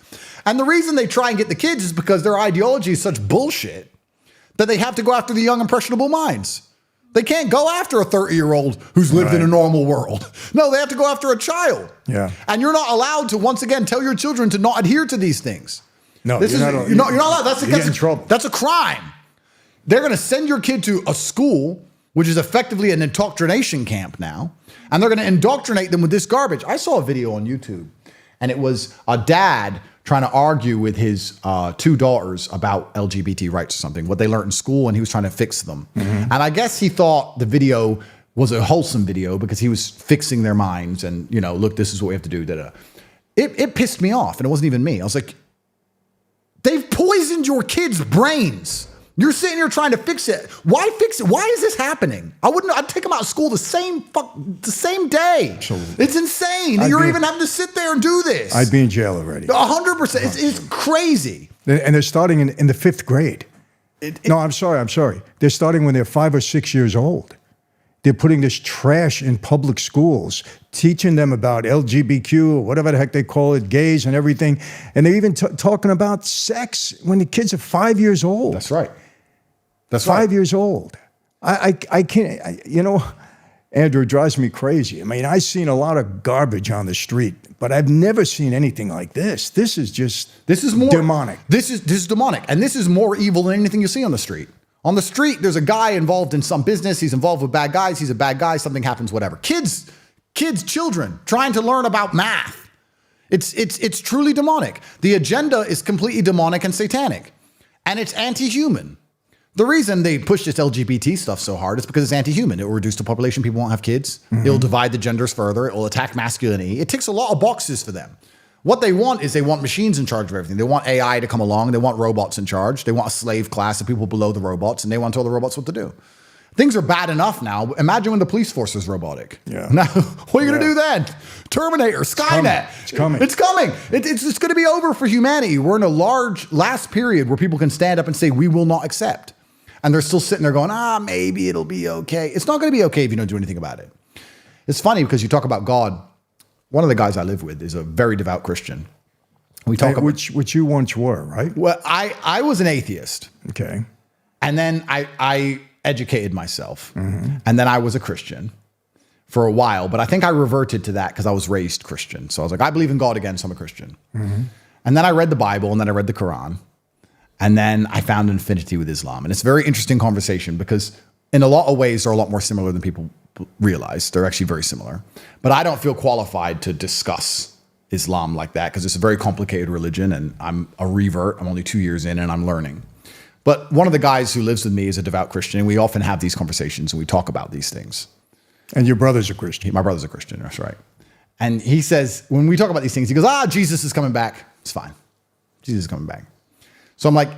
And the reason they try and get the kids is because their ideology is such bullshit that they have to go after the young, impressionable minds. They can't go after a 30-year-old who's lived in a normal world. No, they have to go after a child. Yeah. And you're not allowed to, once again, tell your children to not adhere to these things. No, you're not allowed. That's in trouble. That's a crime. They're going to send your kid to a school, which is effectively an indoctrination camp now, and they're going to indoctrinate them with this garbage. I saw a video on YouTube, and it was a dad trying to argue with his two daughters about LGBT rights or something, what they learned in school, and he was trying to fix them. Mm-hmm. And I guess he thought the video was a wholesome video because he was fixing their minds and, you know, look, this is what we have to do. Da-da. It pissed me off, and it wasn't even me. I was like, they've poisoned your kids' brains. You're sitting here trying to fix it. Why fix it? Why is this happening? I'd take them out of school the same day. Absolutely. It's insane that you're even having to sit there and do this. I'd be in jail already. 100%. It's crazy. And they're starting in the 5th grade. No, I'm sorry. They're starting when they're 5 or 6 years old. They're putting this trash in public schools, teaching them about LGBTQ, or whatever the heck they call it, gays and everything. And they're even talking about sex when the kids are 5 years old. That's right. That's 5 years old. I can't, Andrew, it drives me crazy. I mean, I've seen a lot of garbage on the street, but I've never seen anything like this. This is more demonic. This is demonic. And this is more evil than anything you see on the street. On the street, there's a guy involved in some business. He's involved with bad guys. He's a bad guy. Something happens, whatever. Children trying to learn about math. It's truly demonic. The agenda is completely demonic and satanic. And it's anti-human. The reason they push this LGBT stuff so hard is because it's anti-human. It will reduce the population. People won't have kids. Mm-hmm. It'll divide the genders further. It will attack masculinity. It ticks a lot of boxes for them. What they want is they want machines in charge of everything. They want AI to come along. They want robots in charge. They want a slave class of people below the robots, and they want to tell the robots what to do. Things are bad enough now. Imagine when the police force is robotic. Yeah. Now, what are you going to do then? Terminator, Skynet. It's coming. It's coming. It's going to be over for humanity. We're in a large last period where people can stand up and say, we will not accept. And they're still sitting there going, maybe it'll be okay. It's not going to be okay if you don't do anything about it. It's funny because you talk about God. One of the guys I live with is a very devout Christian. We talk about which you once were, right? Well, I was an atheist. Okay. And then I educated myself. Mm-hmm. And then I was a Christian for a while. But I think I reverted to that because I was raised Christian. So I was like, I believe in God again, so I'm a Christian. Mm-hmm. And then I read the Bible, and then I read the Quran. And then I found an affinity with Islam. And it's a very interesting conversation because in a lot of ways, they're a lot more similar than people realize. They're actually very similar. But I don't feel qualified to discuss Islam like that because it's a very complicated religion, and I'm a revert. I'm only 2 years in, and I'm learning. But one of the guys who lives with me is a devout Christian, and we often have these conversations, and we talk about these things. And your brother's a Christian. My brother's a Christian, that's right. And he says, when we talk about these things, he goes, Jesus is coming back. It's fine. Jesus is coming back. So I'm like,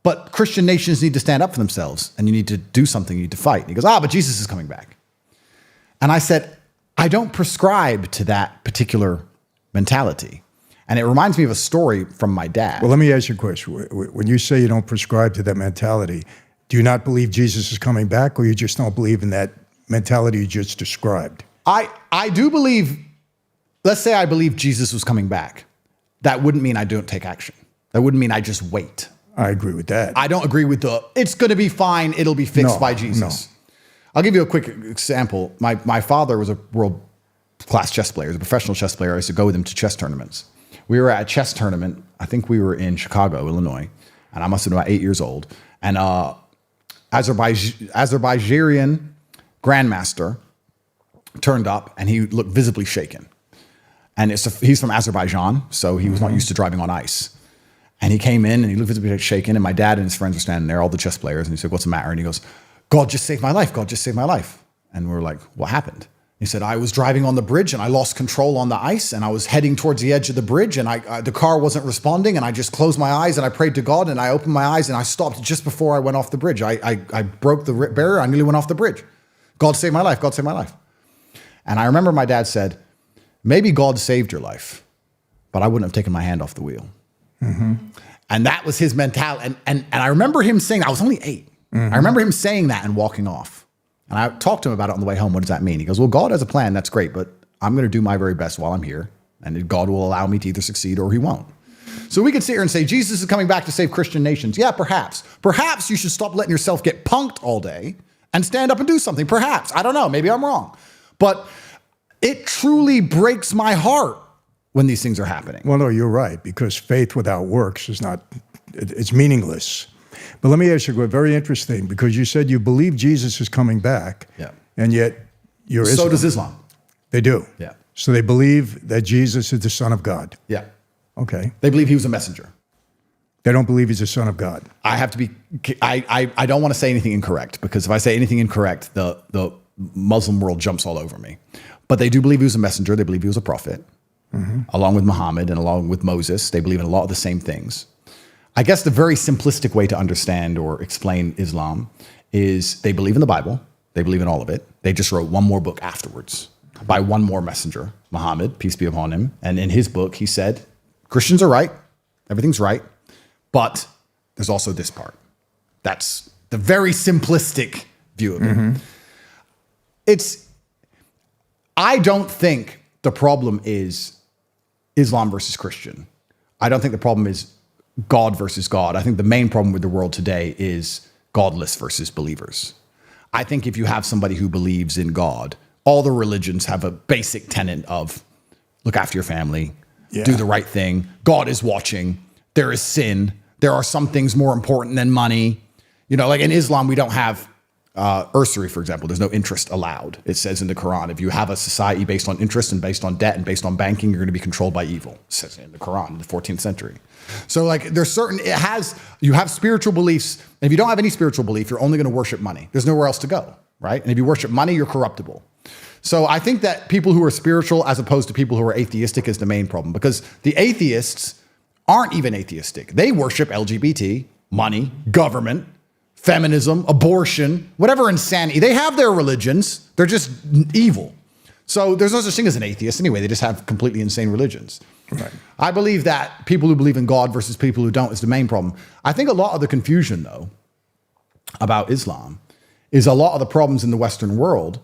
but Christian nations need to stand up for themselves, and you need to do something, you need to fight. And he goes, but Jesus is coming back. And I said, I don't prescribe to that particular mentality. And it reminds me of a story from my dad. Well, let me ask you a question. When you say you don't prescribe to that mentality, do you not believe Jesus is coming back, or you just don't believe in that mentality you just described. I do believe, let's say I believe Jesus was coming back. That wouldn't mean I don't take action. That wouldn't mean I just wait. I agree with that. I don't agree with it's going to be fine. It'll be fixed by Jesus. No. I'll give you a quick example. My father was a world-class chess player. He was a professional chess player. I used to go with him to chess tournaments. We were at a chess tournament. I think we were in Chicago, Illinois, and I must have been about 8 years old. And Azerbaijani grandmaster turned up, and he looked visibly shaken. And he's from Azerbaijan, so he was not used to driving on ice. And he came in, and he looked visibly shaken, and my dad and his friends were standing there, all the chess players, and he said, "What's the matter?" And he goes, "God just saved my life. God just saved my life." And we were like, "What happened?" He said, "I was driving on the bridge, and I lost control on the ice, and I was heading towards the edge of the bridge, and the car wasn't responding, and I just closed my eyes, and I prayed to God, and I opened my eyes, and I stopped just before I went off the bridge. I broke the barrier. I nearly went off the bridge. God saved my life. God saved my life." And I remember my dad said, "Maybe God saved your life, but I wouldn't have taken my hand off the wheel." Mm-hmm. And that was his mentality. And I remember him saying, I was only 8. Mm-hmm. I remember him saying that and walking off. And I talked to him about it on the way home. What does that mean? He goes, "Well, God has a plan. That's great, but I'm going to do my very best while I'm here. And God will allow me to either succeed or he won't." So we could sit here and say, Jesus is coming back to save Christian nations. Yeah, perhaps. Perhaps you should stop letting yourself get punked all day and stand up and do something. Perhaps. I don't know. Maybe I'm wrong. But it truly breaks my heart when these things are happening. Well, no, you're right, because faith without works is it's meaningless. But let me ask you, very interesting, because you said you believe Jesus is coming back, yeah, and yet you're Islam. So does Islam. They do? Yeah. So they believe that Jesus is the Son of God? Yeah. Okay. They believe he was a messenger. They don't believe he's the Son of God? I don't want to say anything incorrect, because if I say anything incorrect, the Muslim world jumps all over me. But they do believe he was a messenger. They believe he was a prophet. Mm-hmm. Along with Muhammad and along with Moses. They believe in a lot of the same things. I guess the very simplistic way to understand or explain Islam is they believe in the Bible. They believe in all of it. They just wrote one more book afterwards by one more messenger, Muhammad, peace be upon him. And in his book, he said, Christians are right. Everything's right. But there's also this part. That's the very simplistic view of it. Mm-hmm. I don't think the problem is Islam versus Christian. I don't think the problem is God versus God. I think the main problem with the world today is godless versus believers. I think if you have somebody who believes in God, all the religions have a basic tenet of look after your family, do the right thing. God is watching. There is sin. There are some things more important than money. You know, like in Islam, we don't have usury, for example. There's no interest allowed. It says in the Quran, if you have a society based on interest and based on debt and based on banking, you're going to be controlled by evil. It says in the Quran in the 14th century. So like there's you have spiritual beliefs. And if you don't have any spiritual belief, you're only going to worship money. There's nowhere else to go, right? And if you worship money, you're corruptible. So I think that people who are spiritual as opposed to people who are atheistic is the main problem, because the atheists aren't even atheistic. They worship LGBT, money, government, feminism, abortion, whatever insanity. They have their religions. They're just evil. So there's no such thing as an atheist anyway. They just have completely insane religions. Right. I believe that people who believe in God versus people who don't is the main problem. I think a lot of the confusion, though, about Islam is a lot of the problems in the Western world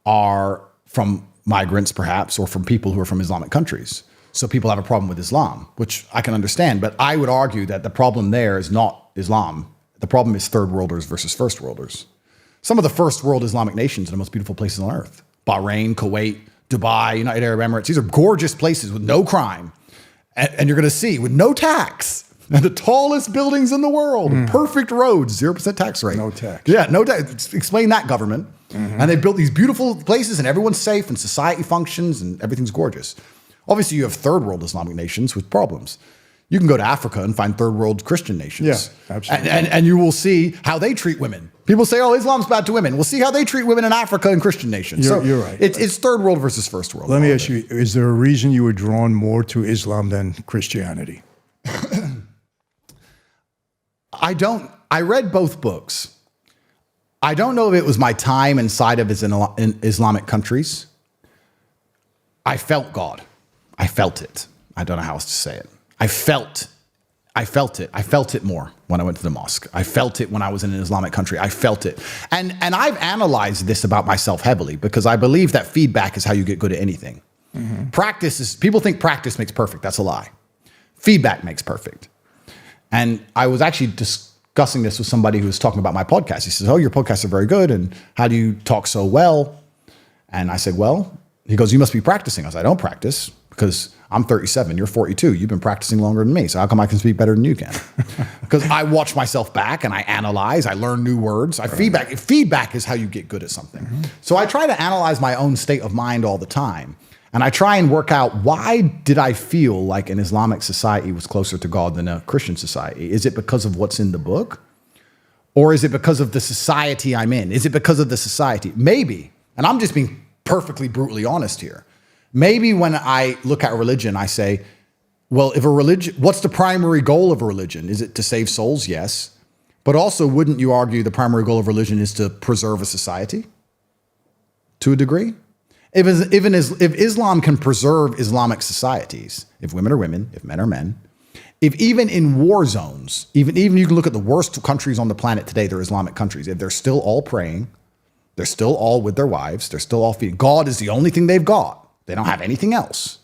are from migrants, perhaps, or from people who are from Islamic countries. So people have a problem with Islam, which I can understand. But I would argue that the problem there is not Islam. The problem is third worlders versus first worlders. Some of the first world Islamic nations are the most beautiful places on earth. Bahrain, Kuwait, Dubai, United Arab Emirates. These are gorgeous places with no crime. And you're going to see with no tax. And the tallest buildings in the world, perfect roads, 0% tax rate. No tax. Yeah, no tax. Explain that, government. Mm-hmm. And they built these beautiful places and everyone's safe and society functions and everything's gorgeous. Obviously, you have third world Islamic nations with problems. You can go to Africa and find third world Christian nations. Yeah, absolutely. And you will see how they treat women. People say, oh, Islam's bad to women. We'll see how they treat women in Africa and Christian nations. You're right. It's third world versus first world. Let me ask you, is there a reason you were drawn more to Islam than Christianity? I read both books. I don't know if it was my time inside of Islamic countries. I felt God. I felt it. I don't know how else to say it. I felt I felt it. I felt it more when I went to the mosque. I felt it when I was in an Islamic country. I felt it. And I've analyzed this about myself heavily because I believe that feedback is how you get good at anything. Practice is, people think practice makes perfect. That's a lie. Feedback makes perfect. And I was actually discussing this with somebody who was talking about my podcast. He says, oh, your podcasts are very good. And how do you talk so well? And I said, well, he goes, you must be practicing. I said, I don't practice because I'm 37. You're 42. You've been practicing longer than me. So how come I can speak better than you can? Because I watch myself back and I analyze. I learn new words. Feedback is how you get good at something. So I try to analyze my own state of mind all the time. And I try and work out, why did I feel like an Islamic society was closer to God than a Christian society? Is it because of what's in the book? Or is it because of the society I'm in? Is it because of the society? Maybe. And I'm just being perfectly brutally honest here. Maybe when I look at religion, I say, well, if a religion, what's the primary goal of a religion? Is it to save souls? Yes. But also, wouldn't you argue the primary goal of religion is to preserve a society to a degree? If Islam can preserve Islamic societies, if women are women, if men are men, if even in war zones, even you can look at the worst countries on the planet today, they're Islamic countries, if they're still all praying, they're still all with their wives, they're still all feeding. God is the only thing they've got. They don't have anything else.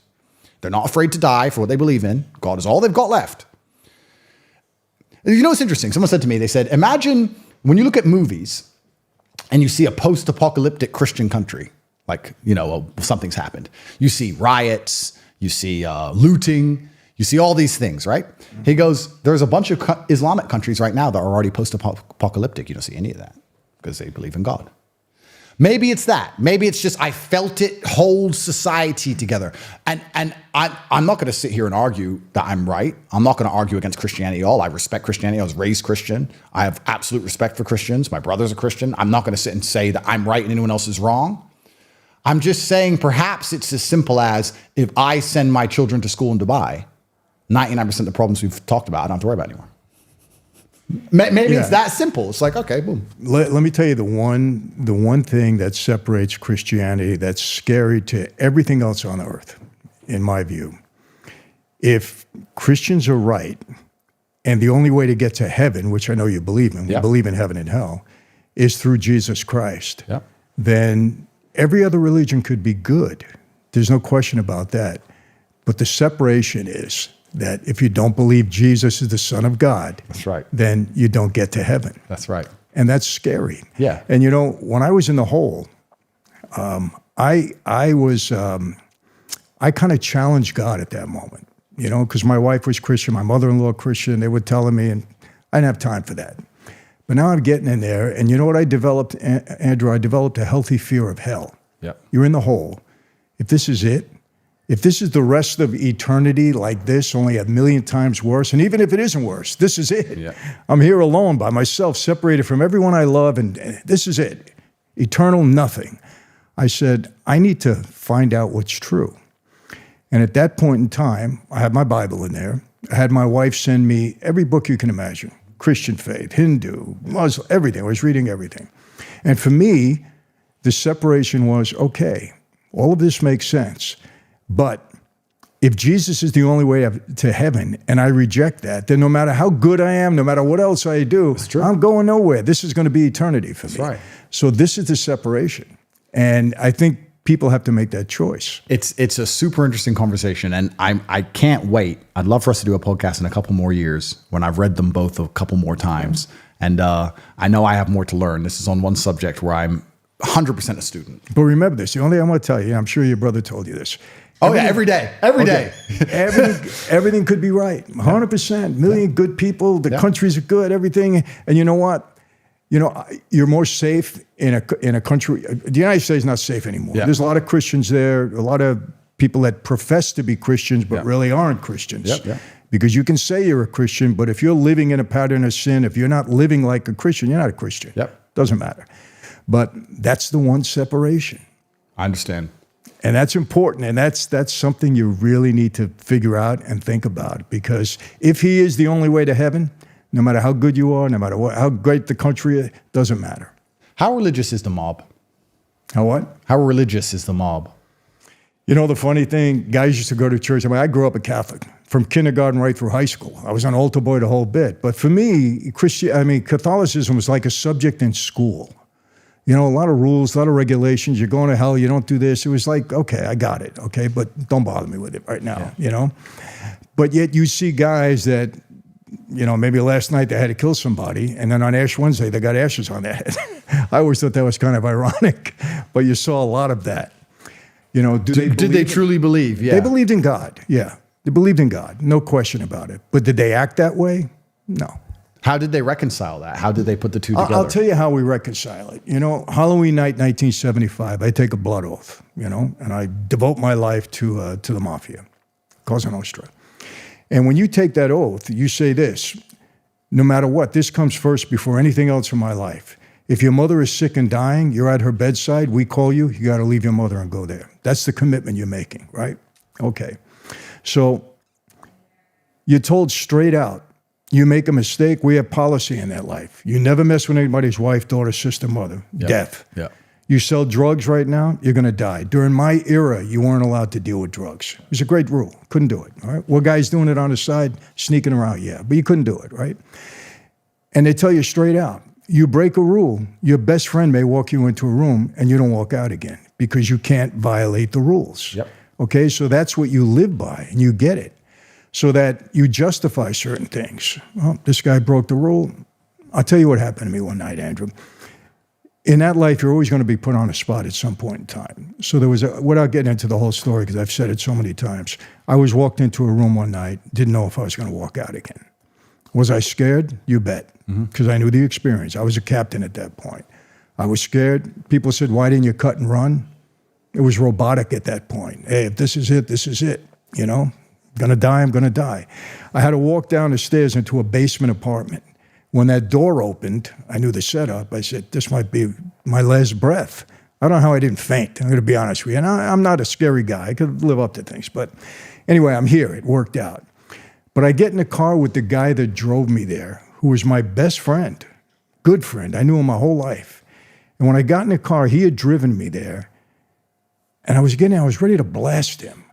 They're not afraid to die for what they believe in. God is all they've got left. You know what's interesting? Someone said to me, they said, imagine when you look at movies and you see a post-apocalyptic Christian country, like, something's happened. You see riots, you see looting, you see all these things, right? He goes, there's a bunch of Islamic countries right now that are already post-apocalyptic. You don't see any of that because they believe in God. Maybe it's that. Maybe it's just I felt it hold society together. And I'm not going to sit here and argue that I'm right. I'm not going to argue against Christianity at all. I respect Christianity. I was raised Christian. I have absolute respect for Christians. My brother's a Christian. I'm not going to sit and say that I'm right and anyone else is wrong. I'm just saying perhaps it's as simple as if I send my children to school in Dubai, 99% of the problems we've talked about, I don't have to worry about anymore. Maybe it's that simple. It's like, okay, boom. Let me tell you the one thing that separates Christianity that's scary to everything else on earth, in my view. If Christians are right, and the only way to get to heaven, which I know you believe in, we believe in heaven and hell, is through Jesus Christ, then every other religion could be good. There's no question about that. But the separation is that if you don't believe Jesus is the Son of God, that's right, then you don't get to heaven. That's right. And that's scary. Yeah. And when I was in the hole, I kind of challenged God at that moment, because my wife was Christian, my mother-in-law Christian. They were telling me, and I didn't have time for that. But now I'm getting in there, and you know what I developed, Andrew? I developed a healthy fear of hell. Yeah. You're in the hole. If this is it, if this is the rest of eternity like this, only a million times worse, and even if it isn't worse, this is it. Yeah. I'm here alone by myself, separated from everyone I love, and this is it. Eternal nothing. I said, I need to find out what's true. And at that point in time, I had my Bible in there. I had my wife send me every book you can imagine. Christian faith, Hindu, Muslim, everything. I was reading everything. And for me, the separation was, okay, all of this makes sense. But if Jesus is the only way to heaven and I reject that, then no matter how good I am, no matter what else I do, I'm going nowhere. This is going to be eternity for me. That's right. So this is the separation. And I think people have to make that choice. It's a super interesting conversation, and I can't wait. I'd love for us to do a podcast in a couple more years when I've read them both a couple more times. And I know I have more to learn. This is on one subject where I'm 100% a student. But remember this, the only thing I want to tell you, I'm sure your brother told you this. Every day. Everything could be right, 100%. Million good people, the countries are good, everything. And you know what? You're more safe in a country. The United States is not safe anymore. Yeah. There's a lot of Christians there, a lot of people that profess to be Christians but really aren't Christians. Because you can say you're a Christian, but if you're living in a pattern of sin, if you're not living like a Christian, you're not a Christian. Doesn't matter. But that's the one separation. I understand. And that's important, and that's something you really need to figure out and think about, because if he is the only way to heaven, no matter how good you are, no matter how great the country is, doesn't matter. How religious is the mob? How what? How religious is the mob? You know, the funny thing, guys used to go to church. I mean, I grew up a Catholic from kindergarten right through high school. I was an altar boy the whole bit. But for me, Catholicism was like a subject in school. You know, a lot of rules, a lot of regulations. You're going to hell, you don't do this. It was like, okay, I got it, okay, but don't bother me with it right now, you know? But yet you see guys that, you know, maybe last night they had to kill somebody, and then on Ash Wednesday, they got ashes on their head. I always thought that was kind of ironic, but you saw a lot of that. You know, Did they truly believe? Yeah. They believed in God, yeah. They believed in God, no question about it. But did they act that way? No. How did they reconcile that? How did they put the two together? I'll tell you how we reconcile it. You know, Halloween night, 1975, I take a blood oath, you know, and I devote my life to the mafia, Cosa Nostra. And when you take that oath, you say this: no matter what, this comes first before anything else in my life. If your mother is sick and dying, you're at her bedside, we call you, you got to leave your mother and go there. That's the commitment you're making, right? Okay. So you're told straight out, you make a mistake, we have policy in that life. You never mess with anybody's wife, daughter, sister, mother. Yep. Death. Yeah. You sell drugs right now, you're going to die. During my era, you weren't allowed to deal with drugs. It was a great rule. Couldn't do it, all right? Were guys doing it on the side, sneaking around? Yeah, but you couldn't do it, right? And they tell you straight out, you break a rule, your best friend may walk you into a room and you don't walk out again because you can't violate the rules. Yep. Okay, so that's what you live by, and you get it. So that you justify certain things. Well, this guy broke the rule. I'll tell you what happened to me one night, Andrew. In that life, you're always going to be put on a spot at some point in time. So there was without getting into the whole story, because I've said it so many times, I was walked into a room one night, didn't know if I was going to walk out again. Was I scared? You bet, because I knew the experience. I was a captain at that point. I was scared. People said, why didn't you cut and run? It was robotic at that point. Hey, if this is it, you know? Gonna die, I'm gonna die. I had to walk down the stairs into a basement apartment. When that door opened, I knew the setup. I said, this might be my last breath. I don't know how I didn't faint. I'm gonna be honest with you. And I'm not a scary guy. I could live up to things. But anyway, I'm here. It worked out. But I get in the car with the guy that drove me there, who was my best friend, good friend. I knew him my whole life. And when I got in the car, he had driven me there. And I was ready to blast him.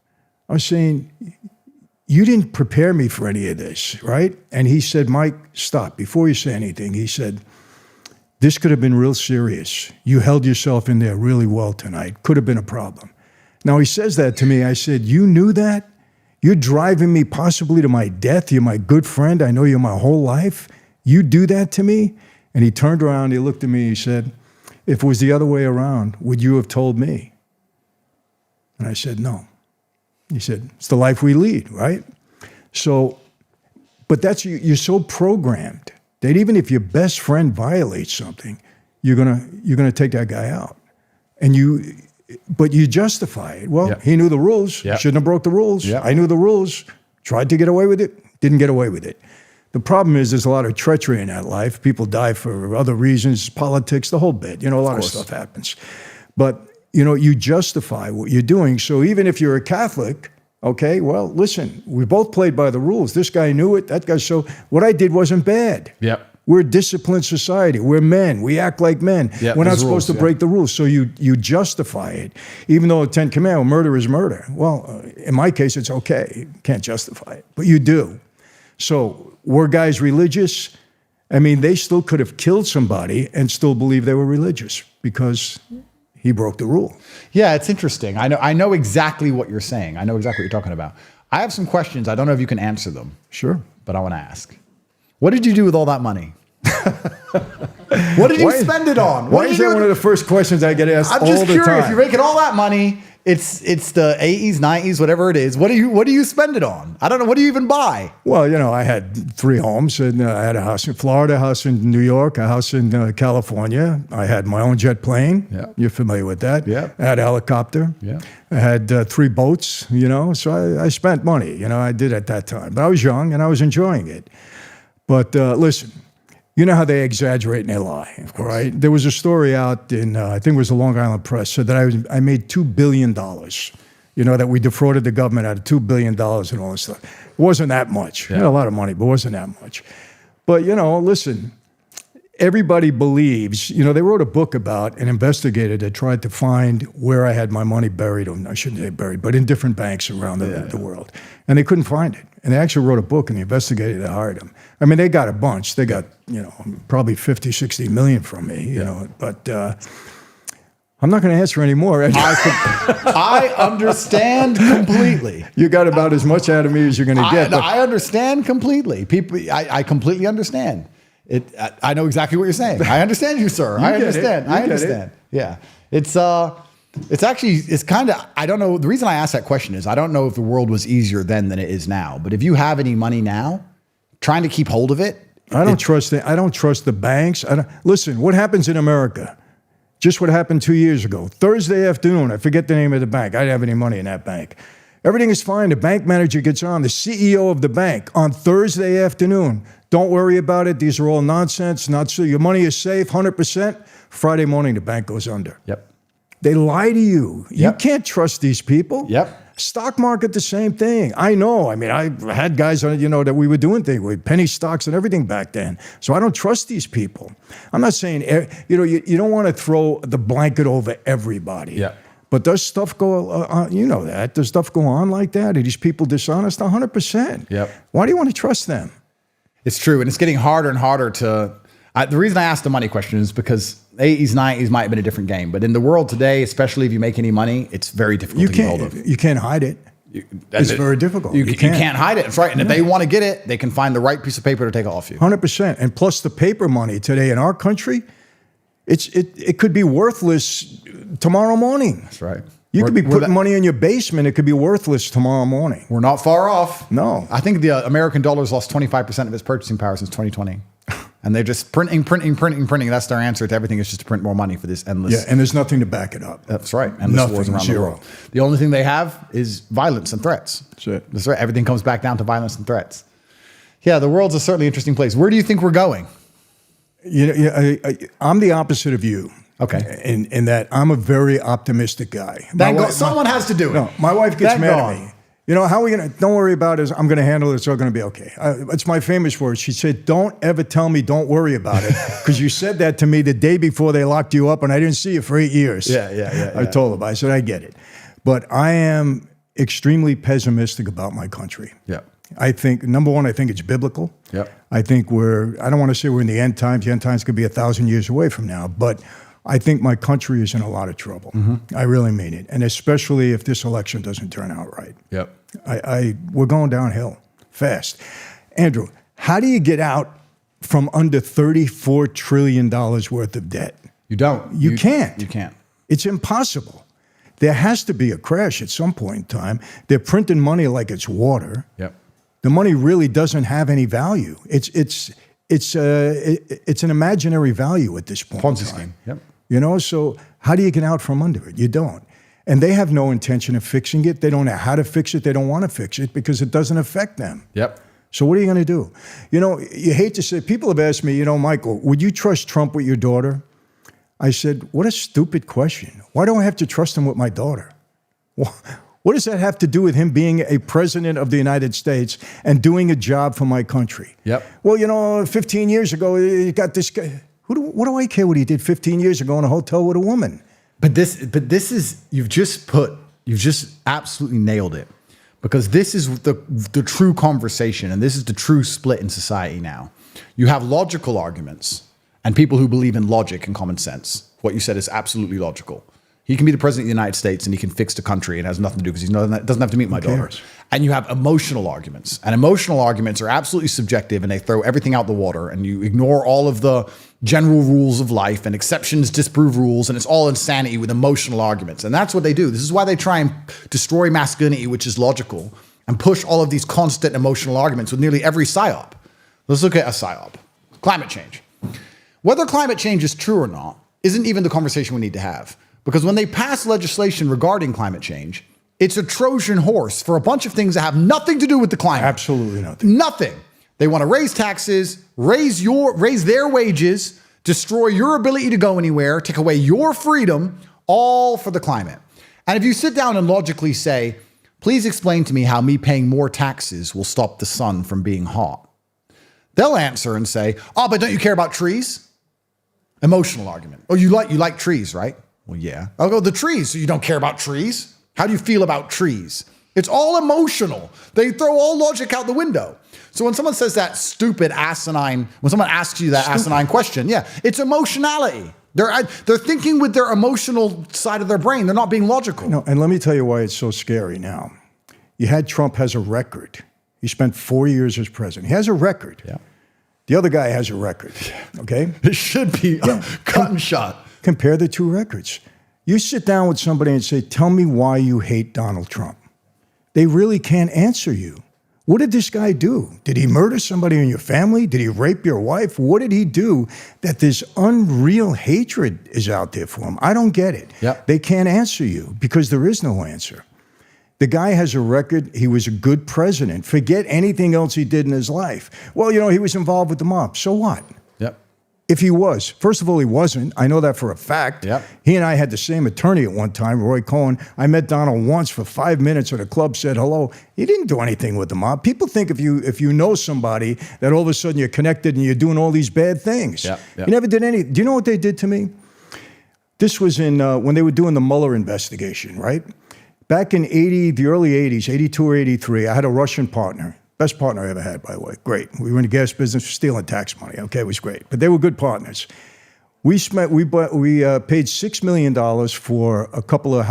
I was saying, you didn't prepare me for any of this, right? And he said, Mike, stop. Before you say anything, he said, this could have been real serious. You held yourself in there really well tonight. Could have been a problem. Now, he says that to me. I said, you knew that? You're driving me possibly to my death. You're my good friend. I know you my whole life. You do that to me? And he turned around, he looked at me, he said, if it was the other way around, would you have told me? And I said, no. He said, it's the life we lead, right? So, but that's, you're so programmed that even if your best friend violates something, you're gonna take that guy out. But you justify it. Well, Yep. he knew the rules. Yep. Shouldn't have broke the rules. Yep. I knew the rules. Tried to get away with it. Didn't get away with it. The problem is there's a lot of treachery in that life. People die for other reasons, politics, the whole bit. You know, a lot of stuff happens. But, you know, you justify what you're doing. So even if you're a Catholic, okay, well, listen, we both played by the rules. This guy knew it, that guy. So what I did wasn't bad. Yep. We're a disciplined society. We're men. We act like men. Yep, We're not there's supposed rules, to break the rules. So you justify it. Even though the Ten Commandments, murder is murder. Well, in my case, it's okay. You can't justify it. But you do. So were guys religious? I mean, they still could have killed somebody and still believe they were religious because he broke the rule. Yeah, it's interesting. I know exactly what you're saying. I know exactly what you're talking about. I have some questions. I don't know if you can answer them. Sure. But I want to ask. What did you do with all that money? What did you spend it on? Why is that one of the first questions I get asked all the time? I'm just curious. You're making all that money. It's the 80s, 90s, whatever it is. What do you spend it on? I don't know. What do you even buy? Well, you know, I had 3 homes, and I had a house in Florida, a house in New York, a house in California. I had my own jet plane. Yeah. You're familiar with that. Yeah. I had a helicopter. Yeah. I had 3 boats, you know, so I spent money, you know, I did at that time. But I was young and I was enjoying it. But listen, you know how they exaggerate and they lie, right? There was a story out in, I think it was the Long Island Press, said that I made $2 billion, you know, that we defrauded the government out of $2 billion and all this stuff. It wasn't that much. Yeah. I had a lot of money, but it wasn't that much. But, you know, listen, everybody believes, they wrote a book about an investigator that tried to find where I had my money buried, or I shouldn't say buried, but in different banks around the world. And they couldn't find it. And they actually wrote a book, and the investigator that hired them. I mean, they got a bunch. They got, probably 50, 60 million from me, but I'm not going to answer any more. I understand completely. You got about as much out of me as you're going to get. I understand completely. I completely understand. I know exactly what you're saying. I understand you, sir. I understand. I understand. Yeah. It's kind of, I don't know. The reason I asked that question is I don't know if the world was easier then than it is now. But if you have any money now, trying to keep hold of it. I don't trust the banks. Listen, what happens in America? Just what happened 2 years ago. Thursday afternoon, I forget the name of the bank. I didn't have any money in that bank. Everything is fine. The bank manager gets on, the CEO of the bank, on Thursday afternoon. Don't worry about it. These are all nonsense. Not so. Your money is safe, 100%. Friday morning, the bank goes under. Yep. They lie to you. You can't trust these people. Yep. Stock market, the same thing. I know. I mean, I had guys, that we were doing things with penny stocks and everything back then. So I don't trust these people. I'm not saying, you don't want to throw the blanket over everybody. Yeah. But does stuff go on, that? Does stuff go on like that? Are these people dishonest? 100%. Yep. Why do you want to trust them? It's true. And it's getting harder and harder the reason I asked the money question is because 80s, 90s might have been a different game. But in the world today, especially if you make any money, it's very difficult to get hold of. You can't hide it. It's very difficult. You can't hide it. That's right. And if they want to get it, they can find the right piece of paper to take it off you. 100%. And plus the paper money today in our country, it could be worthless tomorrow morning. That's right. You could be putting money in your basement. It could be worthless tomorrow morning. We're not far off. No. I think the American dollar's lost 25% of its purchasing power since 2020. And they're just printing. That's their answer to everything, is just to print more money for this endless. Yeah, and there's nothing to back it up. That's right. Endless wars around the world. The only thing they have is violence and threats. That's it. That's right. Everything comes back down to violence and threats. Yeah, the world's a certainly interesting place. Where do you think we're going? I'm the opposite of you. Okay. In that I'm a very optimistic guy. Someone has to do it. No, my wife gets mad at me. How are we going to, don't worry about it. I'm going to handle it. It's all going to be okay. It's my famous words. She said, don't ever tell me don't worry about it, because you said that to me the day before they locked you up and I didn't see you for 8 years. Yeah. I told her, I said, I get it. But I am extremely pessimistic about my country. Yeah. I think, number one, I think it's biblical. Yep. I think I don't want to say we're in the end times. The end times could be 1,000 years away from now. But I think my country is in a lot of trouble. Mm-hmm. I really mean it. And especially if this election doesn't turn out right. Yep. We're going downhill fast. Andrew, how do you get out from under $34 trillion worth of debt? You don't. You can't. You can't. It's impossible. There has to be a crash at some point in time. They're printing money like it's water. Yep. The money really doesn't have any value. It's an imaginary value at this point. Ponzi scheme. Yep. So how do you get out from under it? You don't. And they have no intention of fixing it. They don't know how to fix it. They don't want to fix it because it doesn't affect them. Yep. So what are you going to do? You hate to say, people have asked me, Michael, would you trust Trump with your daughter? I said, what a stupid question. Why do I have to trust him with my daughter? What does that have to do with him being a president of the United States and doing a job for my country? Yep. Well, 15 years ago, you got this guy. What do I care what he did 15 years ago in a hotel with a woman? But this is, you've just absolutely nailed it, because this is the true conversation, and this is the true split in society now. You have logical arguments and people who believe in logic and common sense. What you said is absolutely logical. He can be the president of the United States and he can fix the country and has nothing to do because he doesn't have to meet my daughter. And you have emotional arguments. And emotional arguments are absolutely subjective, and they throw everything out the water, and you ignore all of the general rules of life, and exceptions disprove rules, and it's all insanity with emotional arguments. And that's what they do. This is why they try and destroy masculinity, which is logical, and push all of these constant emotional arguments with nearly every psyop. Let's look at a psyop. Climate change. Whether climate change is true or not isn't even the conversation we need to have. Because when they pass legislation regarding climate change, it's a Trojan horse for a bunch of things that have nothing to do with the climate. Absolutely nothing. Nothing. They want to raise taxes, raise their wages, destroy your ability to go anywhere, take away your freedom, all for the climate. And if you sit down and logically say, please explain to me how me paying more taxes will stop the sun from being hot, they'll answer and say, oh, but don't you care about trees? Emotional argument. Oh, you like trees, right? Well, yeah. I'll go, the trees. So you don't care about trees? How do you feel about trees? It's all emotional. They throw all logic out the window. So when someone says that stupid asinine, when someone asks you that asinine question, yeah, it's emotionality. They're thinking with their emotional side of their brain. They're not being logical. No, and let me tell you why it's so scary now. You had Trump has a record. He spent 4 years as president. He has a record. Yeah. The other guy has a record, okay? It should be cut and shot. Compare the two records. You sit down with somebody and say, tell me why you hate Donald Trump. They really can't answer you. What did this guy do? Did he murder somebody in your family? Did he rape your wife? What did he do that this unreal hatred is out there for him? I don't get it. Yep. They can't answer you because there is no answer. The guy has a record. He was a good president. Forget anything else he did in his life. Well, you know, he was involved with the mob. So what? Yep. If he was, first of all, he wasn't. I know that for a fact. Yep. He and I had the same attorney at one time, Roy Cohen. I met Donald once for 5 minutes at a club, said hello. He didn't do anything with the mob. People think if you know somebody that all of a sudden you're connected and you're doing all these bad things. Yep. Yep. You never did any. Do you know what they did to me? This was in when they were doing the Mueller investigation, right? Back in the early 80s, 82 or 83, I had a Russian partner. Best partner I ever had, by the way. Great. We were in the gas business, stealing tax money. Okay, it was great. But they were good partners. We paid $6 million for a couple of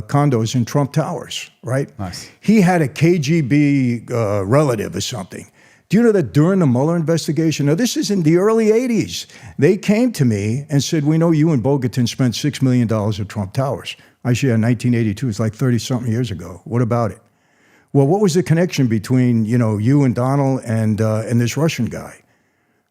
condos in Trump Towers, right? Nice. He had a KGB relative or something. Do you know that during the Mueller investigation, now this is in the early 80s, they came to me and said, we know you and Bogatin spent $6 million at Trump Towers. I said, in 1982, it's like 30-something years ago. What about it? Well, what was the connection between, you and Donald and this Russian guy?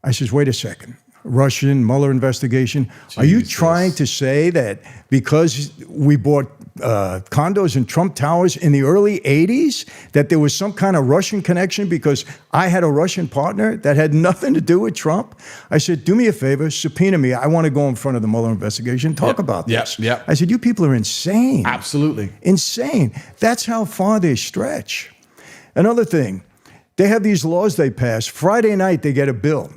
I says, wait a second. Russian Mueller investigation. Jesus. Are you trying to say that because we bought condos in Trump Towers in the early 80s, that there was some kind of Russian connection because I had a Russian partner that had nothing to do with Trump? I said, do me a favor, subpoena me. I want to go in front of the Mueller investigation, talk about this. Yep. I said, you people are insane. Absolutely. Insane. That's how far they stretch. Another thing, they have these laws they pass. Friday night, they get a bill.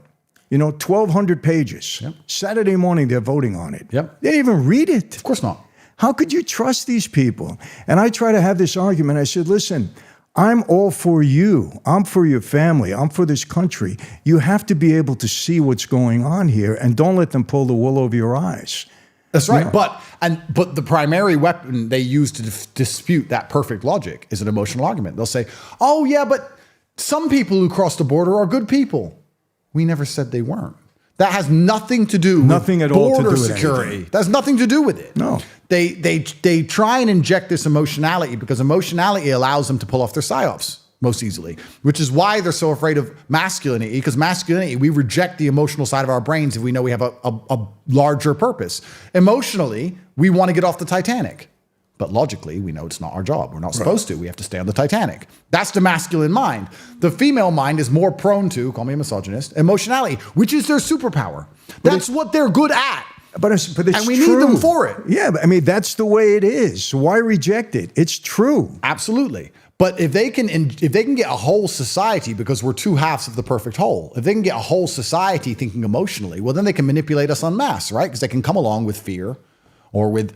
1,200 pages. Yep. Saturday morning, they're voting on it. Yep. They didn't even read it. Of course not. How could you trust these people? And I try to have this argument. I said, listen, I'm all for you. I'm for your family. I'm for this country. You have to be able to see what's going on here and don't let them pull the wool over your eyes. That's right. But the primary weapon they use to dispute that perfect logic is an emotional argument. They'll say, oh, yeah, but some people who cross the border are good people. We never said they weren't. That has nothing to do with border security. That has nothing to do with it. No. They try and inject this emotionality because emotionality allows them to pull off their psyops most easily, which is why they're so afraid of masculinity, because masculinity, we reject the emotional side of our brains if we know we have a larger purpose. Emotionally, we want to get off the Titanic. But logically, we know it's not our job. We're not supposed to. We have to stay on the Titanic. That's the masculine mind. The female mind is more prone to, call me a misogynist, emotionality, which is their superpower. That's what they're good at. But it's and we true. need them for it. Yeah, but that's the way it is. So why reject it? It's true. Absolutely. But if they can get a whole society, because we're two halves of the perfect whole, if they can get a whole society thinking emotionally, well, then they can manipulate us en masse, right? Because they can come along with fear or with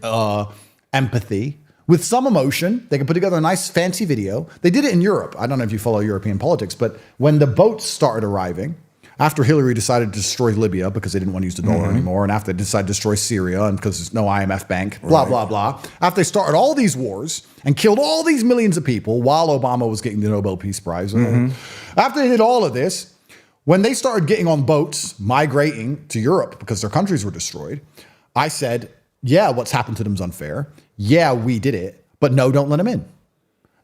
empathy, with some emotion. They can put together a nice fancy video. They did it in Europe. I don't know if you follow European politics, but when the boats started arriving, after Hillary decided to destroy Libya because they didn't want to use the dollar anymore, and after they decided to destroy Syria and because there's no IMF bank, blah, blah, blah. After they started all these wars and killed all these millions of people while Obama was getting the Nobel Peace Prize. After they did all of this, when they started getting on boats, migrating to Europe because their countries were destroyed, I said, yeah, what's happened to them is unfair. Yeah, we did it, but no, don't let them in.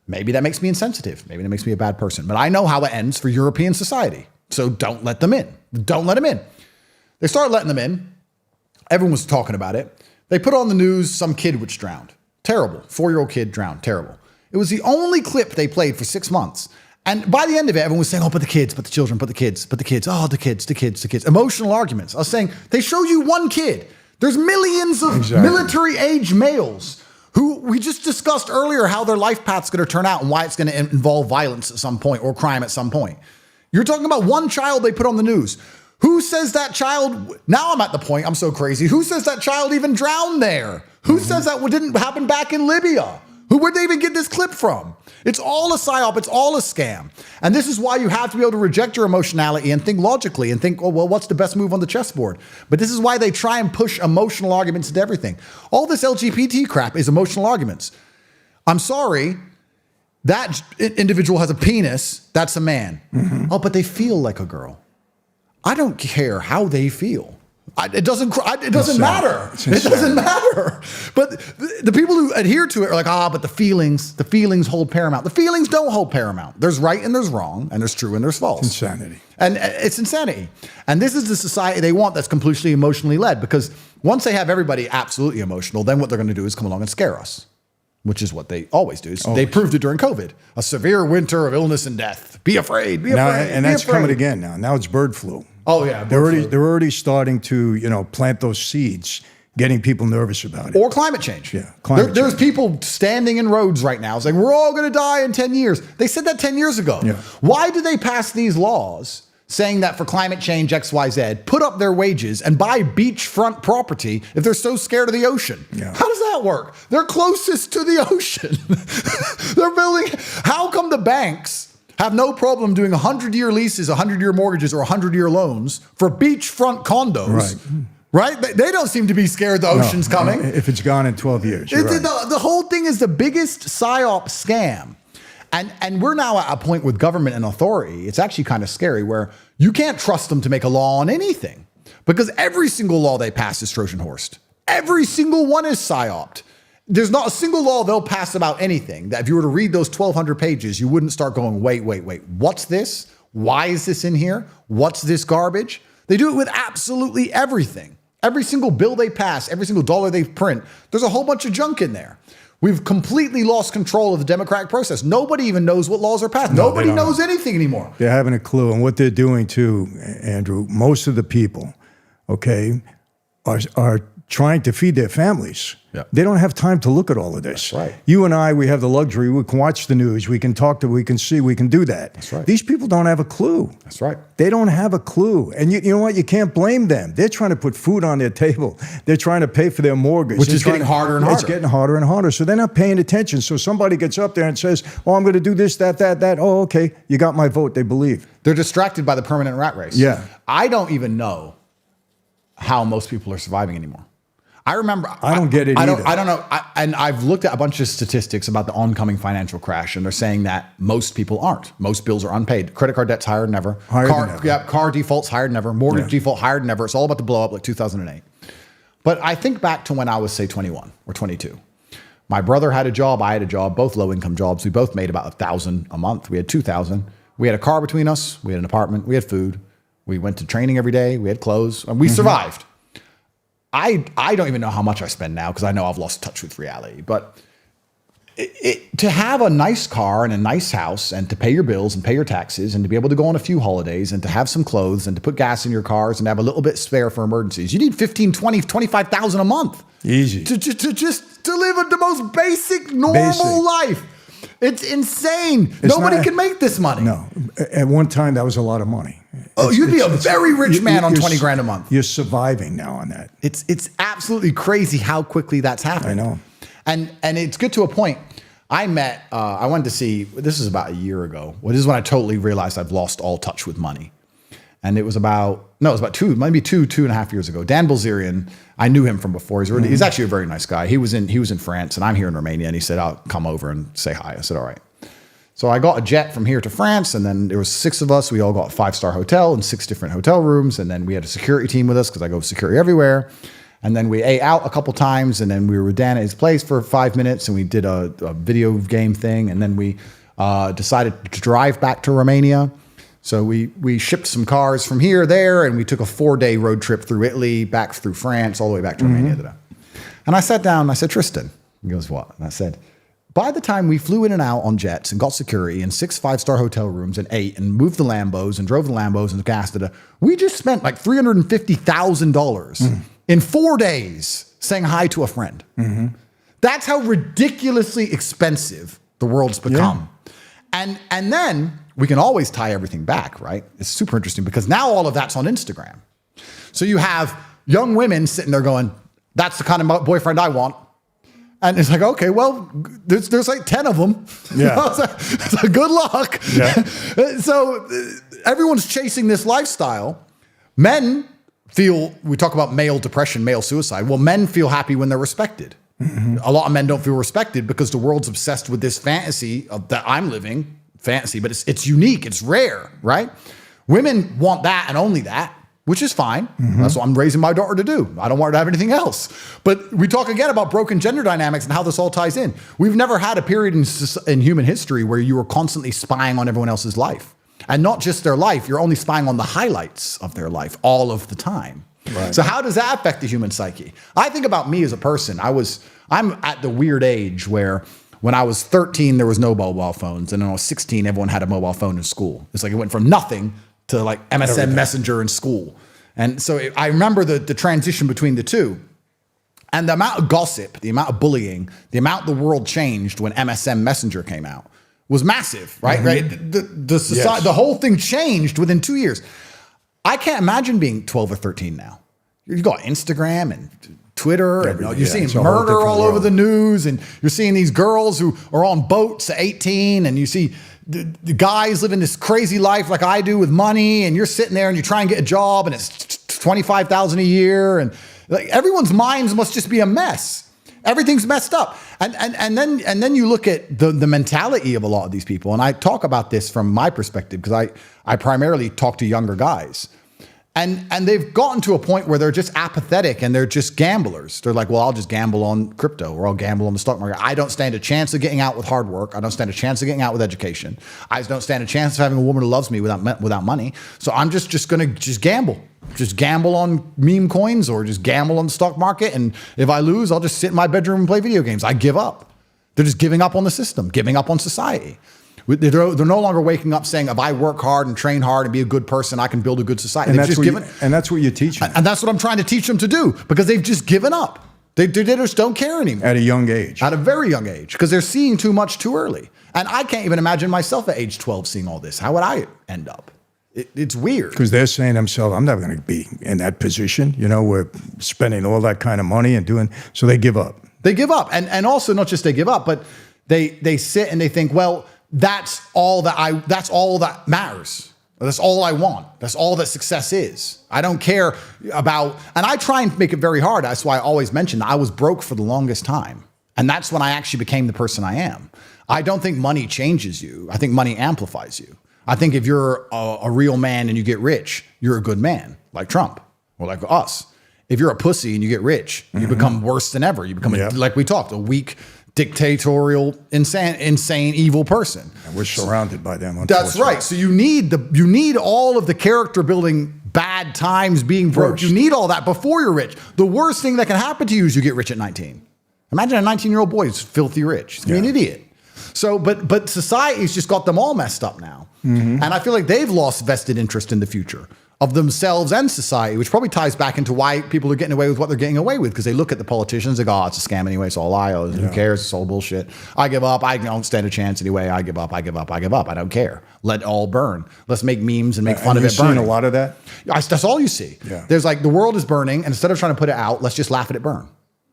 Maybe that makes me insensitive. Maybe that makes me a bad person, but I know how it ends for European society. So don't let them in. Don't let them in. They started letting them in. Everyone was talking about it. They put on the news some kid which drowned. Terrible. 4-year-old kid drowned. Terrible. It was the only clip they played for 6 months. And by the end of it, everyone was saying, oh, but the kids, but the children, but the kids, but the kids, oh, the kids, the kids, the kids. Emotional arguments. I was saying, they showed you one kid. There's millions of military-age males who we just discussed earlier how their life path's going to turn out and why it's going to involve violence at some point or crime at some point. You're talking about one child they put on the news Who says that child, now I'm at the point, I'm so crazy, who says that child even drowned there? Who says that didn't happen back in Libya? Where'd they even get this clip from? It's all a psyop, it's all a scam. And this is why you have to be able to reject your emotionality and think logically and think, oh, well, what's the best move on the chessboard? But this is why they try and push emotional arguments into everything. All this LGBT crap is emotional arguments. I'm sorry, that individual has a penis, that's a man. Oh, but they feel like a girl. I don't care how they feel. It doesn't matter. It doesn't matter. But the people who adhere to it are like, but the feelings hold paramount. The feelings don't hold paramount. There's right and there's wrong, and there's true and there's false. Insanity. And it's insanity. And this is the society they want that's completely emotionally led, because once they have everybody absolutely emotional, then what they're going to do is come along and scare us, which is what they always do. They proved it during COVID. A severe winter of illness and death. Be afraid. Be afraid. And that's coming again now. Now it's bird flu. Oh yeah, they're already starting to plant those seeds, getting people nervous about it. Or climate change. Yeah, there's people standing in roads right now saying we're all going to die in 10 years. They said that 10 years ago. Yeah. Why do they pass these laws saying that for climate change X, Y, Z, put up their wages and buy beachfront property if they're so scared of the ocean? Yeah. How does that work? They're closest to the ocean. They're building. How come the banks have no problem doing 100-year leases, 100-year mortgages, or 100-year loans for beachfront condos? Right? They don't seem to be scared the ocean's coming. If it's gone in 12 years. The whole thing is the biggest psyop scam. And we're now at a point with government and authority, it's actually kind of scary, where you can't trust them to make a law on anything, because every single law they pass is Trojan horsed. Every single one is psyoped. There's not a single law they'll pass about anything that if you were to read those 1,200 pages, you wouldn't start going, wait. What's this? Why is this in here? What's this garbage? They do it with absolutely everything. Every single bill they pass, every single dollar they print, there's a whole bunch of junk in there. We've completely lost control of the democratic process. Nobody even knows what laws are passed. Nobody knows anything anymore. They haven't a clue. And what they're doing too, Andrew, most of the people, are trying to feed their families. Yeah. They don't have time to look at all of this. That's right. You and I, we have the luxury. We can watch the news. We can talk to, we can see, we can do that. That's right. These people don't have a clue. That's right. They don't have a clue. And you know what? You can't blame them. They're trying to put food on their table. They're trying to pay for their mortgage. Which is getting harder and harder. It's getting harder and harder. So they're not paying attention. So somebody gets up there and says, oh, I'm going to do this, that. Oh, okay. You got my vote. They believe. They're distracted by the permanent rat race. Yeah. I don't even know how most people are surviving anymore. I remember. I don't get it either. I don't know. And I've looked at a bunch of statistics about the oncoming financial crash, and they're saying that most people aren't. Most bills are unpaid. Credit card debt's higher than ever. Car default's higher than ever. Mortgage default higher than ever. It's all about to blow up like 2008. But I think back to when I was, say, 21 or 22. My brother had a job. I had a job. Both low-income jobs. We both made about $1,000 a month. We had $2,000. We had a car between us. We had an apartment. We had food. We went to training every day. We had clothes. And we survived. I don't even know how much I spend now because I know I've lost touch with reality. But to have a nice car and a nice house and to pay your bills and pay your taxes and to be able to go on a few holidays and to have some clothes and to put gas in your cars and have a little bit spare for emergencies, you need $15,000, $20,000, $25,000 a month. Easy. To live the most basic, normal life. It's insane. Nobody can make this money. No. At one time, that was a lot of money. You'd be a very rich man on 20 grand a month. You're surviving now on that. It's absolutely crazy how quickly that's happened. I know. And it's good to a point. I went to see, this is about a year ago. Well, this is when I totally realized I've lost all touch with money. And it was about two and a half years ago. Dan Bilzerian, I knew him from before. He's actually a very nice guy. He was in France and I'm here in Romania. And he said, I'll come over and say hi. I said, all right. So I got a jet from here to France, and then there was 6 of us. We all got a 5-star hotel and 6 different hotel rooms. And then we had a security team with us because I go security everywhere. And then we ate out a couple times, and then we were with Dan at his place for 5 minutes, and we did a video game thing. And then we decided to drive back to Romania. So we shipped some cars from here, there, and we took a 4-day road trip through Italy, back through France, all the way back to Romania. And I sat down and I said, Tristan, he goes, what? And I said, by the time we flew in and out on jets and got security in 6 5-star hotel rooms and ate and moved the Lambos and drove the Lambos and gassed it, we just spent like $350,000 in 4 days saying hi to a friend. That's how ridiculously expensive the world's become. And then we can always tie everything back, right? It's super interesting because now all of that's on Instagram. So you have young women sitting there going, that's the kind of boyfriend I want. And it's like, okay, well, there's like 10 of them. Yeah. So good luck. Yeah. So everyone's chasing this lifestyle. Men feel, we talk about male depression, male suicide. Well, men feel happy when they're respected. Mm-hmm. A lot of men don't feel respected because the world's obsessed with this fantasy that I'm living, fantasy, but it's unique, it's rare, right? Women want that and only that, which is fine. Mm-hmm. That's what I'm raising my daughter to do. I don't want her to have anything else. But we talk again about broken gender dynamics and how this all ties in. We've never had a period in human history where you were constantly spying on everyone else's life. And not just their life, you're only spying on the highlights of their life all of the time. Right. So how does that affect the human psyche? I think about me as a person. I'm at the weird age where when I was 13, there was no mobile phones. And when I was 16, everyone had a mobile phone in school. It's like it went from nothing to like MSN Messenger in school. And so I remember the transition between the two. And the amount of gossip, the amount of bullying, the amount the world changed when MSN Messenger came out was massive, right? Mm-hmm. Right? The society, yes. The whole thing changed within 2 years. I can't imagine being 12 or 13 now. You got Instagram and Twitter, and you're seeing murder all over the news, and you're seeing these girls who are on boats at 18, and you see the guys living this crazy life like I do with money, and you're sitting there and you try and get a job, and it's $25,000 a year, and like everyone's minds must just be a mess. Everything's messed up, and then you look at the mentality of a lot of these people, and I talk about this from my perspective because I primarily talk to younger guys. And they've gotten to a point where they're just apathetic and they're just gamblers. They're like, well, I'll just gamble on crypto or I'll gamble on the stock market. I don't stand a chance of getting out with hard work. I don't stand a chance of getting out with education. I don't stand a chance of having a woman who loves me without money. So I'm just going to gamble. Just gamble on meme coins or just gamble on the stock market. And if I lose, I'll just sit in my bedroom and play video games. I give up. They're just giving up on the system, giving up on society. They're no longer waking up saying, if I work hard and train hard and be a good person, I can build a good society. And that's what you teach them. And that's what I'm trying to teach them to do because they've just given up. They just don't care anymore. At a young age. At a very young age because they're seeing too much too early. And I can't even imagine myself at age 12 seeing all this. How would I end up? It's weird. Because they're saying to themselves, I'm never going to be in that position. You know, we're spending all that kind of money and doing, so they give up. They give up. And also not just they give up, but they sit and they think, well, that's all that matters. That's all I want. That's all that success is. I don't care about, and I try and make it very hard. That's why I always mention I was broke for the longest time. And that's when I actually became the person I am. I don't think money changes you. I think money amplifies you. I think if you're a real man and you get rich, you're a good man, like Trump or like us. If you're a pussy and you get rich, you become worse than ever. You become, like we talked, a weak, dictatorial, insane, evil person. And we're surrounded by them. That's right. So you need all of the character building, bad times, being broke. First. You need all that before you're rich. The worst thing that can happen to you is you get rich at 19. Imagine a 19-year-old boy who's filthy rich. He's an idiot. So, but society's just got them all messed up now. Mm-hmm. And I feel like they've lost vested interest in the future of themselves and society, which probably ties back into why people are getting away with what they're getting away with. Because they look at the politicians, they go, oh, it's a scam anyway, it's all a lie. Oh, who cares? It's all bullshit. I give up. I don't stand a chance anyway. I give up. I don't care. Let it all burn. Let's make memes and make fun of it burning. You've seen a lot of that? That's all you see. Yeah. There's like, the world is burning, and instead of trying to put it out, let's just laugh at it burn.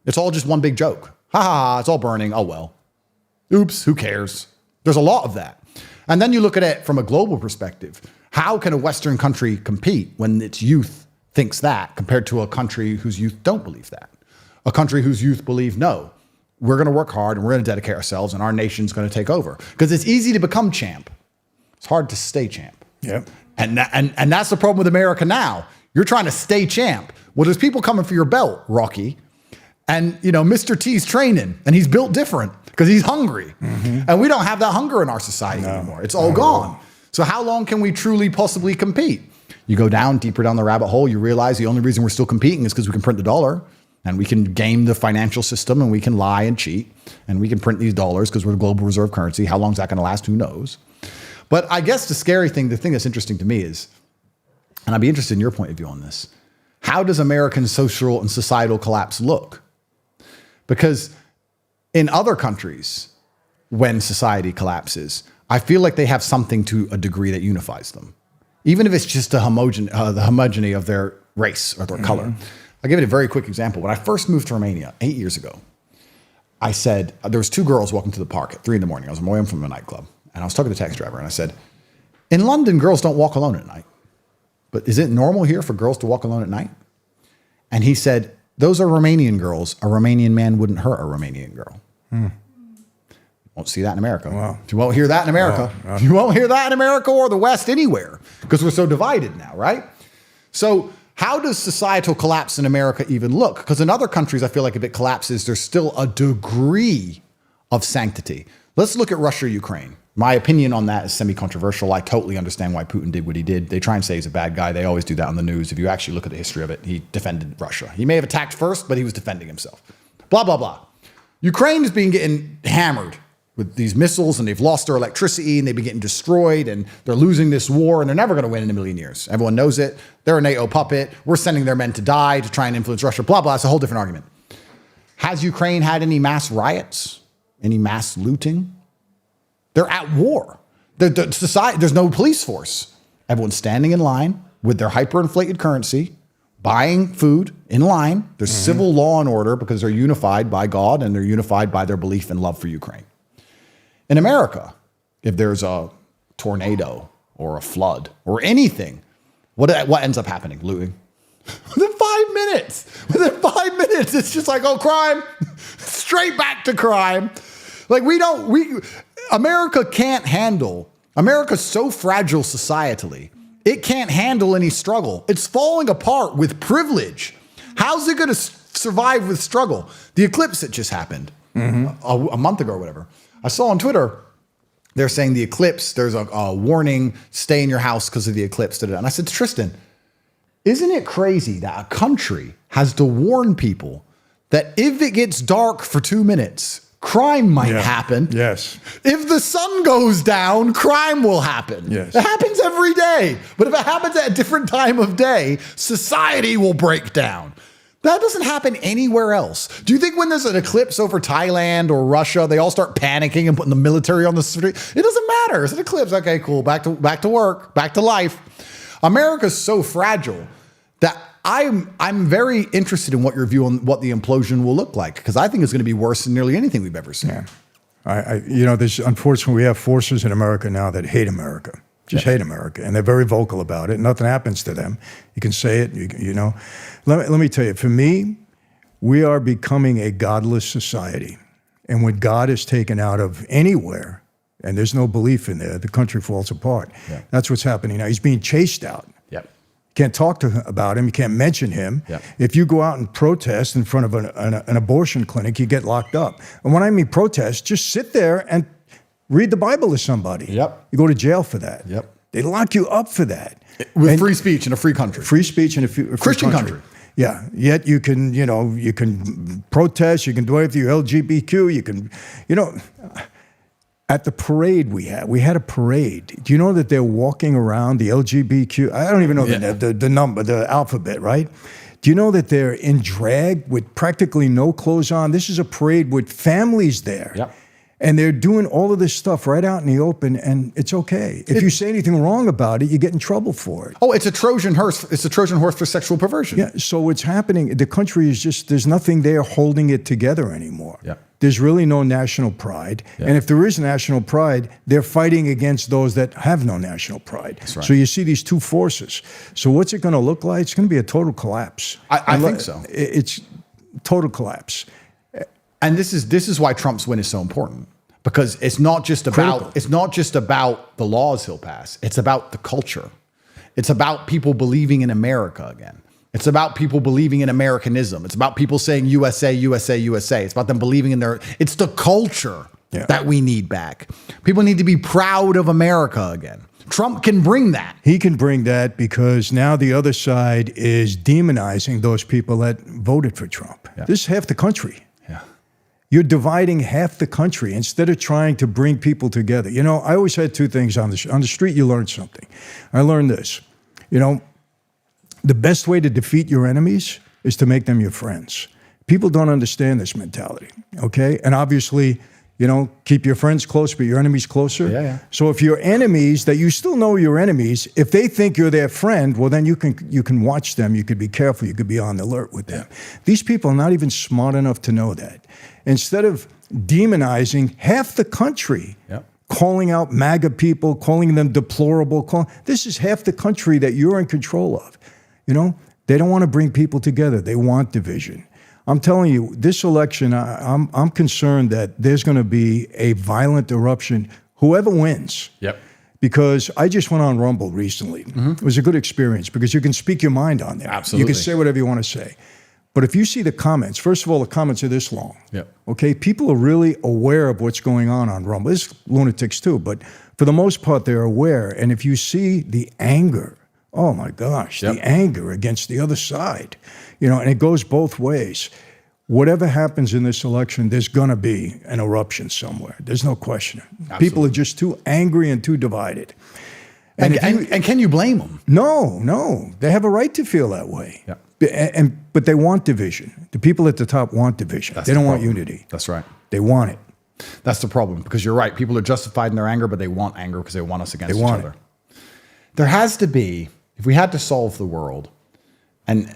It's all just one big joke. Ha ha, it's all burning. Oh, well. Oops, who cares? There's a lot of that. And then you look at it from a global perspective. How can a Western country compete when its youth thinks that compared to a country whose youth don't believe that? A country whose youth believe, no, we're going to work hard and we're going to dedicate ourselves and our nation's going to take over. Because it's easy to become champ. It's hard to stay champ. Yep. And that's the problem with America now. You're trying to stay champ. Well, there's people coming for your belt, Rocky. And, Mr. T's training and he's built different because he's hungry. Mm-hmm. And we don't have that hunger in our society anymore. It's all gone. So how long can we truly possibly compete? You go deeper down the rabbit hole, you realize the only reason we're still competing is because we can print the dollar and we can game the financial system and we can lie and cheat and we can print these dollars because we're the global reserve currency. How long is that going to last? Who knows? But I guess the thing that's interesting to me is, and I'd be interested in your point of view on this, how does American social and societal collapse look? Because in other countries, when society collapses, I feel like they have something to a degree that unifies them, even if it's just the homogeny of their race or their color. I'll give you a very quick example. When I first moved to Romania 8 years ago, I said, there was two girls walking to the park at 3 a.m. I was on my way home from a nightclub, and I was talking to the taxi driver, and I said, in London, girls don't walk alone at night. But is it normal here for girls to walk alone at night? And he said, those are Romanian girls. A Romanian man wouldn't hurt a Romanian girl. Won't see that in America. Wow. You won't hear that in America. Wow. You won't hear that in America or the West anywhere because we're so divided now, right? So how does societal collapse in America even look? Because in other countries, I feel like if it collapses, there's still a degree of sanctity. Let's look at Russia, Ukraine. My opinion on that is semi-controversial. I totally understand why Putin did what he did. They try and say he's a bad guy. They always do that on the news. If you actually look at the history of it, he defended Russia. He may have attacked first, but he was defending himself. Blah, blah, blah. Ukraine is getting hammered with these missiles, and they've lost their electricity, and they've been getting destroyed, and they're losing this war, and they're never going to win in a million years. Everyone knows it. They're a NATO puppet. We're sending their men to die to try and influence Russia, blah, blah. It's a whole different argument. Has Ukraine had any mass riots? Any mass looting? They're at war. There's no police force. Everyone's standing in line with their hyperinflated currency, buying food in line. There's civil law and order because they're unified by God and they're unified by their belief and love for Ukraine. In America, if there's a tornado or a flood or anything, what ends up happening? Looting. Within 5 minutes. Within 5 minutes, it's just like, oh, crime. Straight back to crime. Like America can't handle, America's so fragile societally, it can't handle any struggle. It's falling apart with privilege. How's it going to survive with struggle? The eclipse that just happened a month ago or whatever. I saw on Twitter, they're saying the eclipse, there's a warning, stay in your house because of the eclipse. And I said to Tristan, isn't it crazy that a country has to warn people that if it gets dark for 2 minutes, crime might happen. Yes. If the sun goes down, crime will happen. Yes. It happens every day. But if it happens at a different time of day, society will break down. That doesn't happen anywhere else. Do you think when there's an eclipse over Thailand or Russia, they all start panicking and putting the military on the street? It doesn't matter. It's an eclipse. Okay, cool. Back to work, back to life. America's so fragile that I'm very interested in what your view on what the implosion will look like, because I think it's going to be worse than nearly anything we've ever seen. Yeah. Unfortunately, we have forces in America now that hate America, hate America, and they're very vocal about it. Nothing happens to them. You can say it, you know. Let me tell you, for me, we are becoming a godless society. And when God is taken out of anywhere, and there's no belief in there, the country falls apart. Yeah. That's what's happening now. He's being chased out. Yep. Can't talk about him. You can't mention him. Yep. If you go out and protest in front of an abortion clinic, you get locked up. And when I mean protest, just sit there and read the Bible to somebody. Yep. You go to jail for that. Yep. They lock you up for that. With free speech in a free country. Free speech in a free Christian country. Yeah. Yet you can protest. You can do everything. LGBTQ. You can, at the parade we had a parade. Do you know that they're walking around the LGBTQ? I don't even know the number, the alphabet, right? Do you know that they're in drag with practically no clothes on? This is a parade with families there. Yep. And they're doing all of this stuff right out in the open, and it's okay. If you say anything wrong about it, you get in trouble for it. Oh, it's a Trojan horse. It's a Trojan horse for sexual perversion. Yeah. So what's happening? The country is there's nothing there holding it together anymore. Yeah. There's really no national pride. Yeah. And if there is national pride, they're fighting against those that have no national pride. That's right. So you see these two forces. So what's it going to look like? It's going to be a total collapse. I think so. It's total collapse. And this is why Trump's win is so important, because it's not just about the laws he'll pass. It's about the culture. It's about people believing in America again. It's about people believing in Americanism. It's about people saying USA, USA, USA. It's about them believing in it's the culture that we need back. People need to be proud of America again. Trump can bring that. He can bring that because now the other side is demonizing those people that voted for Trump. Yeah. This is half the country. Yeah. You're dividing half the country instead of trying to bring people together. I always had two things on the street. You learn something. I learned this. The best way to defeat your enemies is to make them your friends. People don't understand this mentality, okay? And obviously, Keep your friends close, but your enemies closer. Yeah. So if your enemies, that you still know your enemies, if they think you're their friend, well, then you can watch them. You could be careful. You could be on the alert with them. These people are not even smart enough to know that. Instead of demonizing half the country, calling out MAGA people, calling them deplorable, this is half the country that you're in control of. They don't want to bring people together. They want division. I'm telling you, this election, I'm concerned that there's going to be a violent eruption, whoever wins. Because I just went on Rumble recently. It was a good experience because you can speak your mind on there. Absolutely. You can say whatever you want to say. But if you see the comments, first of all, the comments are this long. Okay, people are really aware of what's going on Rumble. There's lunatics too, but for the most part, they're aware. And if you see the anger, oh my gosh, the anger against the other side, and it goes both ways. Whatever happens in this election, there's going to be an eruption somewhere. There's no question. Absolutely. People are just too angry and too divided. And can you blame them? No. They have a right to feel that way. But they want division. The people at the top want division. They don't want unity. That's right. They want it. That's the problem, because you're right. People are justified in their anger, but they want anger because they want us against each other. There has to be, if we had to solve the world, and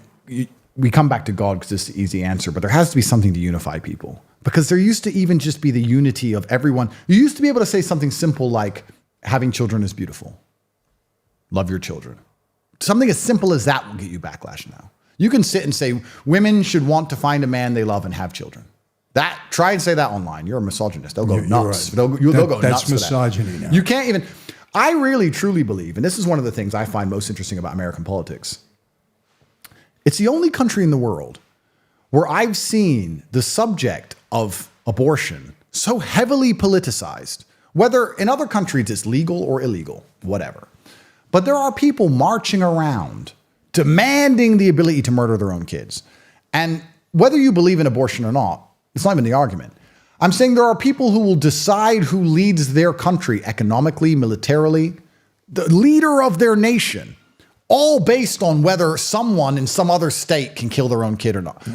we come back to God because it's the easy answer, but there has to be something to unify people. Because there used to even just be the unity of everyone. You used to be able to say something simple like, having children is beautiful. Love your children. Something as simple as that will get you backlash now. You can sit and say, women should want to find a man they love and have children. Try and say that online. You're a misogynist. They'll go nuts. Right. They'll go nuts. That's misogyny now. You can't even... I really, truly believe, and this is one of the things I find most interesting about American politics, it's the only country in the world where I've seen the subject of abortion so heavily politicized, whether in other countries it's legal or illegal, whatever. But there are people marching around demanding the ability to murder their own kids. And whether you believe in abortion or not, it's not even the argument. I'm saying there are people who will decide who leads their country economically, militarily, the leader of their nation, all based on whether someone in some other state can kill their own kid or not.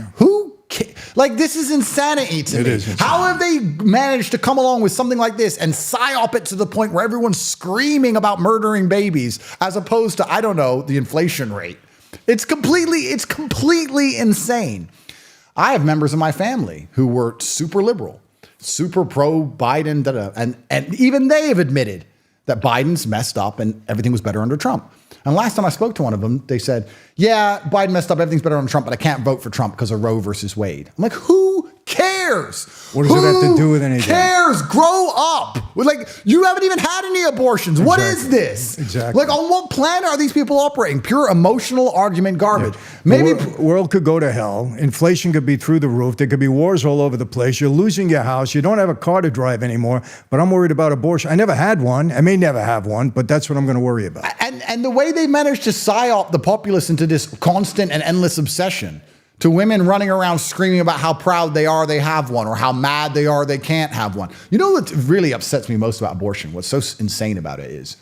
This is insanity to me. How have they managed to come along with something like this and psyop it to the point where everyone's screaming about murdering babies as opposed to, I don't know, the inflation rate? It's completely insane. I have members of my family who were super liberal, super pro-Biden, and even they have admitted that Biden's messed up and everything was better under Trump. And last time I spoke to one of them, they said, yeah, Biden messed up, everything's better under Trump, but I can't vote for Trump because of Roe versus Wade. I'm like, who cares? What does it have to do with anything? Who cares? Grow up. You haven't even had any abortions. Exactly. What is this? Exactly. On what planet are these people operating? Pure emotional argument garbage. Yeah. Maybe the world could go to hell. Inflation could be through the roof. There could be wars all over the place. You're losing your house. You don't have a car to drive anymore. But I'm worried about abortion. I never had one. I may never have one, but that's what I'm going to worry about. And the way they managed to psyop the populace into this constant and endless obsession to women running around screaming about how proud they are they have one or how mad they are they can't have one. You know what really upsets me most about abortion? What's so insane about it is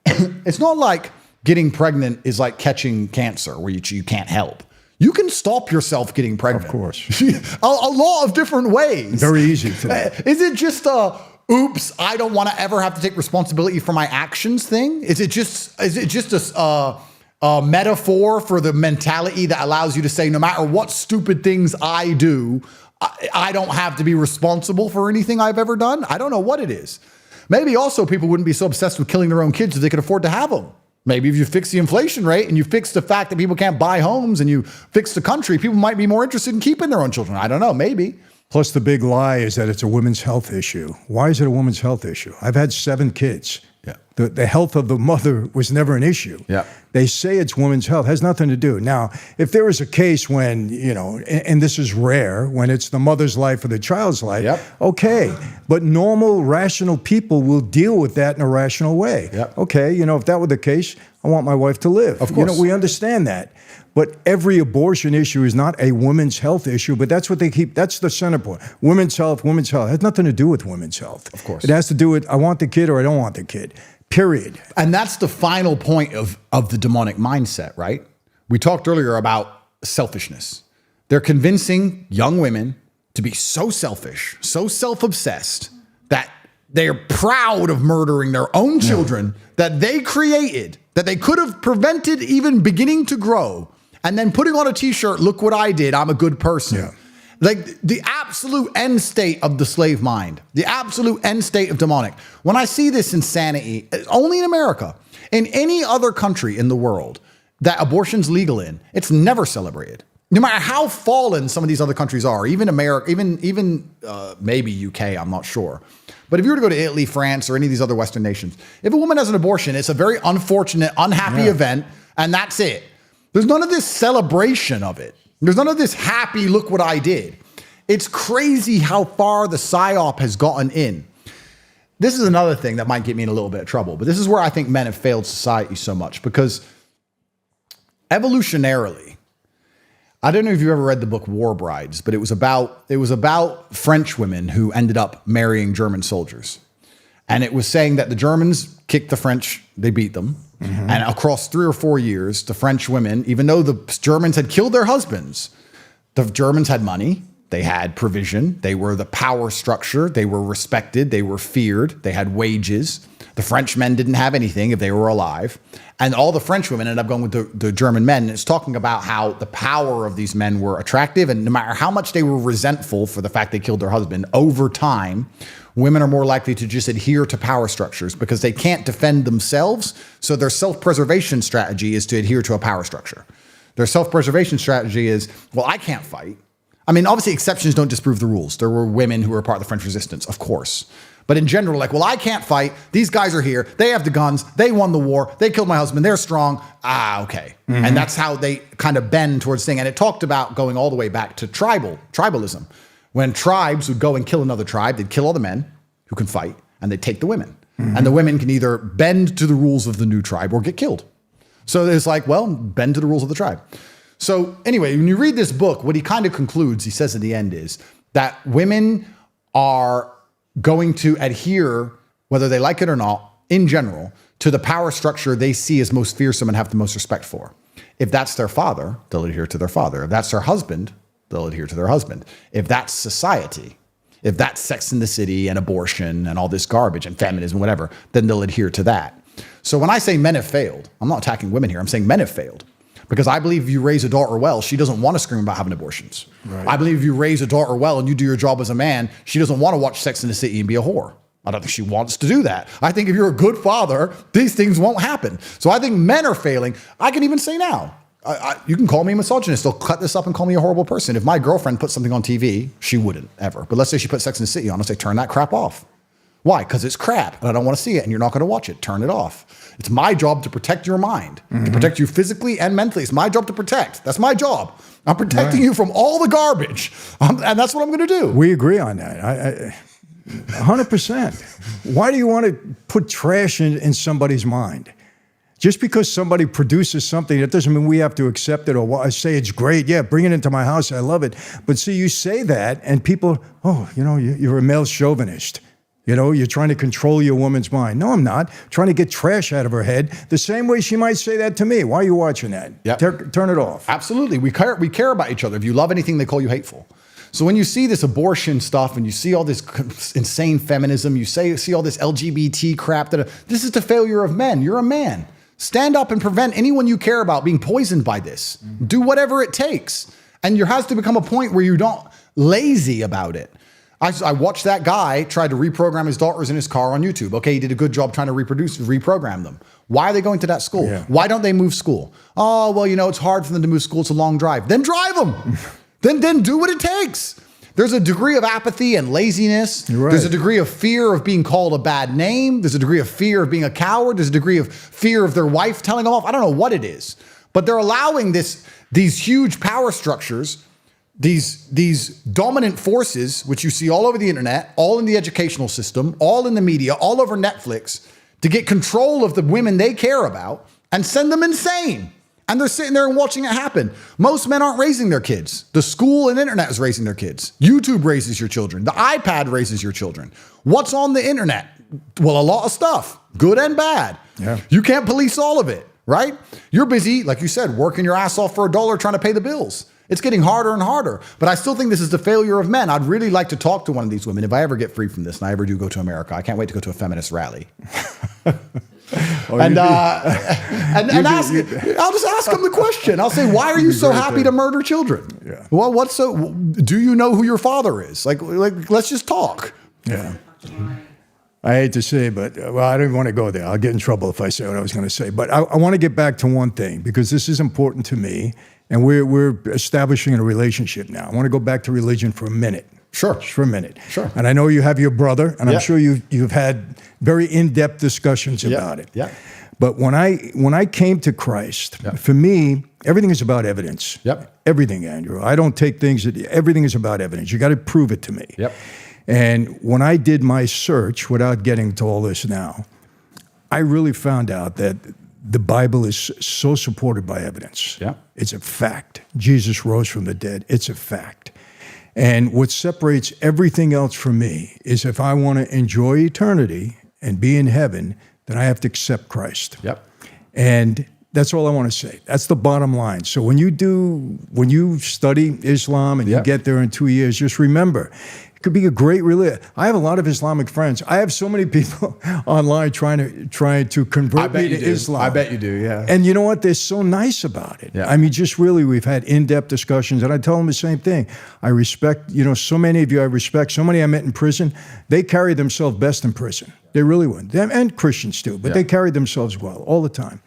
it's not like getting pregnant is like catching cancer where you can't help. You can stop yourself getting pregnant. Of course. a lot of different ways. Very easy today. Is it just oops, I don't want to ever have to take responsibility for my actions thing? Is it just a metaphor for the mentality that allows you to say, no matter what stupid things I do, I don't have to be responsible for anything I've ever done? I don't know what it is. Maybe also people wouldn't be so obsessed with killing their own kids if they could afford to have them. Maybe if you fix the inflation rate and you fix the fact that people can't buy homes and you fix the country, people might be more interested in keeping their own children. I don't know, maybe. Plus, the big lie is that it's a women's health issue. Why is it a women's health issue? I've had 7 kids. Yeah. The health of the mother was never an issue. Yeah. They say it's women's health. It has nothing to do. Now, if there is a case when, and this is rare, when it's the mother's life or the child's life, okay. But normal, rational people will deal with that in a rational way. Yep. Okay, if that were the case, I want my wife to live. Of course. We understand that. But every abortion issue is not a women's health issue, but that's what they keep. That's the center point. Women's health. It has nothing to do with women's health. Of course. It has to do with I want the kid or I don't want the kid, period. And that's the final point of the demonic mindset, right? We talked earlier about selfishness. They're convincing young women to be so selfish, so self-obsessed, They're proud of murdering their own children that they created, that they could have prevented even beginning to grow, and then putting on a t-shirt, look what I did, I'm a good person. Yeah. Like the absolute end state of the slave mind, the absolute end state of demonic. When I see this insanity, only in America, in any other country in the world that abortion's legal in, it's never celebrated. No matter how fallen some of these other countries are, even America, even maybe UK, I'm not sure. But if you were to go to Italy, France, or any of these other Western nations, if a woman has an abortion, it's a very unfortunate, unhappy event, and that's it. There's none of this celebration of it. There's none of this happy, look what I did. It's crazy how far the psyop has gotten in. This is another thing that might get me in a little bit of trouble, but this is where I think men have failed society so much, because evolutionarily, I don't know if you've ever read the book War Brides, but it was about French women who ended up marrying German soldiers. And it was saying that the Germans kicked the French, they beat them. Mm-hmm. And across 3 or 4 years, the French women, even though the Germans had killed their husbands, the Germans had money, they had provision, they were the power structure, they were respected, they were feared, they had wages. The French men didn't have anything if they were alive. And all the French women ended up going with the German men. And it's talking about how the power of these men were attractive. And no matter how much they were resentful for the fact they killed their husband, over time, women are more likely to just adhere to power structures because they can't defend themselves. So their self-preservation strategy is to adhere to a power structure. Their self-preservation strategy is, well, I can't fight. I mean, obviously exceptions don't disprove the rules. There were women who were part of the French resistance, of course. But in general, like, well, I can't fight. These guys are here. They have the guns. They won the war. They killed my husband. They're strong. Okay. Mm-hmm. And that's how they kind of bend towards thing. And it talked about going all the way back to tribalism. When tribes would go and kill another tribe, they'd kill all the men who can fight, and they'd take the women. Mm-hmm. And the women can either bend to the rules of the new tribe or get killed. So it's like, well, bend to the rules of the tribe. So anyway, when you read this book, what he kind of concludes, he says at the end, is that women are going to adhere, whether they like it or not, in general, to the power structure they see as most fearsome and have the most respect for. If that's their father, they'll adhere to their father. If that's their husband, they'll adhere to their husband. If that's society, if that's Sex in the City and abortion and all this garbage and feminism, whatever, then they'll adhere to that. So when I say men have failed, I'm not attacking women here. I'm saying men have failed. Because I believe if you raise a daughter well, she doesn't want to scream about having abortions. Right. I believe if you raise a daughter well and you do your job as a man, she doesn't want to watch Sex in the City and be a whore. I don't think she wants to do that. I think if you're a good father, these things won't happen. So I think men are failing. I can even say now, you can call me a misogynist. They'll cut this up and call me a horrible person. If my girlfriend put something on TV, she wouldn't ever. But let's say she put Sex in the City on, I'll say, turn that crap off. Why? Because it's crap and I don't want to see it and you're not going to watch it. Turn it off. It's my job to protect your mind, to protect you physically and mentally. It's my job to protect. That's my job. I'm protecting you from all the garbage. And that's what I'm going to do. We agree on that. 100%. Why do you want to put trash in somebody's mind? Just because somebody produces something, that doesn't mean we have to accept it or say it's great. Yeah, bring it into my house. I love it. But see, you say that and people, you're a male chauvinist. You're trying to control your woman's mind. No, I'm not. Trying to get trash out of her head the same way she might say that to me. Why are you watching that? Yep. Turn it off. Absolutely. We care about each other. If you love anything, they call you hateful. So when you see this abortion stuff and you see all this insane feminism, you see all this LGBT crap, this is the failure of men. You're a man. Stand up and prevent anyone you care about being poisoned by this. Mm-hmm. Do whatever it takes. And there has to become a point where you don't lazy about it. I watched that guy try to reprogram his daughters in his car on YouTube. Okay, he did a good job trying to reprogram them. Why are they going to that school? Yeah. Why don't they move school? Oh, well, it's hard for them to move school. It's a long drive. Then drive them. then do what it takes. There's a degree of apathy and laziness. Right. There's a degree of fear of being called a bad name. There's a degree of fear of being a coward. There's a degree of fear of their wife telling them off. I don't know what it is. But they're allowing these huge power structures, these dominant forces, which you see all over the internet, all in the educational system, all in the media, all over Netflix, to get control of the women they care about and send them insane. And they're sitting there and watching it happen. Most men aren't raising their kids. The school and internet is raising their kids. YouTube raises your children. The iPad raises your children. What's on the internet? Well, a lot of stuff, good and bad. Yeah. You can't police all of it, right? You're busy, like you said, working your ass off for $1 trying to pay the bills. It's getting harder and harder. But I still think this is the failure of men. I'd really like to talk to one of these women if I ever get free from this and I ever do go to America. I can't wait to go to a feminist rally. And I'll just ask them the question. I'll say, why are you so happy to murder children? Yeah. Well, do you know who your father is? Like, let's just talk. Yeah. I hate to say, but I don't want to go there. I'll get in trouble if I say what I was going to say. But I want to get back to one thing because this is important to me, and we're establishing a relationship now. I want to go back to religion for a minute. Sure. Just for a minute. Sure. And I know you have your brother, and Yeah. I'm sure you've had very in-depth discussions about it. Yeah. But when I came to Christ, Yeah. for me, everything is about evidence. Yep. Everything, Andrew. I don't take things everything is about evidence. You got to prove it to me. Yep. And when I did my search, without getting to all this now, I really found out that the Bible is so supported by evidence. Yeah. It's a fact. Jesus rose from the dead. It's a fact. And what separates everything else from me is if I want to enjoy eternity and be in heaven, then I have to accept Christ. Yep. And that's all I want to say. That's the bottom line. So when you study Islam and you Yep. get there in 2 years, just remember, it could be a great religion. I have a lot of Islamic friends. I have so many people online trying to convert me to Islam. I bet you do, yeah. And you know what? They're so nice about it. Yeah. I mean, just really, we've had in-depth discussions, and I tell them the same thing. I respect, so many of you I respect, so many I met in prison, they carry themselves best in prison. They really would. Them and Christians too, but Yeah. they carry themselves well all the time.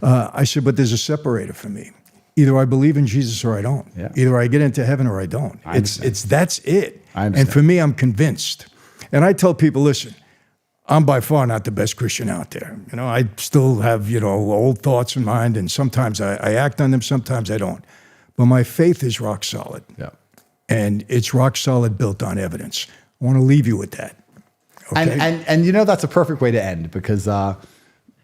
I said, but there's a separator for me. Either I believe in Jesus or I don't. Yeah. Either I get into heaven or I don't. That's it. I understand. And for me, I'm convinced. And I tell people, listen, I'm by far not the best Christian out there. I still have, old thoughts in mind, and sometimes I act on them, sometimes I don't. But my faith is rock solid. Yeah. And it's rock solid, built on evidence. I want to leave you with that. Okay? And that's a perfect way to end because,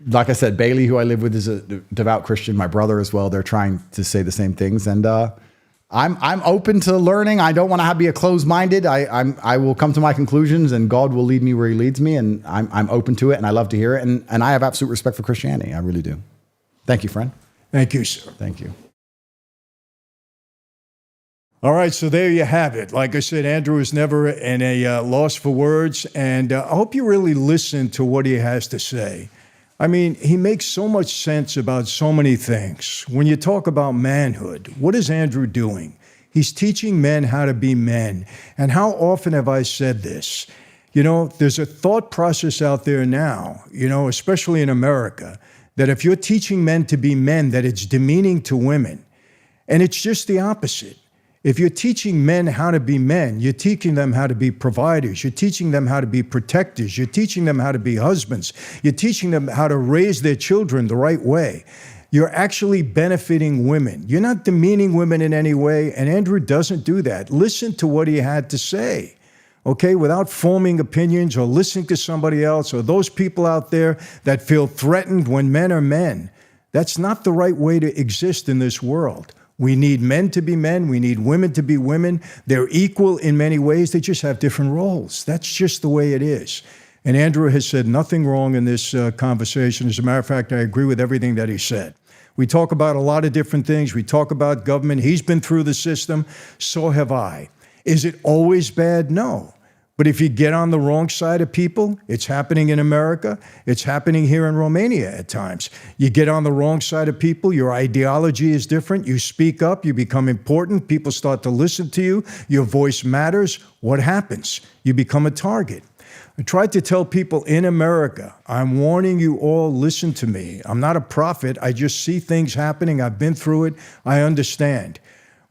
like I said, Bailey, who I live with, is a devout Christian. My brother as well. They're trying to say the same things, and I'm open to learning. I don't want to be a closed-minded. I will come to my conclusions, and God will lead me where He leads me, and I'm open to it, and I love to hear it, and I have absolute respect for Christianity. I really do. Thank you, friend. Thank you, sir. Thank you. All right, so there you have it. Like I said, Andrew is never in a loss for words, and I hope you really listen to what he has to say. I mean, he makes so much sense about so many things. When you talk about manhood, what is Andrew doing? He's teaching men how to be men. And how often have I said this? There's a thought process out there now, especially in America, that if you're teaching men to be men, that it's demeaning to women. And it's just the opposite. If you're teaching men how to be men, you're teaching them how to be providers. You're teaching them how to be protectors. You're teaching them how to be husbands. You're teaching them how to raise their children the right way. You're actually benefiting women. You're not demeaning women in any way, and Andrew doesn't do that. Listen to what he had to say, okay, without forming opinions or listening to somebody else or those people out there that feel threatened when men are men. That's not the right way to exist in this world. We need men to be men. We need women to be women. They're equal in many ways. They just have different roles. That's just the way it is. And Andrew has said nothing wrong in this conversation. As a matter of fact, I agree with everything that he said. We talk about a lot of different things. We talk about government. He's been through the system. So have I. Is it always bad? No. But if you get on the wrong side of people, it's happening in America. It's happening here in Romania at times. You get on the wrong side of people, your ideology is different. You speak up, you become important. People start to listen to you. Your voice matters. What happens? You become a target. I tried to tell people in America, I'm warning you all, listen to me. I'm not a prophet. I just see things happening. I've been through it. I understand.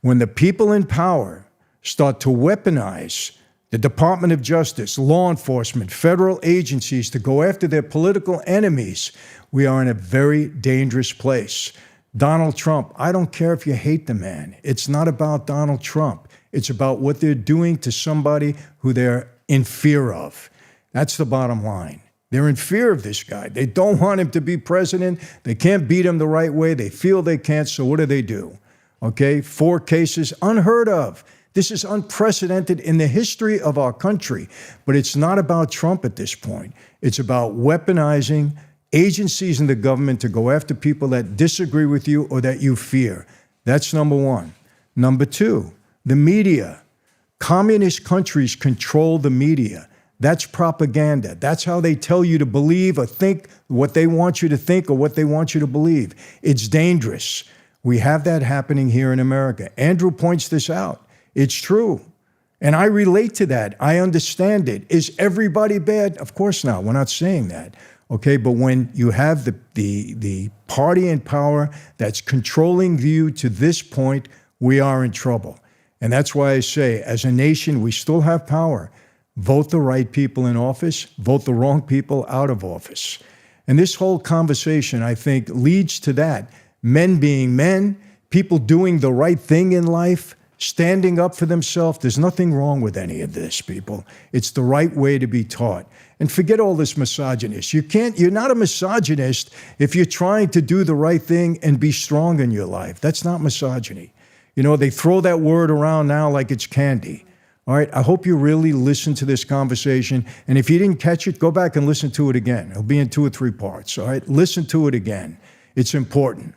When the people in power start to weaponize the Department of Justice, law enforcement, federal agencies to go after their political enemies, we are in a very dangerous place. Donald Trump, I don't care if you hate the man. It's not about Donald Trump. It's about what they're doing to somebody who they're in fear of. That's the bottom line. They're in fear of this guy. They don't want him to be president. They can't beat him the right way. They feel they can't, so what do? Okay, 4 cases, unheard of. This is unprecedented in the history of our country, but it's not about Trump at this point. It's about weaponizing agencies in the government to go after people that disagree with you or that you fear. That's number one. Number two, the media. Communist countries control the media. That's propaganda. That's how they tell you to believe or think what they want you to think or what they want you to believe. It's dangerous. We have that happening here in America. Andrew points this out. It's true. And I relate to that. I understand it. Is everybody bad? Of course not. We're not saying that. Okay, but when you have the party in power that's controlling you to this point, we are in trouble. And that's why I say, as a nation, we still have power. Vote the right people in office, vote the wrong people out of office. And this whole conversation, I think, leads to that. Men being men, people doing the right thing in life, standing up for themselves. There's nothing wrong with any of this, people. It's the right way to be taught. And forget all this misogynist. You're not a misogynist if you're trying to do the right thing and be strong in your life. That's not misogyny. You know, they throw that word around now like it's candy. All right, I hope you really listen to this conversation. And if you didn't catch it, go back and listen to it again. It'll be in 2 or 3 parts. All right, listen to it again. It's important.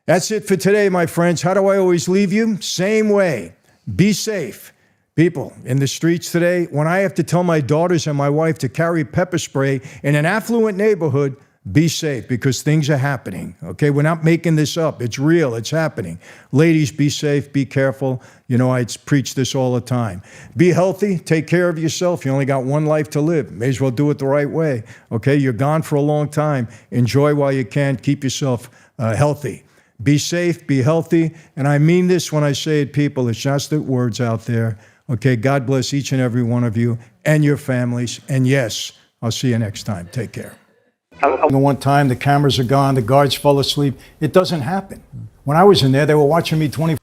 That's it for today, my friends. How do I always leave you? Same way. Be safe. People in the streets today, when I have to tell my daughters and my wife to carry pepper spray in an affluent neighborhood, be safe because things are happening. Okay, we're not making this up. It's real. It's happening. Ladies, be safe. Be careful. You know, I preach this all the time. Be healthy. Take care of yourself. You only got one life to live. May as well do it the right way. Okay, you're gone for a long time. Enjoy while you can. Keep yourself healthy. Be safe. Be healthy. And I mean this when I say it, people. It's just the words out there. Okay, God bless each and every one of you and your families. And yes, I'll see you next time. Take care. One time the cameras are gone, the guards fell asleep. It doesn't happen. When I was in there, they were watching me 24